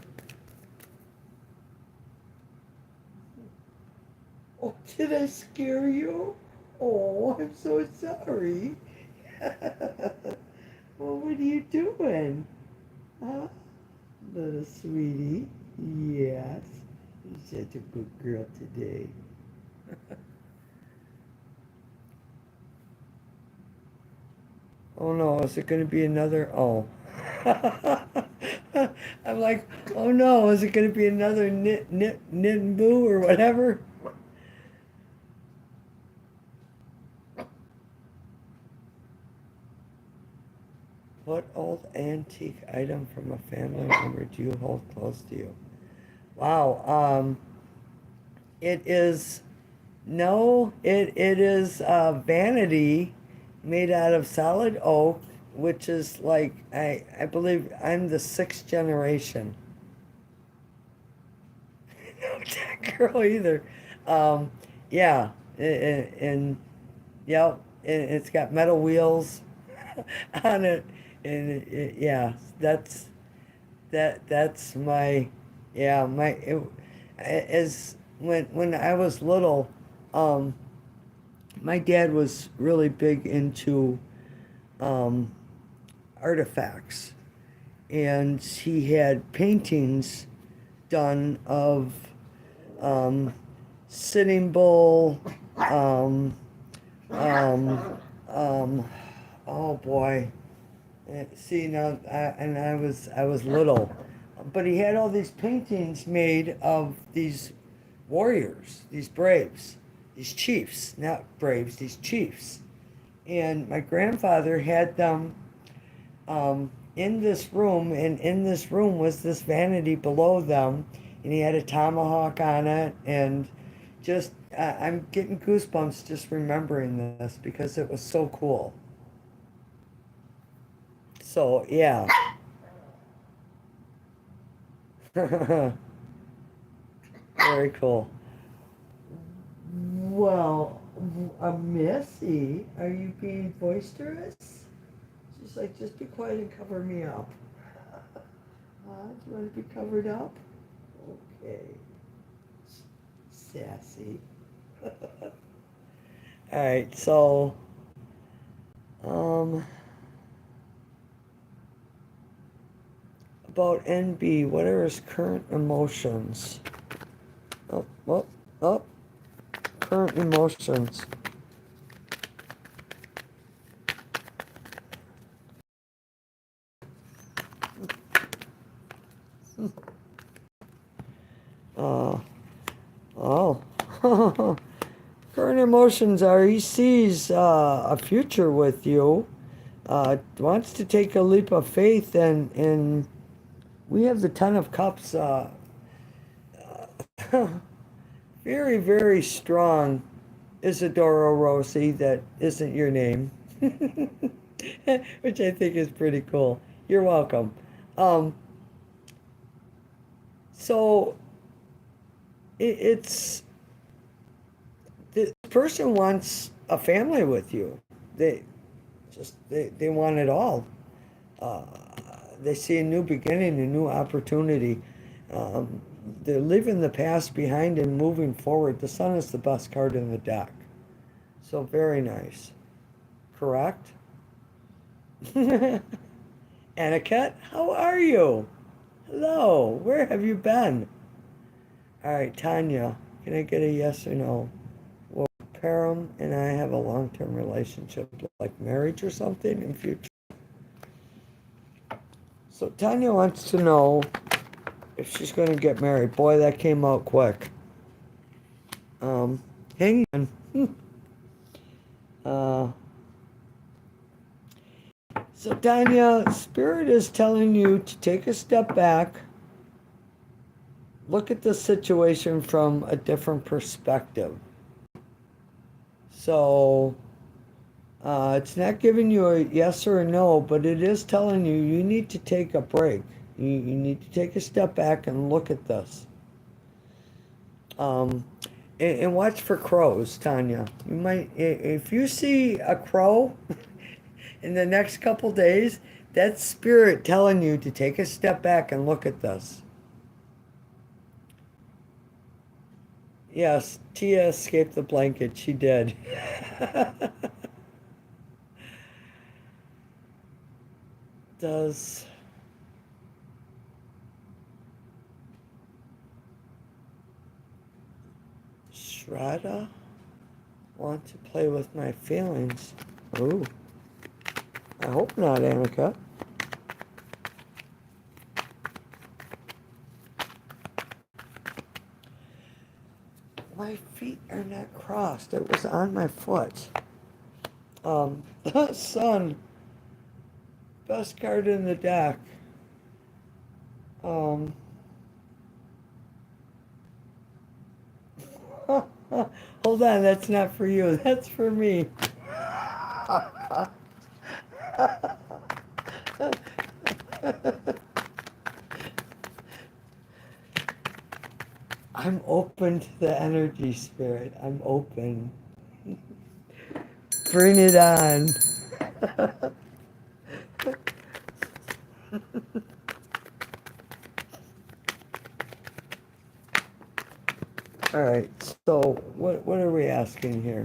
Oh, did I scare you? Oh, I'm so sorry. Well, what are you doing? Huh? Little sweetie. Yes. You're such a good girl today. Oh no, is it going to be another? Oh. I'm like, oh no, is it going to be another knit and boo or whatever? What old antique item from a family member do you hold close to you? Wow. It is, no, it is vanity made out of solid oak, which is like, I believe I'm the sixth generation. No tech girl either. Um, yeah, and yeah, and it's got metal wheels on it, and yeah, that's my, yeah, as when I was little, um, my dad was really big into um, artifacts, and he had paintings done of um, Sitting Bull, um, um, um, oh boy. See now, and I was little, but he had all these paintings made of these warriors, these braves, these chiefs, not braves, these chiefs. And my grandfather had them in this room, and in this room was this vanity below them, and he had a tomahawk on it, and just I'm getting goosebumps just remembering this because it was so cool. So yeah. Very cool. Well, Missy, are you being boisterous? She's like, just be quiet and cover me up. Do you want to be covered up? Okay. Sassy. All right, so, um, about NB, what are his current emotions? Oh, oh, oh, current emotions. Uh, oh. Current emotions are he sees a future with you, wants to take a leap of faith, and we have the Ten of Cups very, very strong Isadora Rossi, that isn't your name, which I think is pretty cool. You're welcome. Um, so it's this person wants a family with you. They they want it all. Uh, they see a new beginning, a new opportunity. Um, they're leaving the past behind and moving forward. The sun is the best card in the deck. So very nice. Correct? Aniket, how are you? Hello, where have you been? All right, Tanya, can I get a yes or no? Will Param and I have a long-term relationship, like marriage or something in future? So Tanya wants to know if she's going to get married. Boy, that came out quick. Hang on. Uh, so Tanya, Spirit is telling you to take a step back, look at the situation from a different perspective. So it's not giving you a yes or a no, but it is telling you you need to take a break. You need to take a step back and look at this. Um, and watch for crows, Tanya. You might, if you see a crow in the next couple days, that's spirit telling you to take a step back and look at this. Yes, Tia escaped the blanket. She did. Does Shraddha want to play with my feelings? Ooh, I hope not, Annika. My feet are not crossed. It was on my foot. Sun, best card in the deck. Um, hold on, that's not for you. That's for me. I'm open to the energy, Spirit. I'm open. Bring it on. All right, so what are we asking here?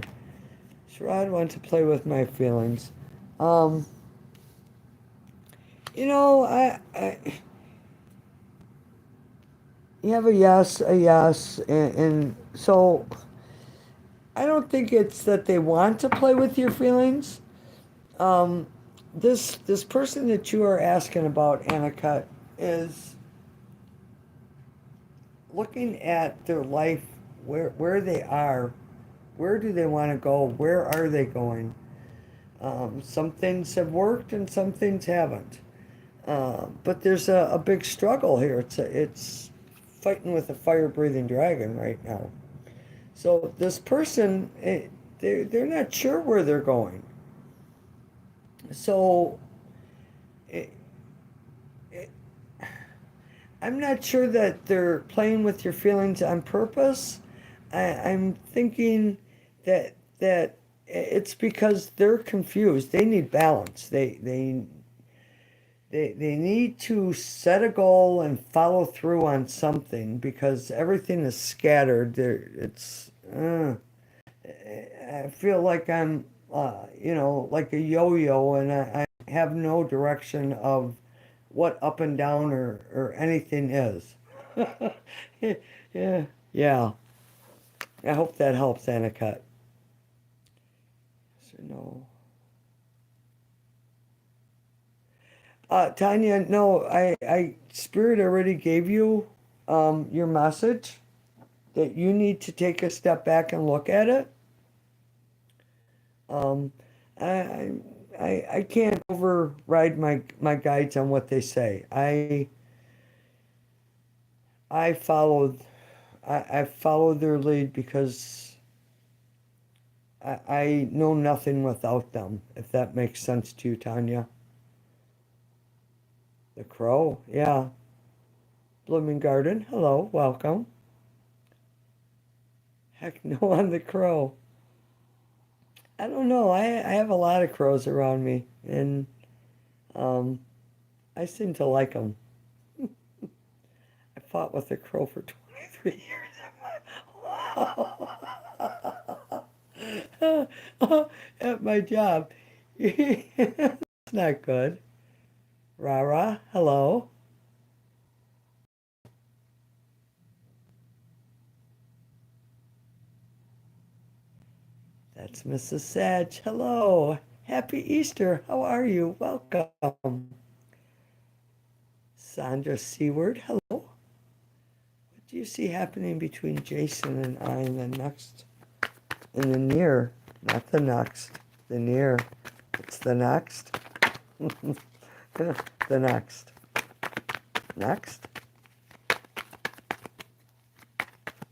Sherrod wants to play with my feelings. Um, you know, you have a yes, and so I don't think it's that they want to play with your feelings. Um, this person that you are asking about, Annika, is looking at their life, where they are, where do they want to go, where are they going. Some things have worked and some things haven't. But there's a big struggle here. It's fighting with a fire-breathing dragon right now. So this person, they're not sure where they're going. So it, it, I'm not sure that they're playing with your feelings on purpose. I'm thinking that it's because they're confused. They need balance. They need to set a goal and follow through on something because everything is scattered. I feel like I'm, like a yo-yo, and I have no direction of what up and down or anything is. Yeah, yeah. I hope that helps, Aniket. So no. Tanya, no, Spirit already gave you your message that you need to take a step back and look at it. Um, I, I can't override my guides on what they say. I followed I follow their lead because I know nothing without them, if that makes sense to you, Tanya. The crow, yeah. Blooming Garden, hello, welcome. Heck no on the crow. I don't know. I have a lot of crows around me, and um, I seem to like them. I fought with a crow for 23 years at my job. That's not good. Rara, hello. That's Mrs. Sadge. Hello. Happy Easter. How are you? Welcome. Sandra Seward. Hello. What do you see happening between Jason and I in the next, in the near, not the next, the near. It's the next. The next. Next?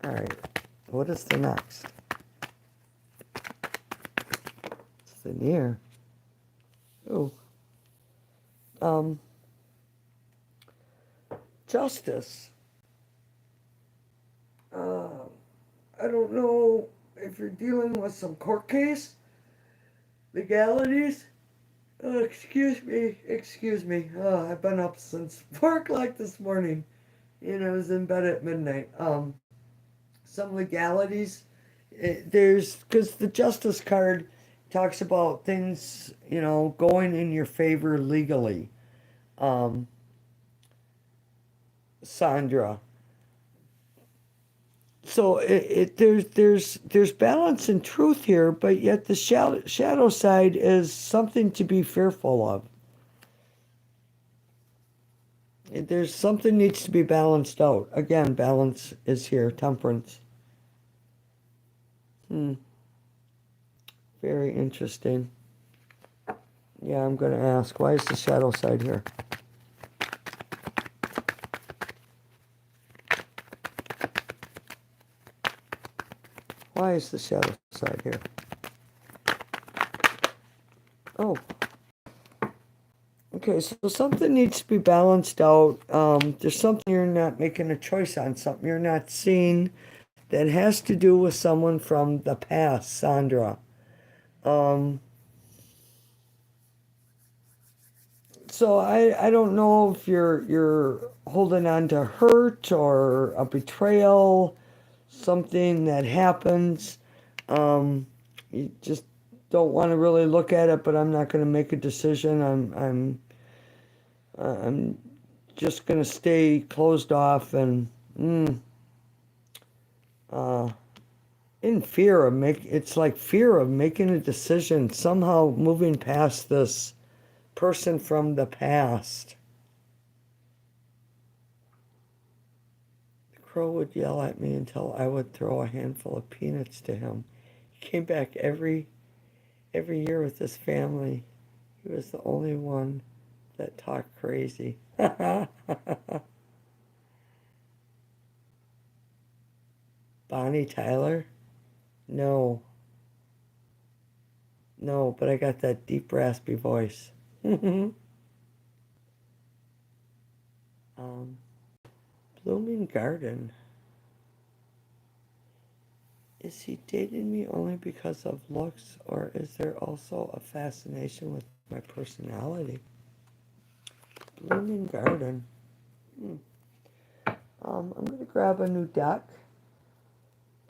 All right. What is the next? It's the near. Oh. Um, Justice. Uh, I don't know if you're dealing with some court case, legalities. Excuse me, excuse me. I've been up since 4 o'clock this morning, and I was in bed at midnight. Some legalities. There's because the justice card talks about things, going in your favor legally. Um, Sandra. So there's balance and truth here, but yet the shadow side is something to be fearful of. There's something needs to be balanced out. Again, balance is here. Temperance. Very interesting. Yeah, I'm going to ask, why is the shadow side here? Why is the shadow side here? Oh. Okay, so something needs to be balanced out. There's something you're not making a choice on, something you're not seeing that has to do with someone from the past, Sandra. So I don't know if you're holding on to hurt or a betrayal, something that happens. You just don't want to really look at it, but I'm not going to make a decision. I'm just going to stay closed off and in fear of it's like fear of making a decision, somehow moving past this person from the past. The crow would yell at me until I would throw a handful of peanuts to him. He came back every year with his family. He was the only one that talked crazy. Bonnie Tyler? No. No, but I got that deep raspy voice. Blooming Garden. Is he dating me only because of looks, or is there also a fascination with my personality? Blooming Garden. I'm going to grab a new deck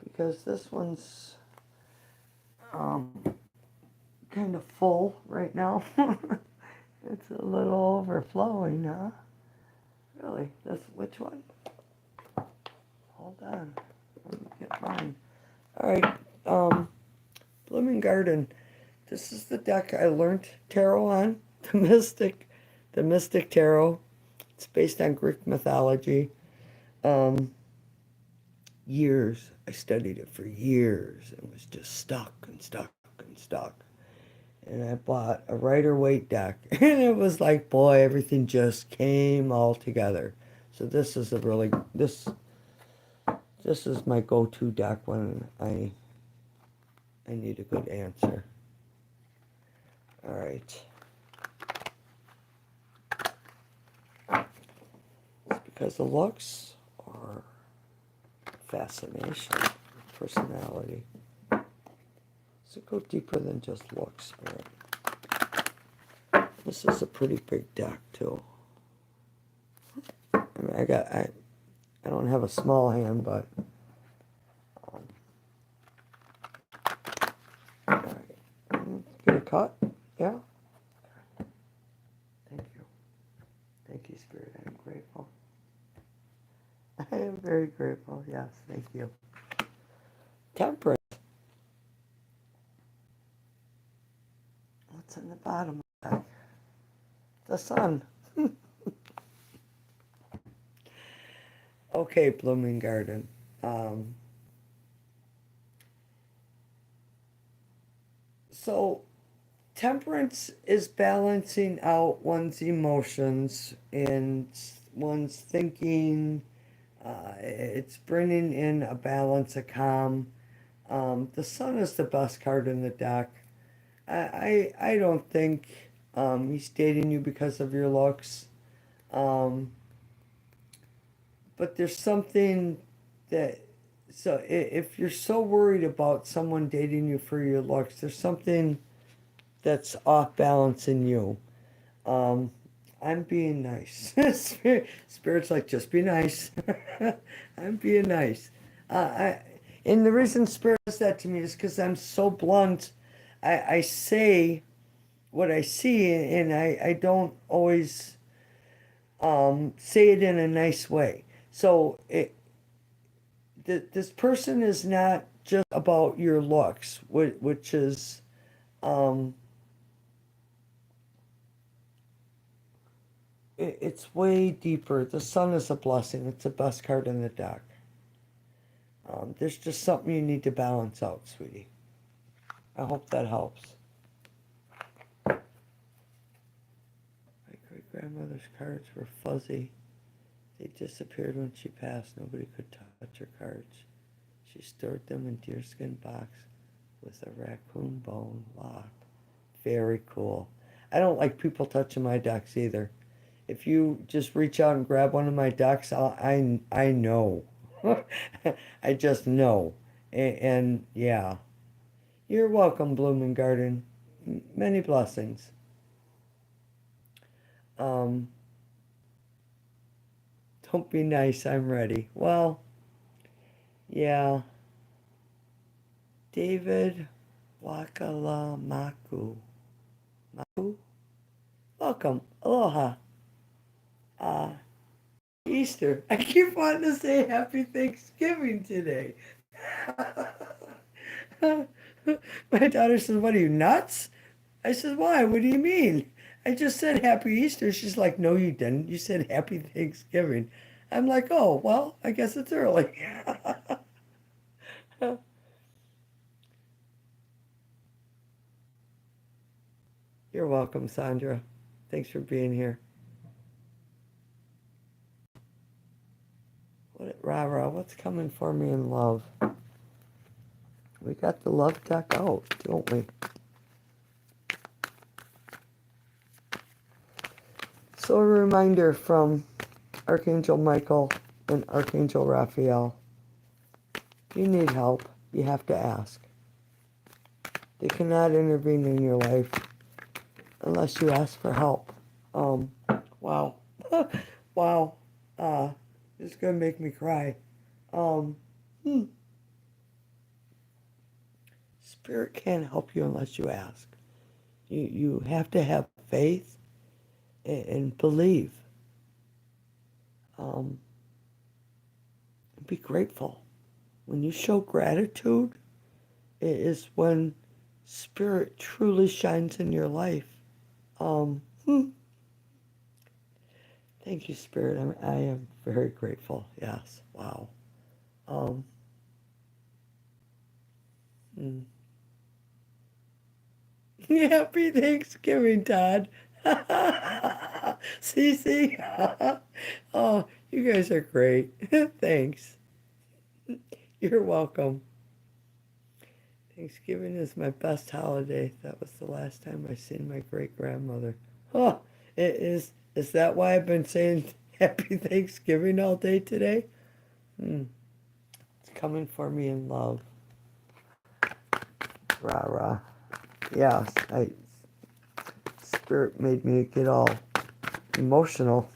because this one's kind of full right now. It's a little overflowing, huh? Really? Which one? Hold on. Let me get mine. All right. Blooming Garden. This is the deck I learned tarot on. The Mystic Tarot. It's based on Greek mythology. Years. I studied it for years and was just stuck and stuck and stuck. And I bought a Rider-Waite deck. And it was like, boy, everything just came all together. So this is it's This is my go-to deck when I need a good answer. All right. It's because the looks are fascination, personality. So go deeper than just looks, Spirit. This is a pretty big deck too. I mean, I don't have a small hand, but all right. Get a cut. Yeah. Thank you. Thank you, Spirit. I am grateful. I am very grateful. Yes, thank you. Temperance. What's in the bottom of that? The sun. Okay, blooming garden. So, temperance is balancing out one's emotions and one's thinking. It's bringing in a balance, a calm. The sun is the best card in the deck. I don't think he's dating you because of your looks. Um, but there's something that, so if you're so worried about someone dating you for your looks, there's something that's off balance in you. Um, I'm being nice. Spirit's like, just be nice. I'm being nice. And the reason Spirit does that to me is because I'm so blunt. I say what I see, and I don't always say it in a nice way. So this person is not just about your looks, which is um, it's way deeper. The sun is a blessing. It's the best card in the deck. There's just something you need to balance out, sweetie. I hope that helps. My great grandmother's cards were fuzzy. They disappeared when she passed. Nobody could touch her cards. She stored them in deerskin box with a raccoon bone lock. Very cool. I don't like people touching my decks either. If you just reach out and grab one of my decks, I know. I just know. And yeah. You're welcome, Blooming Garden. Many blessings. Um, don't be nice, I'm ready. Well, yeah. David Wakalamaku. Maku? Welcome. Aloha. Uh, Easter. I keep wanting to say Happy Thanksgiving today. My daughter says, "What are you, nuts?" I said, "Why? What do you mean? I just said Happy Easter." She's like, "No, you didn't. You said Happy Thanksgiving." I'm like, "Oh, well, I guess it's early." You're welcome, Sandra. Thanks for being here. Rara, what's coming for me in love? We got the love deck out, don't we? So a reminder from Archangel Michael and Archangel Raphael. If you need help, you have to ask. They cannot intervene in your life unless you ask for help. Wow. Wow. It's gonna make me cry. Um, hmm. Spirit can't help you unless you ask. You have to have faith and believe. Um, be grateful. When you show gratitude, it is when Spirit truly shines in your life. Hmm. Thank you, Spirit. I am very grateful. Yes. Wow. Um, hmm. Happy Thanksgiving, Todd. See? Oh, you guys are great. Thanks. You're welcome. Thanksgiving is my best holiday. That was the last time I seen my great grandmother. Huh. It is. Is that why I've been saying Happy Thanksgiving all day today? Hmm. It's coming for me in love. Rah rah. Yeah. Spirit made me get all emotional.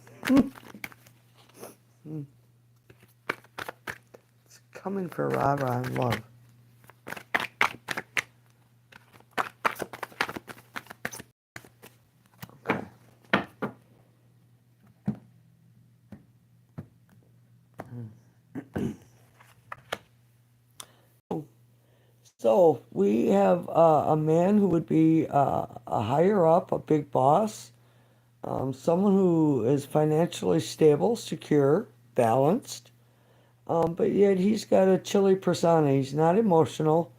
It's coming for rah rah and love. Okay. So we have a man who would be a higher up, a big boss, someone who is financially stable, secure, balanced, but yet he's got a chilly persona. He's not emotional.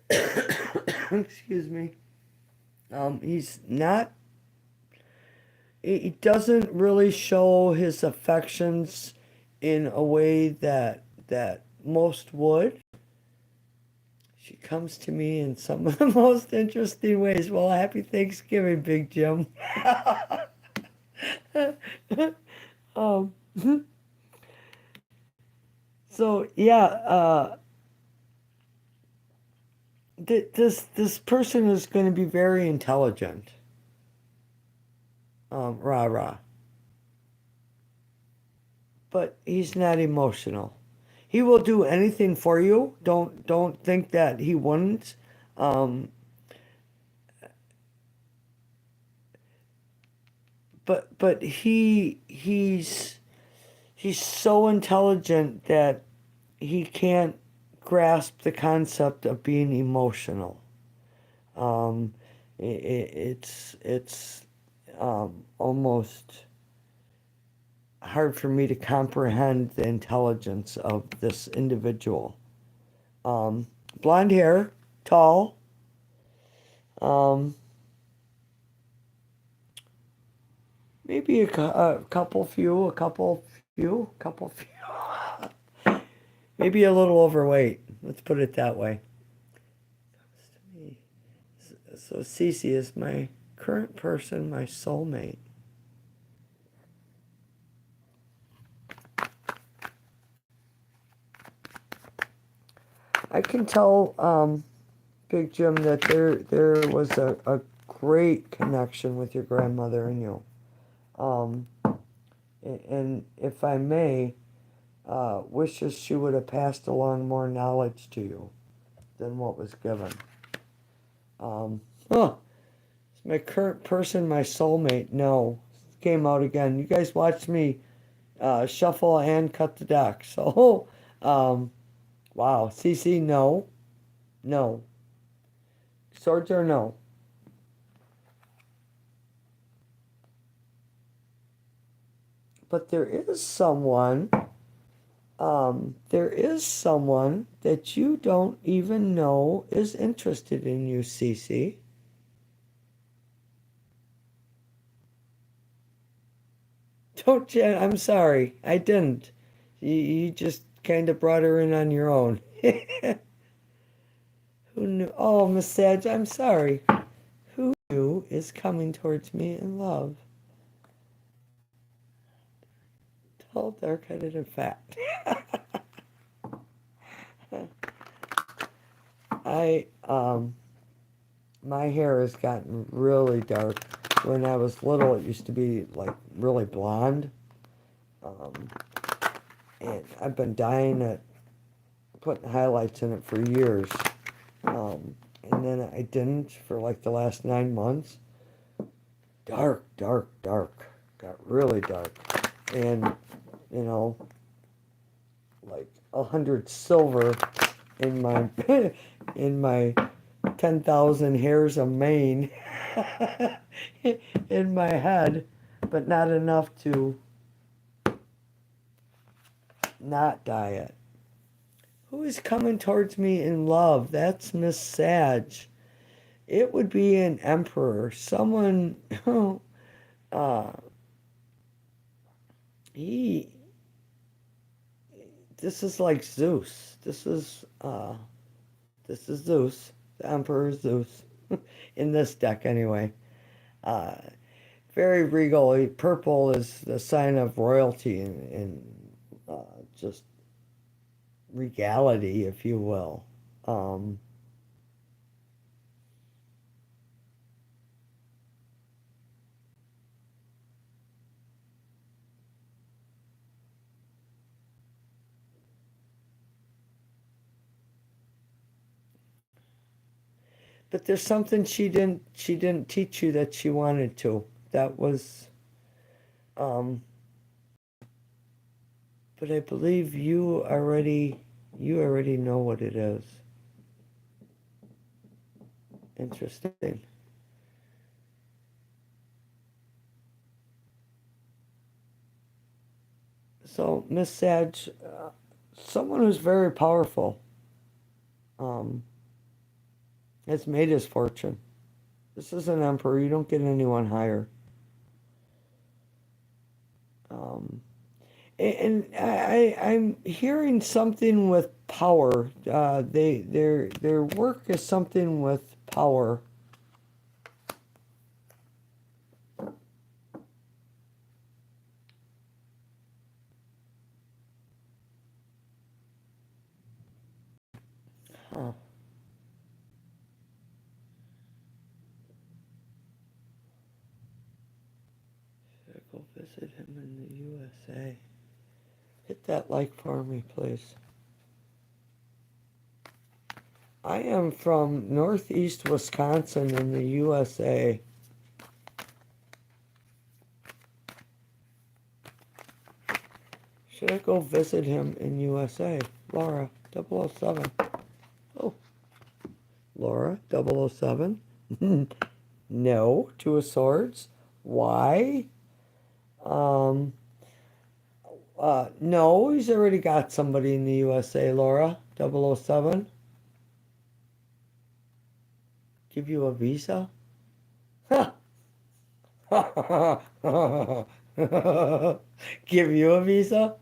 Excuse me. He's not. He doesn't really show his affections in a way that most would. She comes to me in some of the most interesting ways. Well, happy Thanksgiving, Big Jim. um, so yeah, this person is going to be very intelligent. Rah rah, but he's not emotional. He will do anything for you. Don't think that he wouldn't. Um, but he's so intelligent that he can't grasp the concept of being emotional. Um, it's almost hard for me to comprehend the intelligence of this individual. Um, Blonde hair, tall, um, maybe a couple few, maybe a little overweight. Let's put it that way. So Cece is my current person, my soulmate. I can tell, Big Jim, that there was a great connection with your grandmother and you. Um, and if I may, wishes she would have passed along more knowledge to you than what was given. Huh, it's my current person, my soulmate. No, came out again. You guys watched me shuffle and cut the deck. So, wow. CC, no, no. Swords or no. But there is someone that you don't even know is interested in you, Cece. Don't you? I'm sorry, I didn't. You just kind of brought her in on your own. Who knew? Oh, Miss Sage, I'm sorry. Who knew is coming towards me in love? Tall, dark-headed, and fat. I my hair has gotten really dark. When I was little, it used to be like really blonde. Um, and I've been dyeing it, putting highlights in it for years. And then I didn't for like the last 9 months. Dark, dark, dark. Got really dark. And, you know, like 100 silver in my in my 10,000 hairs of mane in my head, but not enough to not dye it. Who is coming towards me in love? That's Miss Sage. It would be an emperor, someone who, uh, he, this is like Zeus. This is Zeus, the Emperor Zeus, in this deck anyway. Uh, Very regal. Purple is the sign of royalty and just regality, if you will. Um, but there's something she didn't teach you that she wanted to. That was, um, but I believe you already know what it is. Interesting. So, Miss Sag, someone who's very powerful, um, has made his fortune. This is an emperor. You don't get anyone higher. Um, and I'm hearing something with power. Their work is something with power. Huh. Should I go visit him in the USA? Hit that like for me, please. I am from northeast Wisconsin in the USA. Should I go visit him in USA? Laura, 007. Oh, Laura, 007. No, Two of Swords. Why? Um, no, he's already got somebody in the USA, Laura, 007. Give you a visa? Give you a visa?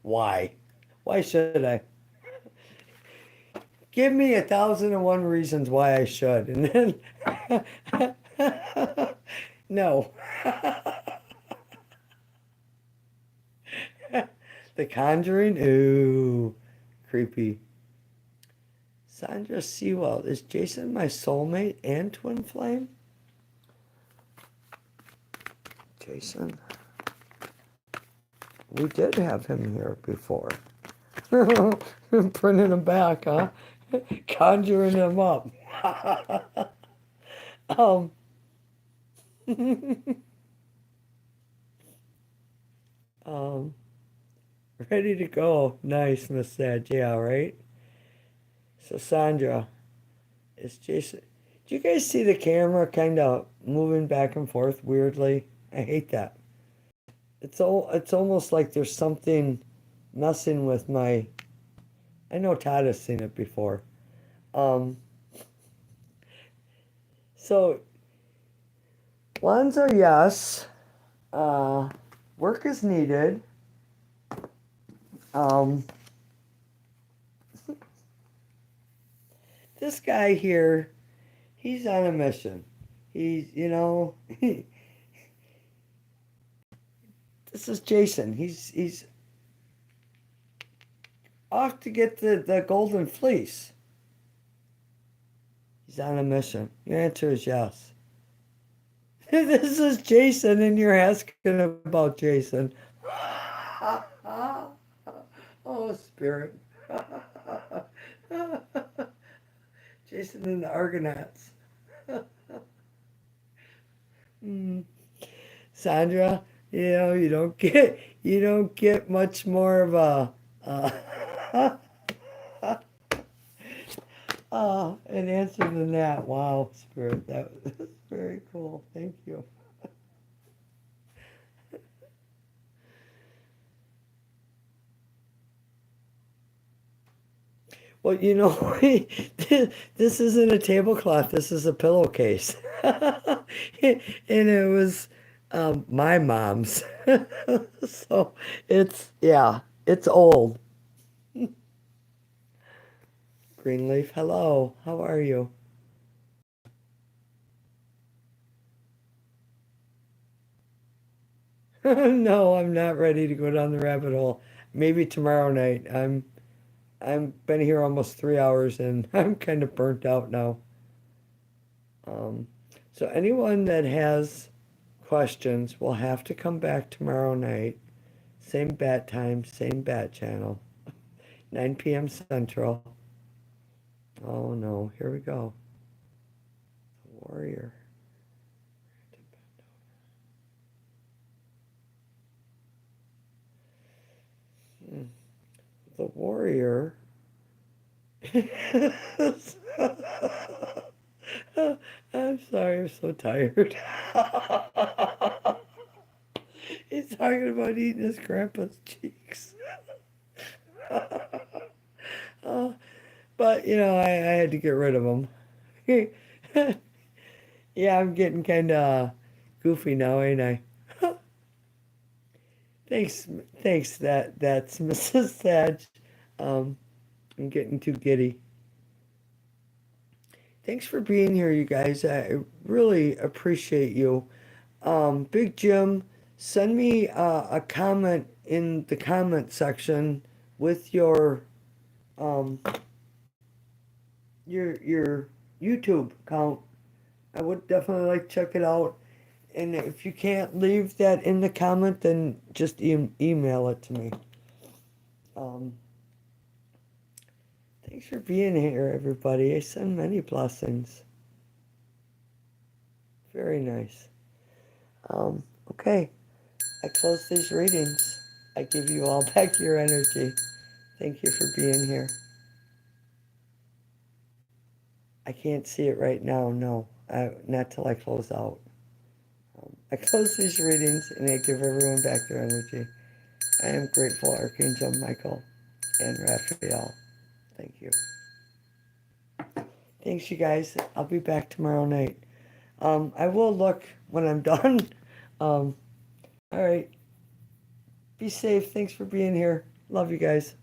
Why? Why should I? Give me 1,001 reasons why I should. And then, no. The Conjuring? Ooh, creepy. Sandra Sewell. Is Jason my soulmate and twin flame? Jason? We did have him here before. Printing him back, huh? Conjuring him up. um, um, ready to go. Nice, Miss Sad. Yeah, right? So, Sandra, is Jason. Do you guys see the camera kind of moving back and forth weirdly? I hate that. It's almost like there's something messing with my. I know Todd has seen it before. Um, so Lanza, yes. Uh, Work is needed. Um, this guy here, he's on a mission. He's, this is Jason. He's off to get the golden fleece. He's on a mission. Your answer is yes. This is Jason, and you're asking about Jason. Oh, spirit. Jason and the Argonauts. Mm. Sandra, you don't get much more of a an answer than that. Wow, spirit, that was very cool. Thank you. Well, this isn't a tablecloth. This is a pillowcase, and it was my mom's. So it's yeah. It's old. Greenleaf, hello. How are you? No, I'm not ready to go down the rabbit hole. Maybe tomorrow night. I'm been here almost 3 hours and I'm kind of burnt out now. Um, so anyone that has questions will have to come back tomorrow night. Same bat time, same bat channel, 9 p.m. Central. Oh no, here we go. Warrior. Hmm. The warrior. I'm sorry, I'm so tired. He's talking about eating his grandpa's cheeks. Uh, but, I had to get rid of him. Yeah, I'm getting kind of goofy now, ain't I? Thanks, thanks. That's Mrs. Thatch. Um, I'm getting too giddy. Thanks for being here, you guys. I really appreciate you. Big Jim, send me a comment in the comment section with um your YouTube account. I would definitely like to check it out. And if you can't leave that in the comment, then just email it to me. Um, Thanks for being here, everybody. I send many blessings. Very nice. Okay, I close these readings. I give you all back your energy. Thank you for being here. I can't see it right now, no. Not till I close out. I close these readings and I give everyone back their energy. I am grateful, Archangel Michael and Raphael. Thank you. Thanks, you guys. I'll be back tomorrow night. I will look when I'm done. All right. Be safe. Thanks for being here. Love you guys.